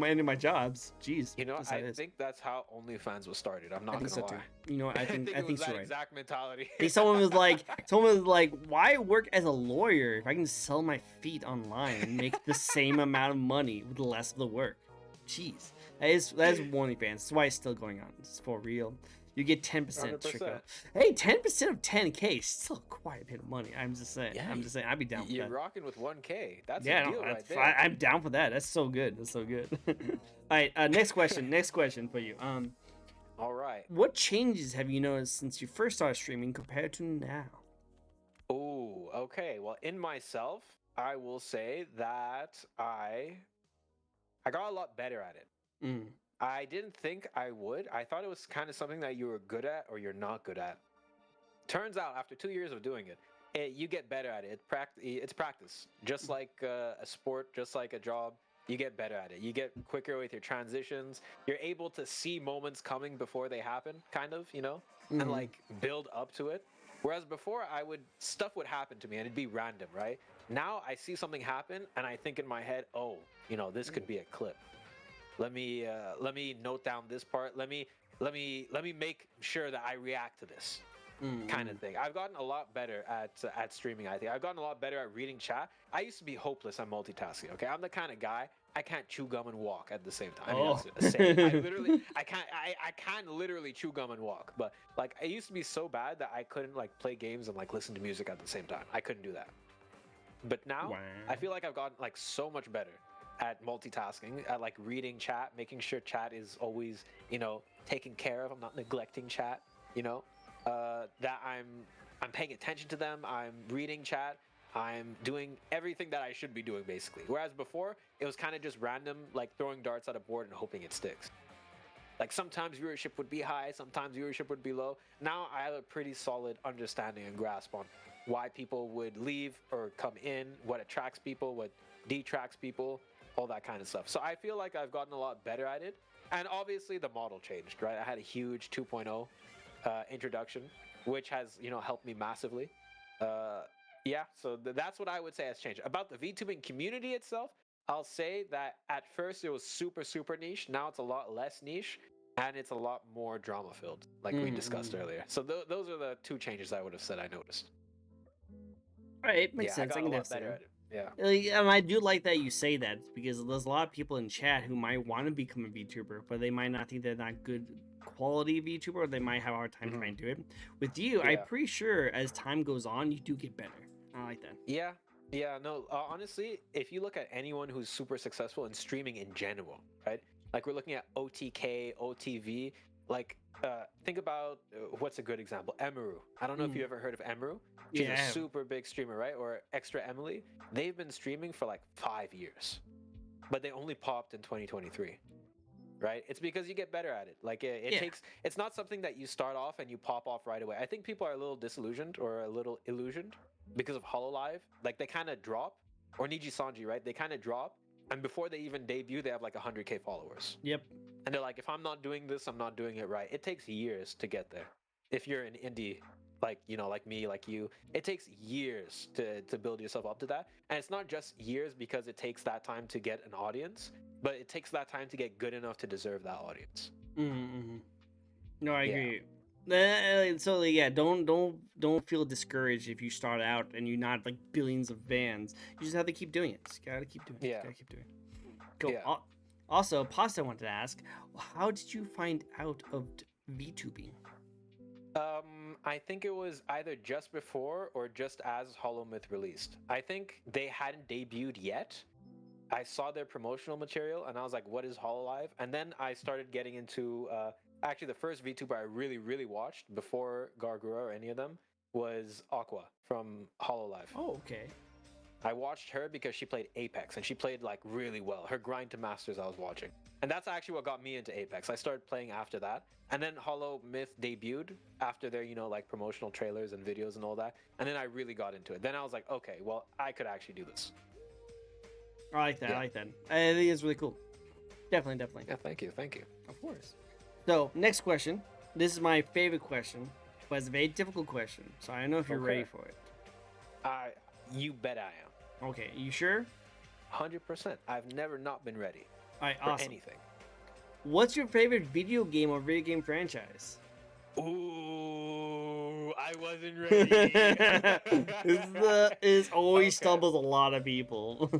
Speaker 2: any of my jobs. Jeez,
Speaker 1: You know,
Speaker 2: that's how
Speaker 1: I
Speaker 2: it is.
Speaker 1: think that's how OnlyFans was started. I'm
Speaker 2: I
Speaker 1: not
Speaker 2: think
Speaker 1: gonna
Speaker 2: so too.
Speaker 1: lie.
Speaker 2: You know, I think
Speaker 1: it was
Speaker 2: you're
Speaker 1: that
Speaker 2: right.
Speaker 1: exact mentality.
Speaker 2: I think someone was like, why work as a lawyer if I can sell my feet online and make the same amount of money with less of the work? Jeez, that is OnlyFans. That's why it's still going on. It's for real. You get 10%.
Speaker 1: 100%.
Speaker 2: Hey, 10% of 10K is still quite a bit of money. I'm just saying.
Speaker 1: Yeah,
Speaker 2: I'd be down for
Speaker 1: You're
Speaker 2: that.
Speaker 1: rocking with 1K. That's
Speaker 2: Yeah,
Speaker 1: a
Speaker 2: no,
Speaker 1: deal right
Speaker 2: that's,
Speaker 1: there.
Speaker 2: I'm down for that. That's so good. All right, next question. Next question for you.
Speaker 1: All right.
Speaker 2: What changes have you noticed since you first started streaming compared to now?
Speaker 1: Oh, okay. Well, in myself, I will say that I got a lot better at it.
Speaker 2: Mm.
Speaker 1: I didn't think I would. I thought it was kind of something that you were good at or you're not good at. Turns out, after 2 years of doing it, you get better at it. It's practice. Just like a sport, just like a job, you get better at it. You get quicker with your transitions. You're able to see moments coming before they happen, kind of, and
Speaker 2: Mhm.
Speaker 1: like build up to it. Whereas before, stuff would happen to me and it'd be random, right? Now I see something happen and I think in my head, oh, this could be a clip. Let me note down this part. Let me make sure that I react to this kind of thing. I've gotten a lot better at streaming. I think I've gotten a lot better at reading chat. I used to be hopeless at multitasking. Okay, I'm the kind of guy I can't chew gum and walk at the same time. I mean,
Speaker 2: Oh.
Speaker 1: that's a saying. I can't literally chew gum and walk. But like, it used to be so bad that I couldn't like play games and like listen to music at the same time. I couldn't do that. But now
Speaker 2: Wow.
Speaker 1: I feel like I've gotten like so much better at multitasking, at like reading chat, making sure chat is always, taken care of. I'm not neglecting chat, that I'm paying attention to them. I'm reading chat. I'm doing everything that I should be doing basically. Whereas before, it was kind of just random, like throwing darts at a board and hoping it sticks. Like sometimes viewership would be high, sometimes viewership would be low. Now I have a pretty solid understanding and grasp on why people would leave or come in, what attracts people, what detracts people, all that kind of stuff. So I feel like I've gotten a lot better at it. And obviously the model changed, right? I had a huge 2.0 introduction, which has, helped me massively. Yeah, so that's what I would say has changed. About the VTubing community itself, I'll say that at first it was super, super niche. Now it's a lot less niche and it's a lot more drama filled, like we discussed earlier. So those are the two changes I would have said I noticed.
Speaker 2: All right, makes
Speaker 1: Yeah,
Speaker 2: sense.
Speaker 1: I
Speaker 2: I
Speaker 1: got
Speaker 2: can
Speaker 1: a lot
Speaker 2: definitely.
Speaker 1: better at it. Yeah.
Speaker 2: And I do like that you say that because there's a lot of people in chat who might want to become a VTuber, but they might not think they're not good quality VTuber, or they might have a hard time trying to do it. With you,
Speaker 1: Yeah.
Speaker 2: I'm pretty sure as time goes on, you do get better. I like that.
Speaker 1: Yeah. Yeah, no, honestly, if you look at anyone who's super successful in streaming in general, right? Like we're looking at OTK, OTV, like think about what's a good example? Emaru. I don't know if you ever heard of Emaru. She's
Speaker 2: Yeah, I
Speaker 1: a
Speaker 2: have.
Speaker 1: super big streamer, right? Or Extra Emily. They've been streaming for like 5 years, but they only popped in 2023. Right? It's because you get better at it. Like it
Speaker 2: Yeah.
Speaker 1: takes. It's not something that you start off and you pop off right away. I think people are a little disillusioned or a little illusioned because of Hololive. Like they kind of drop, or Niji Sanji, right? They kind of drop, and before they even debut, they have like 100K followers.
Speaker 2: Yep.
Speaker 1: And they're like, if I'm not doing this, I'm not doing it right. It takes years to get there. If you're an indie, like like me, like you, it takes years to build yourself up to that. And it's not just years because it takes that time to get an audience, but it takes that time to get good enough to deserve that audience.
Speaker 2: No, I
Speaker 1: Yeah.
Speaker 2: agree. So yeah, don't feel discouraged if you start out and you're not like billions of fans. You just have to keep doing it. Just gotta keep doing it.
Speaker 1: Yeah.
Speaker 2: Gotta keep doing it. Cool.
Speaker 1: Yeah.
Speaker 2: Also, Pasta wanted to ask, how did you find out of VTubing?
Speaker 1: I think it was either just before or just as Hollow Myth released. I think they hadn't debuted yet. I saw their promotional material and I was like, what is Hololive? And then I started getting into actually the first VTuber I really, really watched before Gargura or any of them was Aqua from Hololive.
Speaker 2: Oh, okay.
Speaker 1: I watched her because she played Apex and she played like really well. Her grind to masters I was watching. And that's actually what got me into Apex. I started playing after that. And then Hollow Myth debuted after their, like promotional trailers and videos and all that. And then I really got into it. Then I was like, okay, well, I could actually do this.
Speaker 2: I like that.
Speaker 1: Yeah.
Speaker 2: I like that. I think it's really cool. Definitely.
Speaker 1: Yeah, thank you.
Speaker 2: Of course. So, next question. This is my favorite question, but it's a very difficult question. So I don't know if you're ready for it.
Speaker 1: You bet I am.
Speaker 2: Okay, you sure?
Speaker 1: 100%. I've never not been ready
Speaker 2: All right,
Speaker 1: for
Speaker 2: awesome.
Speaker 1: anything.
Speaker 2: What's your favorite video game or video game franchise?
Speaker 1: Ooh, I wasn't ready.
Speaker 2: This always
Speaker 1: Okay.
Speaker 2: stumbles a lot of people.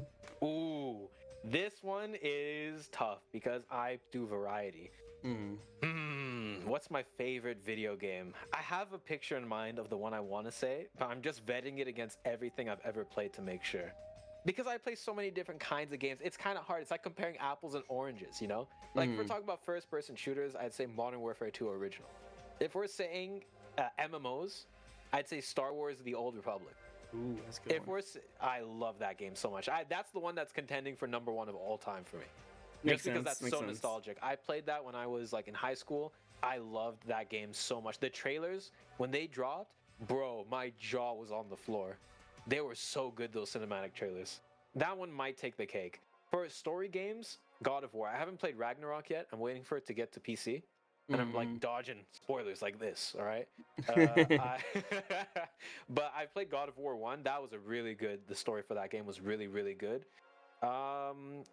Speaker 1: Ooh, this one is tough because I do variety. What's my favorite video game? I have a picture in mind of the one I want to say, but I'm just vetting it against everything I've ever played to make sure. Because I play so many different kinds of games, it's kind of hard. It's like comparing apples and oranges, Like, if we're talking about first-person shooters, I'd say Modern Warfare 2 original. If we're saying MMOs, I'd say Star Wars: The Old Republic.
Speaker 2: Ooh, that's a good.
Speaker 1: I love that game so much. That's the one that's contending for #1 of all time for me.
Speaker 2: Makes
Speaker 1: Just because
Speaker 2: sense,
Speaker 1: that's
Speaker 2: makes
Speaker 1: so
Speaker 2: sense.
Speaker 1: nostalgic. I played that when I was like in high school. I loved that game so much. The trailers, when they dropped, bro, my jaw was on the floor. They were so good, those cinematic trailers. That one might take the cake. For story games, God of War. I haven't played Ragnarok yet. I'm waiting for it to get to PC. And I'm like dodging spoilers like this, all right? But I played God of War 1. That was the story for that game was really, really good.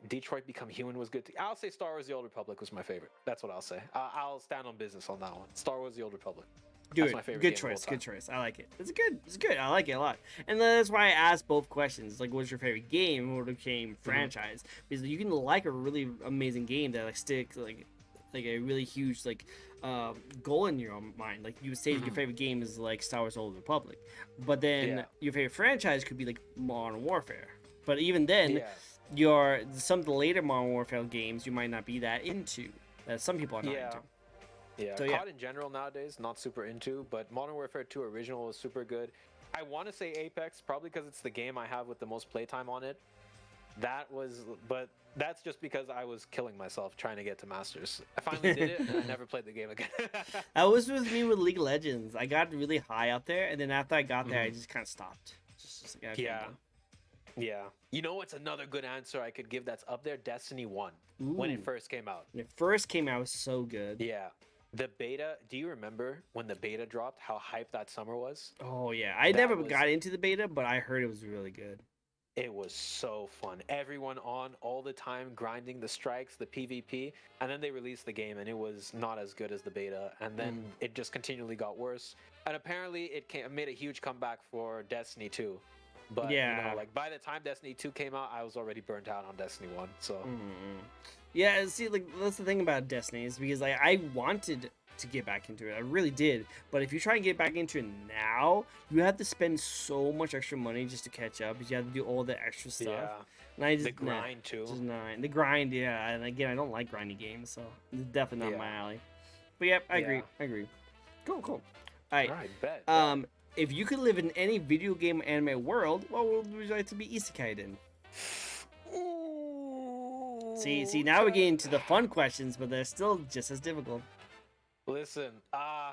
Speaker 1: Detroit Become Human was good. I'll say Star Wars: The Old Republic was my favorite. That's what I'll say. I'll stand on business on that one. Star Wars: The Old Republic.
Speaker 2: Good,
Speaker 1: That's my favorite
Speaker 2: good
Speaker 1: game of all
Speaker 2: choice.
Speaker 1: time.
Speaker 2: Good choice. I like it. It's good. I like it a lot. And that's why I asked both questions. Like, what's your favorite game or became franchise? Because you can like a really amazing game that like sticks like a really huge goal in your own mind. Like you would say your favorite game is like Star Wars: Old Republic, but then your favorite franchise could be like Modern Warfare. But even then, some of the later Modern Warfare games you might not be that into. That some people are not into.
Speaker 1: Yeah,
Speaker 2: So,
Speaker 1: COD in general nowadays, not super into, but Modern Warfare 2 original was super good. I want to say Apex, probably because it's the game I have with the most playtime on it. But that's just because I was killing myself trying to get to Masters. I finally did it, and I never played the game again.
Speaker 2: That was with me with League of Legends. I got really high out there, and then after I got there, I just kind of stopped. Just like, okay, I'm done.
Speaker 1: Yeah. You know what's another good answer I could give that's up there? Destiny 1, when it first came out.
Speaker 2: When it first came out, it was so good.
Speaker 1: Yeah. The beta, do you remember when the beta dropped, how hyped that summer was?
Speaker 2: Oh, yeah. I never got into the beta, but I heard it was really good.
Speaker 1: It was so fun. Everyone on all the time, grinding the strikes, the PvP, and then they released the game, and it was not as good as the beta, and then it just continually got worse. And apparently, it made a huge comeback for Destiny 2. But, by the time Destiny 2 came out, I was already burnt out on Destiny 1, so...
Speaker 2: Yeah, see, that's the thing about Destiny is because I wanted to get back into it. I really did. But if you try and get back into it now, you have to spend so much extra money just to catch up. Because you have to do all the extra stuff.
Speaker 1: Yeah.
Speaker 2: And I just,
Speaker 1: the grind, too.
Speaker 2: Just not. The grind, yeah. And again, I don't like grinding games, so it's definitely not my alley. But yeah, I agree. Cool. All right.
Speaker 1: All right, bet.
Speaker 2: If you could live in any video game anime world, what world would you like to be isekai'd in? See, now we're getting to the fun questions, but they're still just as difficult.
Speaker 1: Listen, I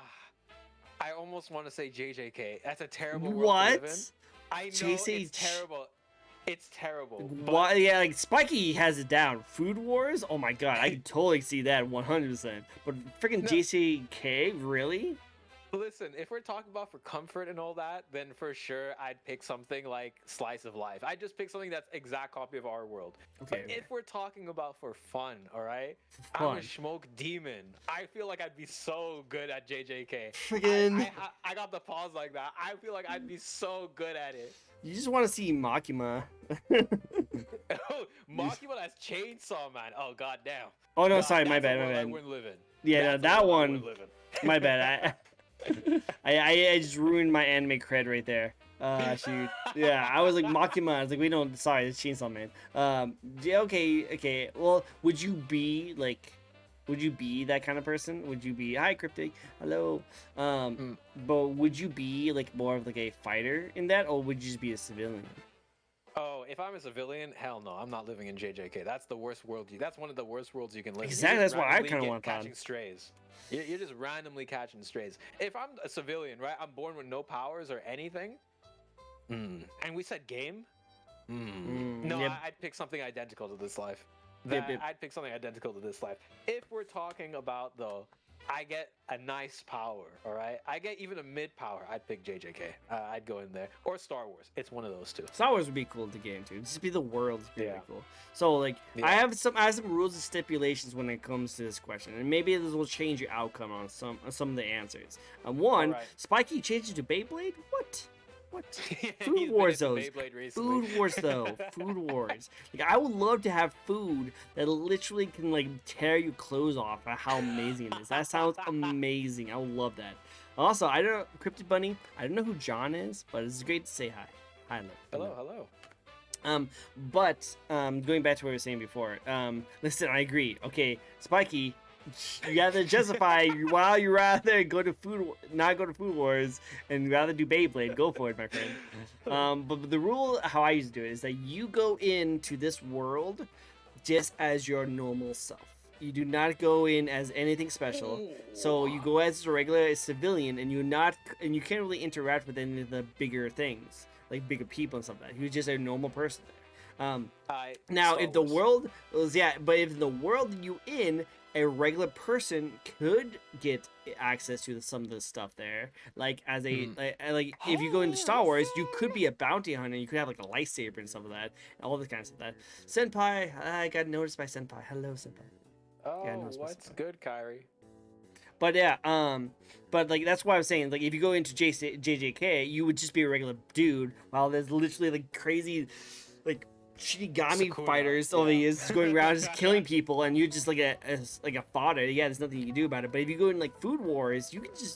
Speaker 1: almost want to say JJK. That's a terrible world to live in. I know it's terrible. It's terrible.
Speaker 2: Why? Yeah, like Spiky has it down. Food Wars? Oh my god, I can totally see that 100%. But freaking JCK, really?
Speaker 1: Listen, if we're talking about for comfort and all that, then for sure I'd pick something like Slice of Life. I'd just pick something that's exact copy of our world.
Speaker 2: Okay.
Speaker 1: But if we're talking about for fun, all right?
Speaker 2: Fun.
Speaker 1: I'm a smoke demon. I feel like I'd be so good at JJK.
Speaker 2: Freaking.
Speaker 1: I got the pause like that. I feel like I'd be so good at it.
Speaker 2: You just want to see Makima.
Speaker 1: Makima as Chainsaw Man. Oh, goddamn.
Speaker 2: Oh, no,
Speaker 1: God,
Speaker 2: sorry, my bad.
Speaker 1: I wouldn't live in.
Speaker 2: Yeah, that one. My bad. I just ruined my anime cred right there. Shoot. Yeah, I was like Makima. I was like, we don't. Sorry, it's Chainsaw Man. Yeah, okay. Well, would you be that kind of person? Would you be hi Cryptic? Hello. But would you be like more of like a fighter in that, or would you just be a civilian?
Speaker 1: Oh, if I'm a civilian, hell no, I'm not living in JJK. That's the worst world. That's one of the worst worlds you can live in.
Speaker 2: Exactly,
Speaker 1: You're just
Speaker 2: that's what I
Speaker 1: randomly
Speaker 2: kinda want
Speaker 1: catching
Speaker 2: on.
Speaker 1: strays. You're just randomly catching strays. If I'm a civilian, right? I'm born with no powers or anything. And we said game. No,
Speaker 2: Yep.
Speaker 1: I'd pick something identical to this life.
Speaker 2: Yep.
Speaker 1: I'd pick something identical to this life. If we're talking about though, I get a nice power, all right? I get even a mid power. I'd pick JJK. I'd go in there or Star Wars. It's one of those two.
Speaker 2: Star Wars would be cool to game too. Just be the world. It'd be
Speaker 1: Yeah.
Speaker 2: really cool. So like,
Speaker 1: Yeah.
Speaker 2: I have some rules and stipulations when it comes to this question, and maybe this will change your outcome on some of the answers. One,
Speaker 1: Alright.
Speaker 2: Spiky changes to Beyblade. What?
Speaker 1: He's
Speaker 2: Food
Speaker 1: been
Speaker 2: Wars
Speaker 1: into
Speaker 2: those.
Speaker 1: Beyblade recently.
Speaker 2: Food Wars though. Food Wars. Like I would love to have food that literally can like tear your clothes off. At how amazing it is. That sounds amazing. I would love that. Also, I don't know, Cryptid Bunny. I don't know who John is, but it's great to say hi. Hi, hello.
Speaker 1: Hello.
Speaker 2: But going back to what we were saying before. Listen, I agree. Okay, Spiky, you gotta justify why you rather not go to Food Wars and rather do Beyblade. Go for it, my friend. But the rule, how I used to do it, is that you go into this world just as your normal self. You do not go in as anything special. So you go as a regular civilian, and you can't really interact with any of the bigger things, like bigger people and stuff like that. You're just a normal person there. Now, if the world if the world you in, a regular person could get access to some of the stuff there, like as a like if you go into Star Wars, you could be a bounty hunter. You could have like a lightsaber and stuff of that, all this kind of stuff. That Senpai, I got noticed by Senpai. Hello, Senpai.
Speaker 1: Oh,
Speaker 2: Yeah, no, it's
Speaker 1: what's good, Kyrie?
Speaker 2: But yeah, but like that's why I was saying, like if you go into JJK, you would just be a regular dude, while there's literally like crazy, like Shinigami
Speaker 1: Sakura,
Speaker 2: fighters over the years just going around just killing people, and you just like a fodder. Yeah, there's nothing you can do about it. But if you go in like Food Wars,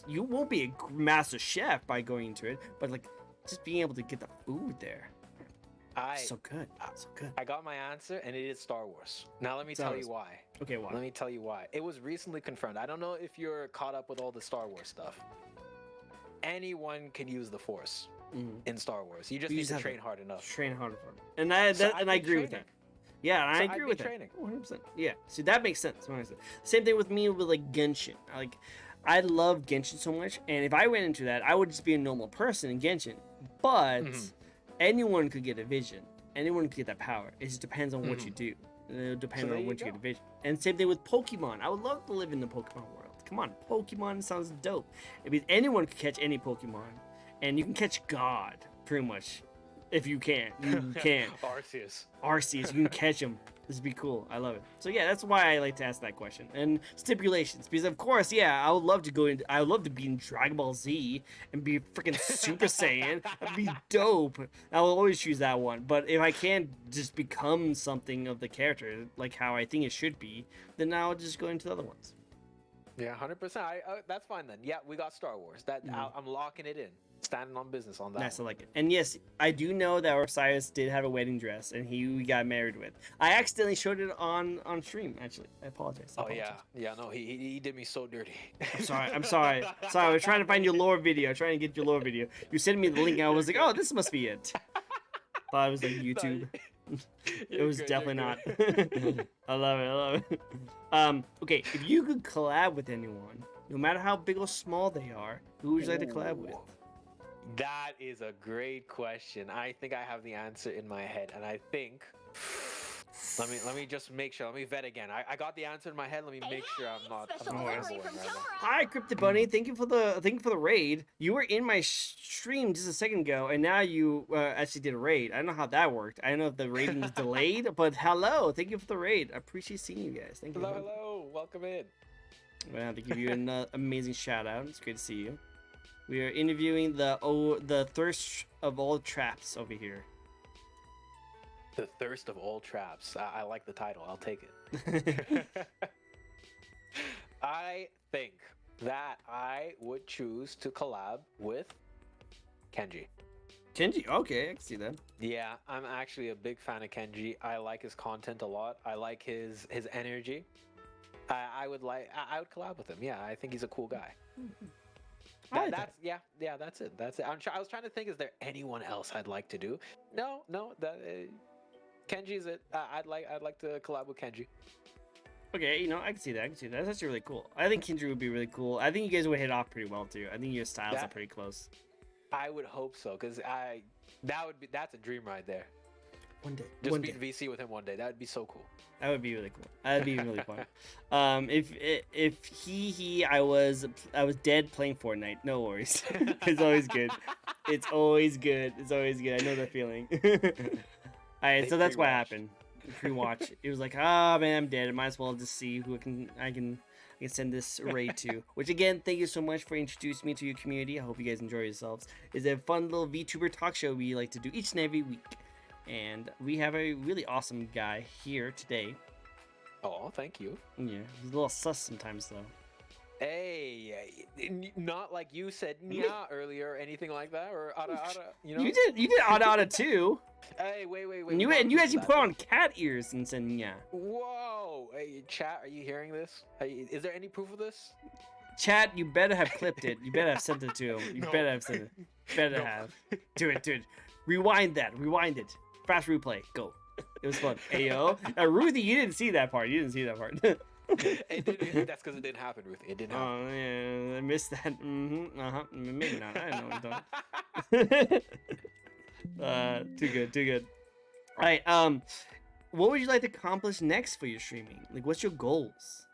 Speaker 2: you won't be a master chef by going into it, but like just being able to get the food there. So good. So good.
Speaker 1: I got my answer, and it is Star Wars. Now let me tell you why.
Speaker 2: Okay, why?
Speaker 1: Let me tell you why. It was recently confirmed. I don't know if you're caught up with all the Star Wars stuff. Anyone can use the Force in Star Wars. You just need to train hard enough.
Speaker 2: Train harder for it. And I agree with that. Yeah, and I agree with that. 100%. Yeah. See, that makes sense. Same thing with me with like Genshin. I love Genshin so much, and if I went into that, I would just be a normal person in Genshin. But anyone could get a vision. Anyone could get that power. It just depends on what you do. It depends on what you get a vision. And same thing with Pokemon. I would love to live in the Pokemon world. Come on, Pokemon sounds dope. I mean, anyone can catch any Pokemon, and you can catch God pretty much. If you can, you can. Arceus, you can catch him. This would be cool. I love it. So yeah, that's why I like to ask that question. And stipulations, because of course, yeah, I would love to go in. I would love to be in Dragon Ball Z and be freaking Super Saiyan. That'd be dope. I will always choose that one. But if I can't just become something of the character, like how I think it should be, then I'll just go into the other ones.
Speaker 1: Yeah, 100%. That's fine then. Yeah, we got Star Wars. I'm locking it in. Standing on business on that.
Speaker 2: Nice, I like it. And yes, I do know that Osiris did have a wedding dress, and we got married with. I accidentally showed it on stream. Actually, I apologize.
Speaker 1: Yeah. No, he did me so dirty.
Speaker 2: I'm sorry. I was trying to find your lore video. Trying to get your lore video. You sent me the link, and I was like, oh, this must be it. Thought it was like YouTube. It was definitely not. I love it. Okay, if you could collab with anyone, no matter how big or small they are, who would you like to collab with?
Speaker 1: That is a great question. I think I have the answer in my head, and I think let me just make sure. Let me vet again. I got the answer in my head. Let me make sure I'm not right now.
Speaker 2: Hi, Cryptid Bunny. Thank you for the raid. You were in my stream just a second ago, and now you actually did a raid. I don't know how that worked. I don't know if the rating was delayed, but hello. Thank you for the raid. I appreciate seeing you guys. Thank you.
Speaker 1: Hello. Welcome in.
Speaker 2: I'm gonna have to give you an amazing shout out. It's great to see you. We are interviewing the thirst of all traps over here.
Speaker 1: The thirst of all traps. I like the title. I'll take it. I think that I would choose to collab with Kenji.
Speaker 2: Kenji, okay, I can see that.
Speaker 1: Yeah, I'm actually a big fan of Kenji. I like his content a lot. I like his energy. I would collab with him. Yeah, I think he's a cool guy.
Speaker 2: I like that.
Speaker 1: That's it. That's it. I was trying to think, is there anyone else I'd like to do? No, that Kenji's it. I'd like to collab with Kenji.
Speaker 2: Okay, you know, I can see that. I can see that. That's actually really cool. I think Kendra would be really cool. I think you guys would hit off pretty well too. I think your styles are pretty close.
Speaker 1: I would hope so, because that's a dream right there.
Speaker 2: One day.
Speaker 1: Just
Speaker 2: one
Speaker 1: beat
Speaker 2: day.
Speaker 1: VC with him one day. That would be so cool.
Speaker 2: That would be really cool. That'd be really fun. If I was dead playing Fortnite, no worries. It's always good. It's always good. It's always good. I know that feeling. All right, so that's what happened. Pre-watch. It was like, man, I'm dead. I might as well just see who I can send this raid to. Which again, thank you so much for introducing me to your community. I hope you guys enjoy yourselves. It's a fun little VTuber talk show we like to do each and every week. And we have a really awesome guy here today.
Speaker 1: Oh, thank you.
Speaker 2: Yeah, he's a little sus sometimes though.
Speaker 1: Hey, not like you said nya earlier or anything like that, or ada, you know.
Speaker 2: You did ada too.
Speaker 1: Hey, wait.
Speaker 2: And you actually put on cat ears and said nya.
Speaker 1: Whoa! Hey, chat, are you hearing this? Hey, is there any proof of this?
Speaker 2: Chat, you better have clipped it. You better have sent it to him. You
Speaker 1: No.
Speaker 2: better have sent it. Better have. Do it. Rewind that. Rewind it. Fast replay. Go. It was fun. Ayo. Ruthie, you didn't see that part.
Speaker 1: That's because it didn't happen, Ruth. It didn't happen.
Speaker 2: Oh yeah, I missed that. Maybe not. I don't know what I'm talking. Too good. All right. What would you like to accomplish next for your streaming? Like, what's your goals?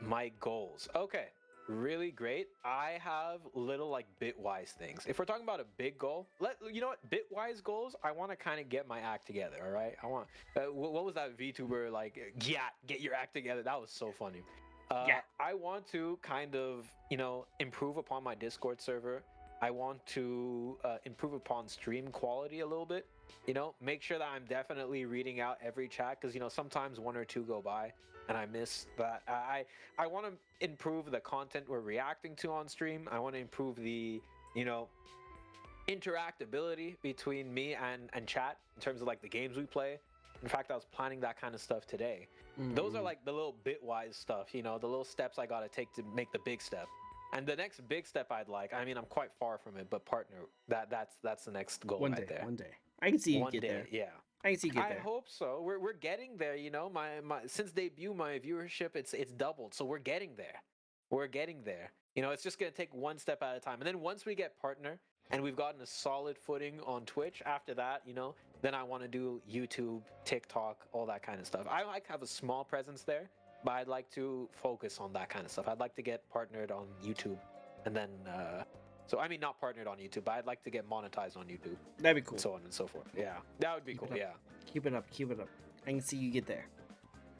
Speaker 1: My goals. Okay. Really great. I have little like bitwise things. If we're talking about a big goal, you know what? Bitwise goals. I want to kind of get my act together. All right. I want. What was that VTuber like? Yeah, get your act together. That was so funny.
Speaker 2: Yeah.
Speaker 1: I want to kind of improve upon my Discord server. I want to improve upon stream quality a little bit. Make sure that I'm definitely reading out every chat, because sometimes one or two go by and I miss that. I want to improve the content we're reacting to on stream. I want to improve the interactability between me and chat in terms of like the games we play. In fact, I was planning that kind of stuff today. Those are like the little bitwise stuff, the little steps I gotta take to make the big step. And the next big step I'm quite far from it, but partner, that's the next goal
Speaker 2: One
Speaker 1: right
Speaker 2: day.
Speaker 1: there.
Speaker 2: One day. I can see you
Speaker 1: One
Speaker 2: get
Speaker 1: day,
Speaker 2: there.
Speaker 1: yeah.
Speaker 2: I can see you get there.
Speaker 1: I hope so. We're getting there. My since debut, my viewership it's doubled. So we're getting there. It's just gonna take one step at a time. And then once we get partner and we've gotten a solid footing on Twitch, after that, then I want to do YouTube, TikTok, all that kind of stuff. I like have a small presence there, but I'd like to focus on that kind of stuff. I'd like to get partnered on YouTube, and then not partnered on YouTube, but I'd like to get monetized on YouTube.
Speaker 2: That'd be cool.
Speaker 1: And so on and so forth. Yeah, that would be cool. Yeah.
Speaker 2: Keep it up. I can see you get there.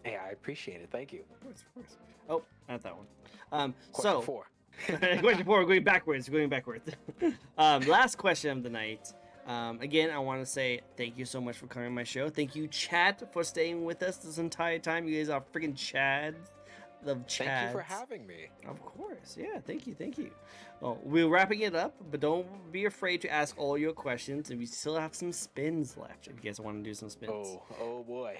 Speaker 1: Hey, I appreciate it. Thank you.
Speaker 2: Of course. Oh, not that one.
Speaker 1: Question 4.
Speaker 2: Question 4. Going backwards. Last question of the night. Again, I want to say thank you so much for coming on my show. Thank you, Chad, for staying with us this entire time. You guys are freaking Chads. Love Chads.
Speaker 1: Thank you for having me.
Speaker 2: Of course. Yeah, thank you. Well, we're wrapping it up, but don't be afraid to ask all your questions, and we still have some spins left if you guys want to do some spins.
Speaker 1: Oh boy.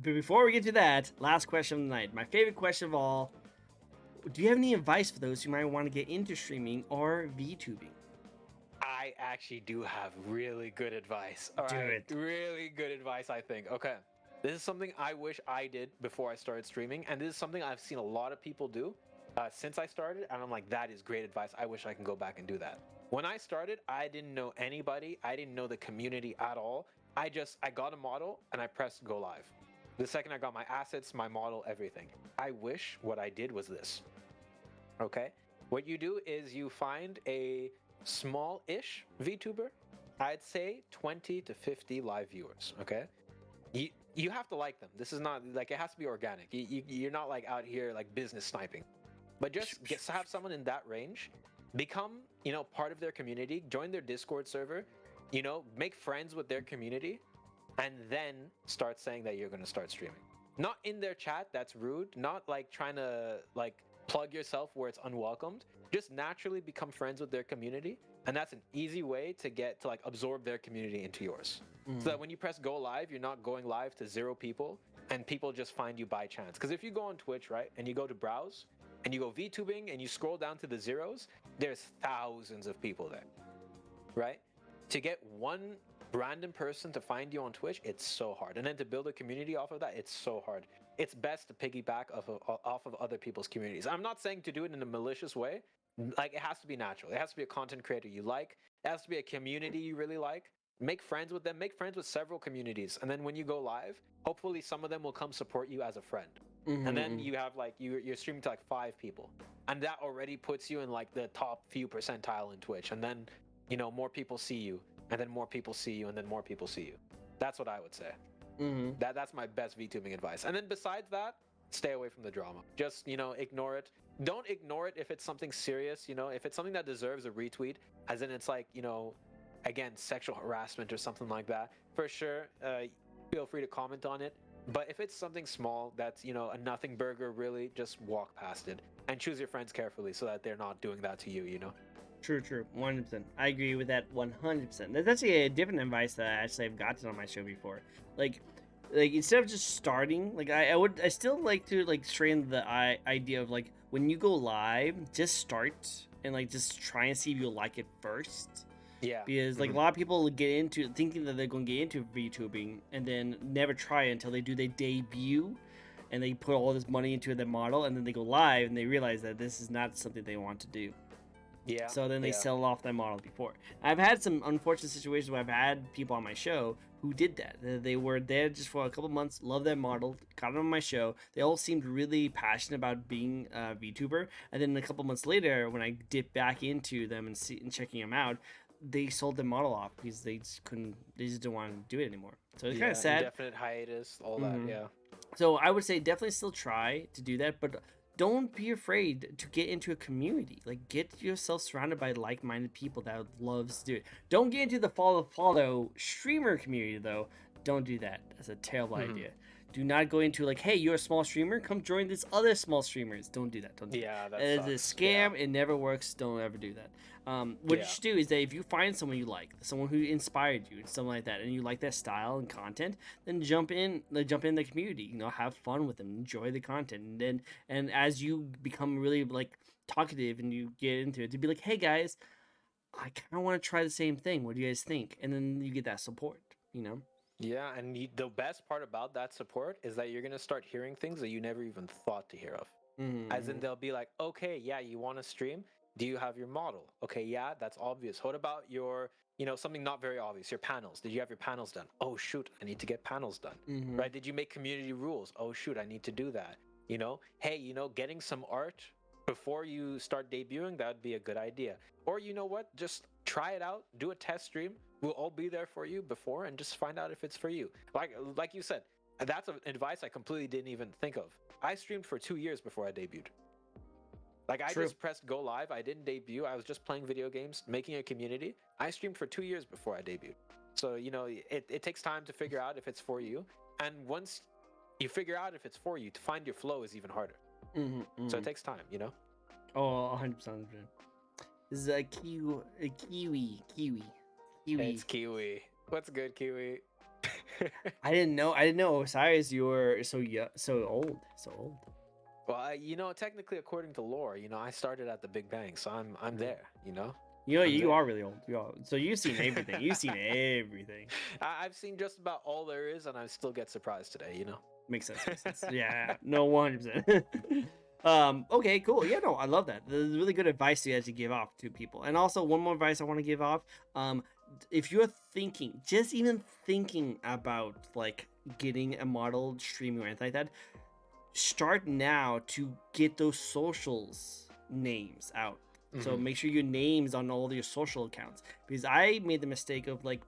Speaker 2: Before we get to that, last question of the night. My favorite question of all. Do you have any advice for those who might want to get into streaming or VTubing?
Speaker 1: I actually do have really good advice.
Speaker 2: Do it.
Speaker 1: Really good advice, I think. Okay. This is something I wish I did before I started streaming, and this is something I've seen a lot of people do since I started, and I'm like, that is great advice. I wish I can go back and do that. When I started, I didn't know anybody. I didn't know the community at all. I got a model, and I pressed go live. The second I got my assets, my model, everything. I wish what I did was this. Okay? What you do is you find a small-ish VTuber. I'd say 20 to 50 live viewers, okay? You have to like them. This is not like, it has to be organic. You're not like out here like business sniping, but just have someone in that range, become part of their community, join their Discord server, make friends with their community, and then start saying that you're going to start streaming. Not in their chat, that's rude. Not like trying to like plug yourself where it's unwelcomed. Just naturally become friends with their community, and that's an easy way to get to like absorb their community into yours. So that when you press go live, you're not going live to 0 people and people just find you by chance. Because if you go on Twitch, right, and you go to browse and you go VTubing and you scroll down to the zeros, there's thousands of people there, right? To get one random person to find you on Twitch, it's so hard. And then to build a community off of that, it's so hard. It's best to piggyback off of other people's communities. I'm not saying to do it in a malicious way. Like, it has to be natural. It has to be a content creator you like. It has to be a community you really like. Make friends with them. Make friends with several communities. And then when you go live, hopefully some of them will come support you as a friend. And then you have like you're streaming to like 5 people, and that already puts you in like the top few percentile in Twitch. And then, you know, more people see you, and then more people see you, and then more people see you. That's what I would say. That's my best VTubing advice. And then besides that, stay away from the drama. Just, you know, ignore it. Don't ignore it if it's something serious. You know, if it's something that deserves a retweet, as in it's like, you know, again, sexual harassment or something like that, for sure, feel free to comment on it. But if it's something small that's, you know, a nothing burger, really, just walk past it and choose your friends carefully so that they're not doing that to you, you know?
Speaker 2: True, 100%. I agree with that 100%. That's actually a different advice that I've gotten on my show before. Like instead of just starting, like I still like to like strain the idea of like when you go live, just start and like just try and see if you'll like it first.
Speaker 1: Yeah.
Speaker 2: Because like a lot of people get into thinking that they're going to get into VTubing and then never try it until they do their debut and they put all this money into the model and then they go live and they realize that this is not something they want to do.
Speaker 1: Yeah.
Speaker 2: So then they sell off that model before. I've had some unfortunate situations where I've had people on my show who did that. They were there just for a couple months, loved that model, got them on my show. They all seemed really passionate about being a VTuber. And then a couple months later, when I dipped back into them and checking them out, they sold the model off because they just didn't want to do it anymore. So it's kind of sad.
Speaker 1: Definite hiatus, all that, yeah.
Speaker 2: So I would say definitely still try to do that, but don't be afraid to get into a community. Like, get yourself surrounded by like-minded people that loves to do it. Don't get into the follow streamer community though. Don't do that. That's a terrible idea. Do not go into like, hey, you're a small streamer, come join these other small streamers. Don't do that. Don't do that.
Speaker 1: That
Speaker 2: it's a scam. It never works. Don't ever do that. What you should do is that if you find someone you like, someone who inspired you, and something like that, and you like that style and content, then jump in the community. You know, have fun with them, enjoy the content, and as you become really like talkative and you get into it, to be like, hey guys, I kind of want to try the same thing. What do you guys think? And then you get that support. You know.
Speaker 1: Yeah, and the best part about that support is that you're gonna start hearing things that you never even thought to hear of. As in, they'll be like, okay, yeah, you want to stream? Do you have your model? Okay, yeah, that's obvious. What about your, you know, something not very obvious, your panels? Did you have your panels done? Oh shoot, I need to get panels done. Right? Did you make community rules? Oh shoot, I need to do that. You know, hey, you know, getting some art before you start debuting, that would be a good idea. Or you know what? Just try it out, do a test stream. We'll all be there for you before and just find out if it's for you. Like you said, that's an advice I completely didn't even think of. I streamed for 2 years before I debuted. Like, I just pressed go live. I didn't debut. I was just playing video games, making a community. I streamed for 2 years before I debuted. So, you know, it takes time to figure out if it's for you. And once you figure out if it's for you, to find your flow is even harder. So it takes time, you know?
Speaker 2: Oh, 100%. This is a kiwi.
Speaker 1: It's Kiwi. What's good, Kiwi?
Speaker 2: I didn't know Osiris, you were so old.
Speaker 1: Well, you know, technically, according to lore, you know, I started at the Big Bang, so I'm there. You know.
Speaker 2: You know, you are really old. So you've seen everything. You've seen everything.
Speaker 1: I've seen just about all there is, and I still get surprised today. You know.
Speaker 2: Makes sense. Yeah. No, 100%. Okay, cool. Yeah, no, I love that. There's really good advice you guys to give off to people. And also, one more advice I want to give off. If you're just even thinking about like getting a model streaming or anything like that, start now to get those socials names out. So make sure your name's on all your social accounts, because I made the mistake of like,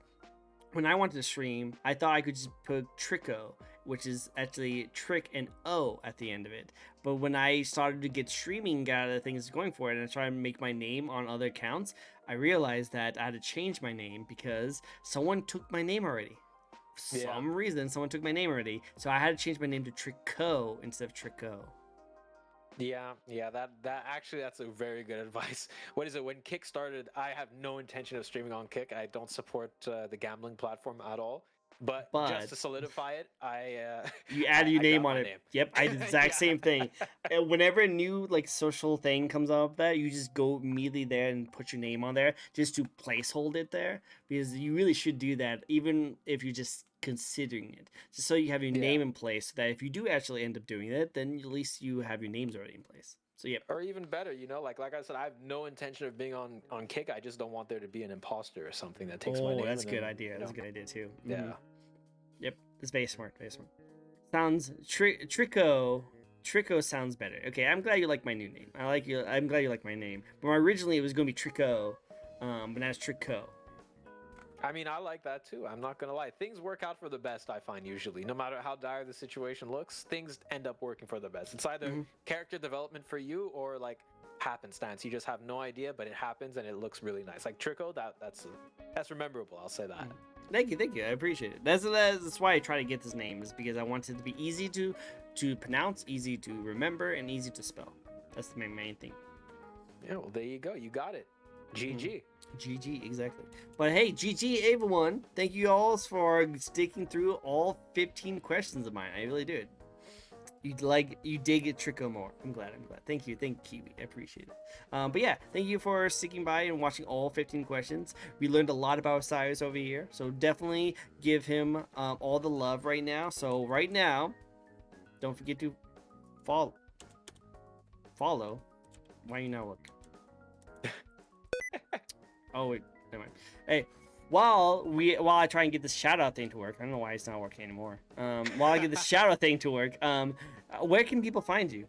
Speaker 2: when I wanted to stream, I thought I could just put Tricko, which is actually Trick and O at the end of it. But when I started to get streaming things going for it, and I tried to make my name on other accounts, I realized that I had to change my name because someone took my name already. For some reason, someone took my name already. So I had to change my name to Trickco instead of Tricko.
Speaker 1: Yeah, that's a very good advice. What is it? When Kick started, I have no intention of streaming on Kick. I don't support the gambling platform at all. But just to solidify it,
Speaker 2: you add your
Speaker 1: I
Speaker 2: name
Speaker 1: got
Speaker 2: on
Speaker 1: my
Speaker 2: it.
Speaker 1: name.
Speaker 2: Yep, I did the exact
Speaker 1: Yeah.
Speaker 2: same thing. And whenever a new like social thing comes up, that you just go immediately there and put your name on there just to placehold it there, because you really should do that, even if you're just considering it, just so you have your
Speaker 1: Yeah.
Speaker 2: name in place, so that if you do actually end up doing it, then at least you have your names already in place. So yep.
Speaker 1: Or even better, like I said, I have no intention of being on Kick. I just don't want there to be an imposter or something that takes my
Speaker 2: Oh,
Speaker 1: name.
Speaker 2: that's a
Speaker 1: and
Speaker 2: good
Speaker 1: then,
Speaker 2: idea. That's a good idea too.
Speaker 1: Yeah.
Speaker 2: Yep, it's very smart. Very smart. Sounds Tricko sounds better. Okay, I'm glad you like my new name. I like you. I'm glad you like my name. But originally it was gonna be Tricko, but now it's Tricko.
Speaker 1: I mean, I like that too. I'm not gonna lie. Things work out for the best. I find usually, no matter how dire the situation looks, things end up working for the best. It's either character development for you or like happenstance. You just have no idea, but it happens and it looks really nice. Like Tricko, that's rememberable. I'll say that.
Speaker 2: Thank you. I appreciate it. That's why I try to get this name, is because I want it to be easy to pronounce, easy to remember, and easy to spell. That's the main thing.
Speaker 1: Yeah, well, there you go. You got it. GG.
Speaker 2: GG, exactly. But hey, GG everyone. Thank you all for sticking through all 15 questions of mine. I really did. You dig it, Tricko more. I'm glad. Thank you, Kiwi. I appreciate it. But yeah, thank you for sticking by and watching all 15 questions. We learned a lot about Cyrus over here, so definitely give him all the love right now. So right now, don't forget to follow. Why are you not looking? Oh wait, never mind. Hey, while I try and get this shout out thing to work, I don't know why it's not working anymore. While I get this shout out thing to work, where can people find you?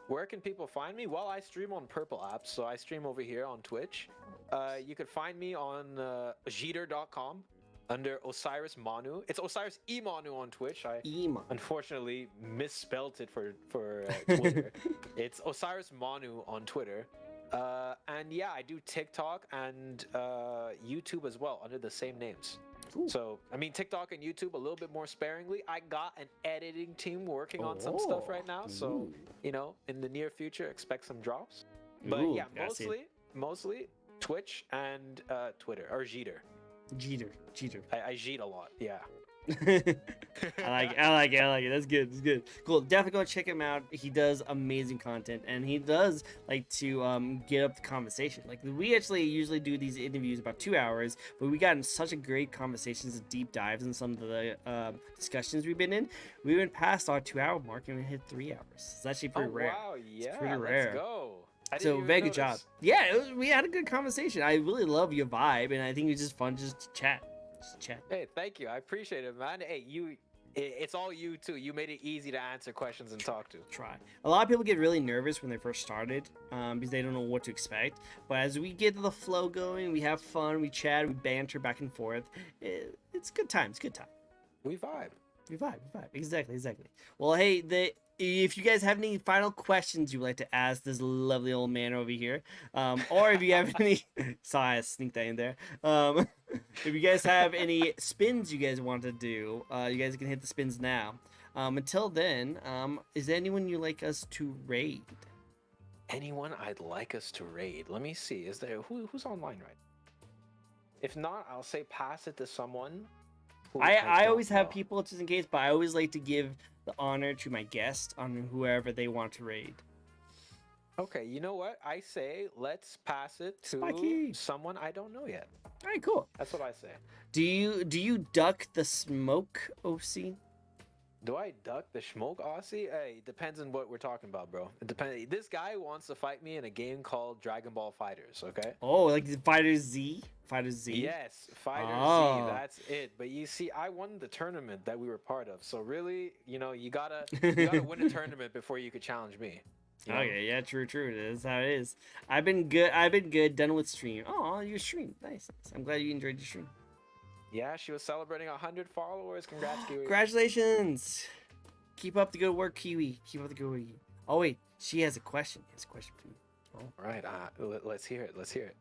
Speaker 1: Where can people find me? Well, I stream on Purple Apps, so I stream over here on Twitch. You could find me on jeter.com under Osiris Manu. It's Osiris Manu on Twitch. I unfortunately misspelt it for Twitter. It's Osiris Manu on Twitter. And yeah, I do TikTok and YouTube as well under the same names. Ooh. So, I mean, TikTok and YouTube a little bit more sparingly. I got an editing team working on some stuff right now. So, in the near future, expect some drops. But yeah, mostly Twitch and Twitter, or Jeter.
Speaker 2: Jeter.
Speaker 1: I jeet a lot, yeah.
Speaker 2: I like it. That's good. Cool. Definitely go check him out. He does amazing content, and he does like to get up the conversation. Like, we actually usually do these interviews about 2 hours, but we got in such a great conversations and deep dives in some of the discussions we've been in. We went past our 2 hour mark and we hit 3 hours. It's actually pretty rare.
Speaker 1: Wow, yeah,
Speaker 2: it's pretty rare.
Speaker 1: Let's go.
Speaker 2: So very good job. Yeah, we had a good conversation. I really love your vibe, and I think it was just fun just to chat.
Speaker 1: Hey, thank you. I appreciate it, man. Hey, it's all you too. You made it easy to answer questions and talk to.
Speaker 2: Try. A lot of people get really nervous when they first started because they don't know what to expect. But as we get the flow going, we have fun, we chat, we banter back and forth. It's good time. It's good time.
Speaker 1: We vibe.
Speaker 2: Exactly. Well, hey, if you guys have any final questions you'd like to ask this lovely old man over here, or if you have any, sorry, I sneaked that in there. If you guys have any spins you guys want to do, you guys can hit the spins now. Until then, is there anyone you'd like us to raid?
Speaker 1: Anyone I'd like us to raid? Let me see. Is there who's online right? If not, I'll say pass it to someone.
Speaker 2: I always have people just in case, but I always like to give the honor to my guest on whoever they want to raid.
Speaker 1: Okay, you know what? I say let's pass it to someone I don't know yet.
Speaker 2: All right, cool.
Speaker 1: That's what I say.
Speaker 2: Do you duck the smoke, OC?
Speaker 1: Do I duck the smoke, Aussie? Hey, it depends on what we're talking about, bro. It depends. This guy wants to fight me in a game called Dragon Ball Fighters, okay?
Speaker 2: Oh, like Fighter Z?
Speaker 1: Yes, Fighter Z, that's it. But you see, I won the tournament that we were part of. So really, you gotta win a tournament before you could challenge me. You know?
Speaker 2: Okay, yeah, true. That's how it is. I've been good. Done with stream. Oh, your stream, nice. I'm glad you enjoyed your stream.
Speaker 1: Yeah, she was celebrating 100 followers. Congrats, Kiwi.
Speaker 2: Congratulations. Keep up the good work, Kiwi. Oh wait, she has a question. For you. Oh.
Speaker 1: All right. Let's hear it.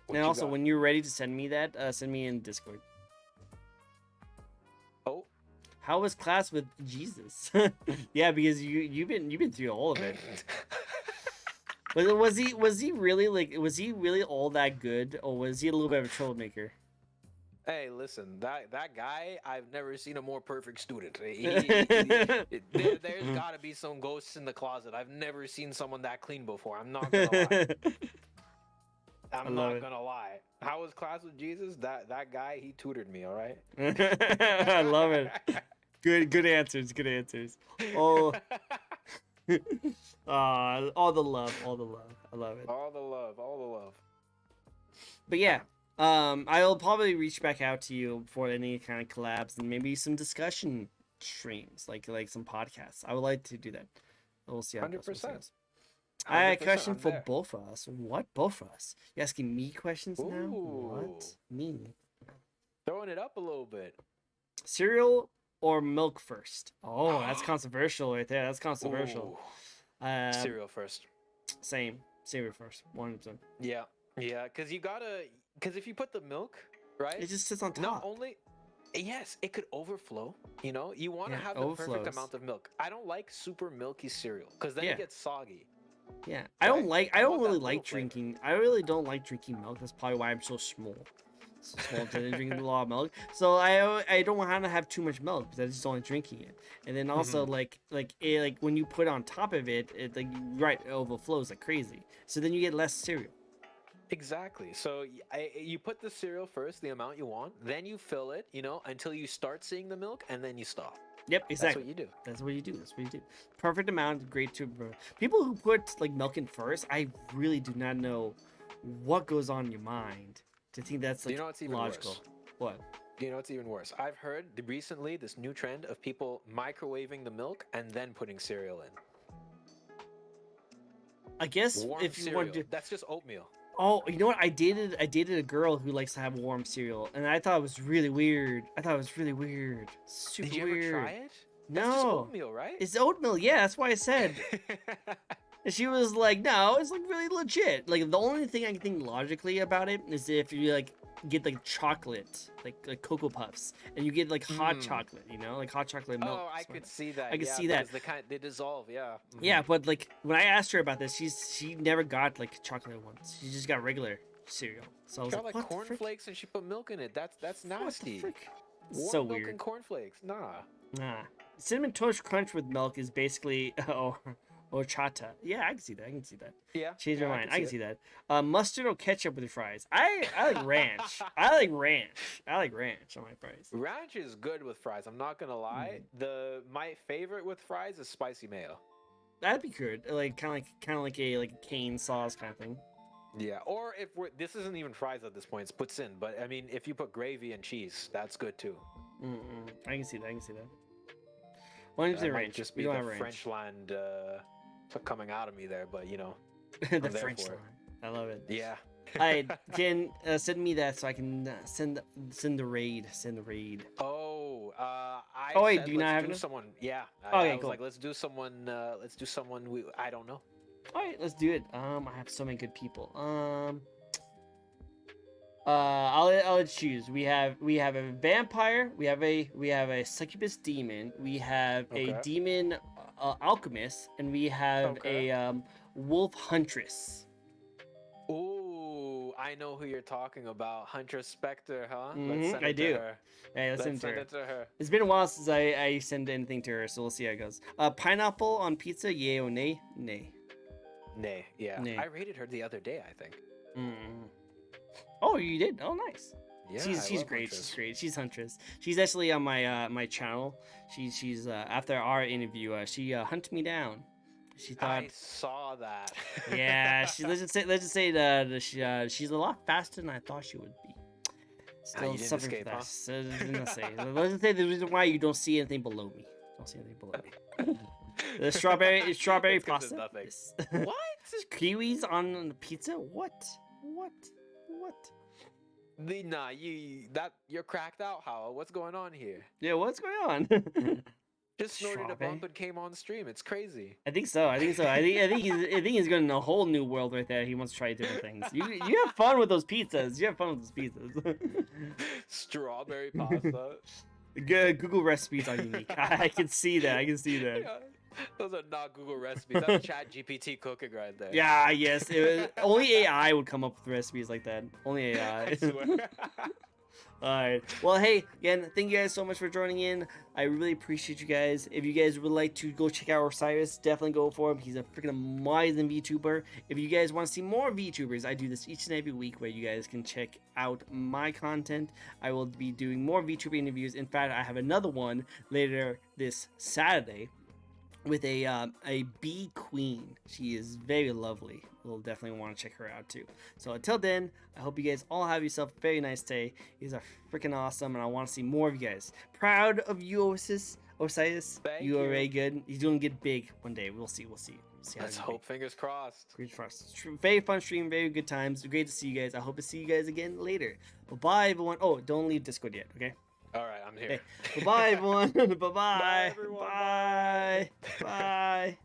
Speaker 2: And also, when you're ready to send me that, send me in Discord.
Speaker 1: Oh.
Speaker 2: How was class with Jesus? Yeah, because you've been through all of it. Was he really like was he really all that good, or was he a little bit of a troublemaker?
Speaker 1: Hey, listen, that guy, I've never seen a more perfect student. There's got to be some ghosts in the closet. I've never seen someone that clean before. I'm not gonna lie.
Speaker 2: I
Speaker 1: I'm
Speaker 2: love
Speaker 1: not
Speaker 2: it.
Speaker 1: gonna lie. How was class with Jesus? That guy, he tutored me. All right.
Speaker 2: I love it. Good answers. Good answers. Oh, all the love, all the love. I love it.
Speaker 1: All the love, all the love.
Speaker 2: But yeah, I'll probably reach back out to you for any kind of collabs and maybe some discussion streams, like some podcasts. I would like to do that. We'll see how it goes. We'll see how it
Speaker 1: 100%.
Speaker 2: goes. I had a
Speaker 1: 100%,
Speaker 2: question
Speaker 1: I'm
Speaker 2: for
Speaker 1: there.
Speaker 2: both of us. What? Both of us? You asking me questions now? What?
Speaker 1: Ooh.
Speaker 2: Me?
Speaker 1: Throwing it up a little bit.
Speaker 2: Cereal or milk first? Oh, that's controversial right there. That's controversial.
Speaker 1: Ooh. Cereal first.
Speaker 2: Same. Cereal first. 100%.
Speaker 1: Yeah, yeah, because if you put the milk, right?
Speaker 2: It just sits on top.
Speaker 1: Not only, yes, it could overflow. You know, you want to
Speaker 2: Yeah,
Speaker 1: have the perfect
Speaker 2: overflows.
Speaker 1: amount of milk. I don't like super milky cereal because then
Speaker 2: Yeah.
Speaker 1: it gets soggy.
Speaker 2: Yeah, I don't
Speaker 1: I
Speaker 2: don't
Speaker 1: want that
Speaker 2: really
Speaker 1: little
Speaker 2: like
Speaker 1: flavor.
Speaker 2: drinking. I really don't like drinking milk. That's probably why I'm so small. So small to drink a lot of milk. So I don't want to have too much milk because I just don't like drinking it. And then also like when you put it on top of it, it like right it overflows like crazy. So then you get less cereal.
Speaker 1: Exactly. So you put the cereal first, the amount you want, then you fill it, you know, until you start seeing the milk, and then you stop.
Speaker 2: Yep, exactly.
Speaker 1: That's what you do.
Speaker 2: That's what you do. That's what you do. Perfect amount, great to people who put like milk in first. I really do not know what goes on in your mind to think that's
Speaker 1: Do
Speaker 2: like
Speaker 1: you know what's even
Speaker 2: logical.
Speaker 1: worse?
Speaker 2: What?
Speaker 1: Do you know what's even worse? I've heard recently this new trend of people microwaving the milk and then putting cereal in.
Speaker 2: I guess
Speaker 1: Warm
Speaker 2: if you
Speaker 1: cereal.
Speaker 2: want to.
Speaker 1: That's just oatmeal.
Speaker 2: Oh, you know what? I dated a girl who likes to have warm cereal, and I thought it was really weird. Super
Speaker 1: Did you
Speaker 2: weird.
Speaker 1: ever try it? That's just
Speaker 2: No,
Speaker 1: oatmeal, right?
Speaker 2: it's oatmeal. Yeah, that's why I said. And she was like, "No, it's like really legit." Like the only thing I can think logically about it is if you like get like chocolate, like Cocoa Puffs, and you get like hot chocolate, you know, like hot chocolate milk.
Speaker 1: Oh, I
Speaker 2: So-
Speaker 1: could see that.
Speaker 2: I could
Speaker 1: yeah,
Speaker 2: see that.
Speaker 1: because they dissolve. Yeah.
Speaker 2: Yeah, but like when I asked her about this, she never got like chocolate ones. She just got regular cereal. So I was
Speaker 1: Got
Speaker 2: like,
Speaker 1: like
Speaker 2: "What the frick?
Speaker 1: cornflakes and she put milk in it. That's
Speaker 2: What the
Speaker 1: nasty.
Speaker 2: frick?"
Speaker 1: Warm
Speaker 2: So
Speaker 1: milk
Speaker 2: weird.
Speaker 1: and cornflakes. Nah.
Speaker 2: Nah. Cinnamon Toast Crunch with milk is basically horchata. Yeah, I can see that. I can see that.
Speaker 1: Yeah.
Speaker 2: Change
Speaker 1: yeah,
Speaker 2: my mind. I
Speaker 1: see
Speaker 2: can
Speaker 1: it.
Speaker 2: see that. Mustard or ketchup with your fries? I like ranch. I like ranch on my fries.
Speaker 1: Ranch is good with fries. I'm not gonna lie. My favorite with fries is spicy mayo.
Speaker 2: That'd be good. Like kind of like a cane sauce kind of thing.
Speaker 1: Yeah. Or if this isn't even fries at this point, it's puts in. But I mean, if you put gravy and cheese, that's good too.
Speaker 2: I can see that. I can see that. Why don't you say
Speaker 1: That might
Speaker 2: ranch?
Speaker 1: just
Speaker 2: We
Speaker 1: be
Speaker 2: don't
Speaker 1: the
Speaker 2: have ranch.
Speaker 1: French land coming out of me there, but you know.
Speaker 2: The
Speaker 1: there
Speaker 2: French
Speaker 1: for
Speaker 2: line.
Speaker 1: it.
Speaker 2: I love it.
Speaker 1: Yeah.
Speaker 2: I can send me that so I can send the raid. Send the raid.
Speaker 1: Oh, I
Speaker 2: Oh, wait,
Speaker 1: said
Speaker 2: do you not
Speaker 1: let's
Speaker 2: have
Speaker 1: do
Speaker 2: it?
Speaker 1: someone. Yeah.
Speaker 2: Okay,
Speaker 1: I was
Speaker 2: cool.
Speaker 1: like, let's do someone. I don't know.
Speaker 2: All right, let's do it. I have so many good people. I'll let you choose. We have a vampire. We have a succubus demon. We have a
Speaker 1: Okay.
Speaker 2: demon alchemist, and we have
Speaker 1: Okay.
Speaker 2: a wolf huntress.
Speaker 1: Ooh, I know who you're talking about. Hunter Spectre, huh?
Speaker 2: Mhm,
Speaker 1: Let's send
Speaker 2: I
Speaker 1: it
Speaker 2: do.
Speaker 1: to her.
Speaker 2: Hey,
Speaker 1: Let's
Speaker 2: listen to
Speaker 1: send
Speaker 2: her.
Speaker 1: it to her.
Speaker 2: It's been a while since I sent anything to her, so we'll see how it goes. Pineapple on pizza, yay or nay? Nay.
Speaker 1: Nay, yeah.
Speaker 2: Nay.
Speaker 1: I rated her the other day, I think.
Speaker 2: Mm. Oh, you did? Oh, nice.
Speaker 1: Yeah,
Speaker 2: she's
Speaker 1: I love
Speaker 2: great.
Speaker 1: Huntress.
Speaker 2: She's great. She's Huntress. She's actually on my my channel. She's after our interview, she hunted me down. She thought,
Speaker 1: I saw that.
Speaker 2: yeah. Let's just say that she's a lot faster than I thought she would be. Still
Speaker 1: you didn't
Speaker 2: suffering
Speaker 1: escape,
Speaker 2: from that.
Speaker 1: huh?
Speaker 2: So, let's just say the reason why you don't see anything below me. Don't see anything below me. The strawberry
Speaker 1: It's 'cause there's
Speaker 2: pasta.
Speaker 1: nothing.
Speaker 2: Yes.
Speaker 1: What?
Speaker 2: Kiwis on the pizza? What?
Speaker 1: Nah, you're cracked out, Howell. What's going on here?
Speaker 2: Yeah, what's going on?
Speaker 1: Just snorted a
Speaker 2: Strawberry?
Speaker 1: bump and came on stream. It's crazy.
Speaker 2: I think so. I think he's going in a whole new world right there. He wants to try different things. You have fun with those pizzas.
Speaker 1: Strawberry pasta.
Speaker 2: Good Google recipes are unique. I can see that.
Speaker 1: Yeah. Those are not Google recipes. That's Chat GPT cooking right there.
Speaker 2: Yeah, yes. Only AI would come up with recipes like that. Only AI.
Speaker 1: I swear.
Speaker 2: All right. Well, hey, again, thank you guys so much for joining in. I really appreciate you guys. If you guys would like to go check out Osiris, definitely go for him. He's a freaking amazing VTuber. If you guys want to see more VTubers, I do this each and every week where you guys can check out my content. I will be doing more VTuber interviews. In fact, I have another one later this Saturday with a bee queen. She is very lovely. We'll definitely want to check her out too. So until then, I hope you guys all have yourself a very nice day. You guys are freaking awesome, and I want to see more of you guys. Proud of you, Osiris.
Speaker 1: Thank
Speaker 2: You are
Speaker 1: you.
Speaker 2: very good. You're doing get big one day. We'll see. We'll see how
Speaker 1: Let's
Speaker 2: you
Speaker 1: hope. Fingers crossed.
Speaker 2: do. Great for us. Very fun stream. Very good times. Great to see you guys. I hope to see you guys again later. Bye, everyone. Oh, don't leave Discord yet. Okay.
Speaker 1: All right, I'm here.
Speaker 2: Okay. Bye, everyone. Bye-bye.
Speaker 1: Bye, everyone.
Speaker 2: Bye. Bye.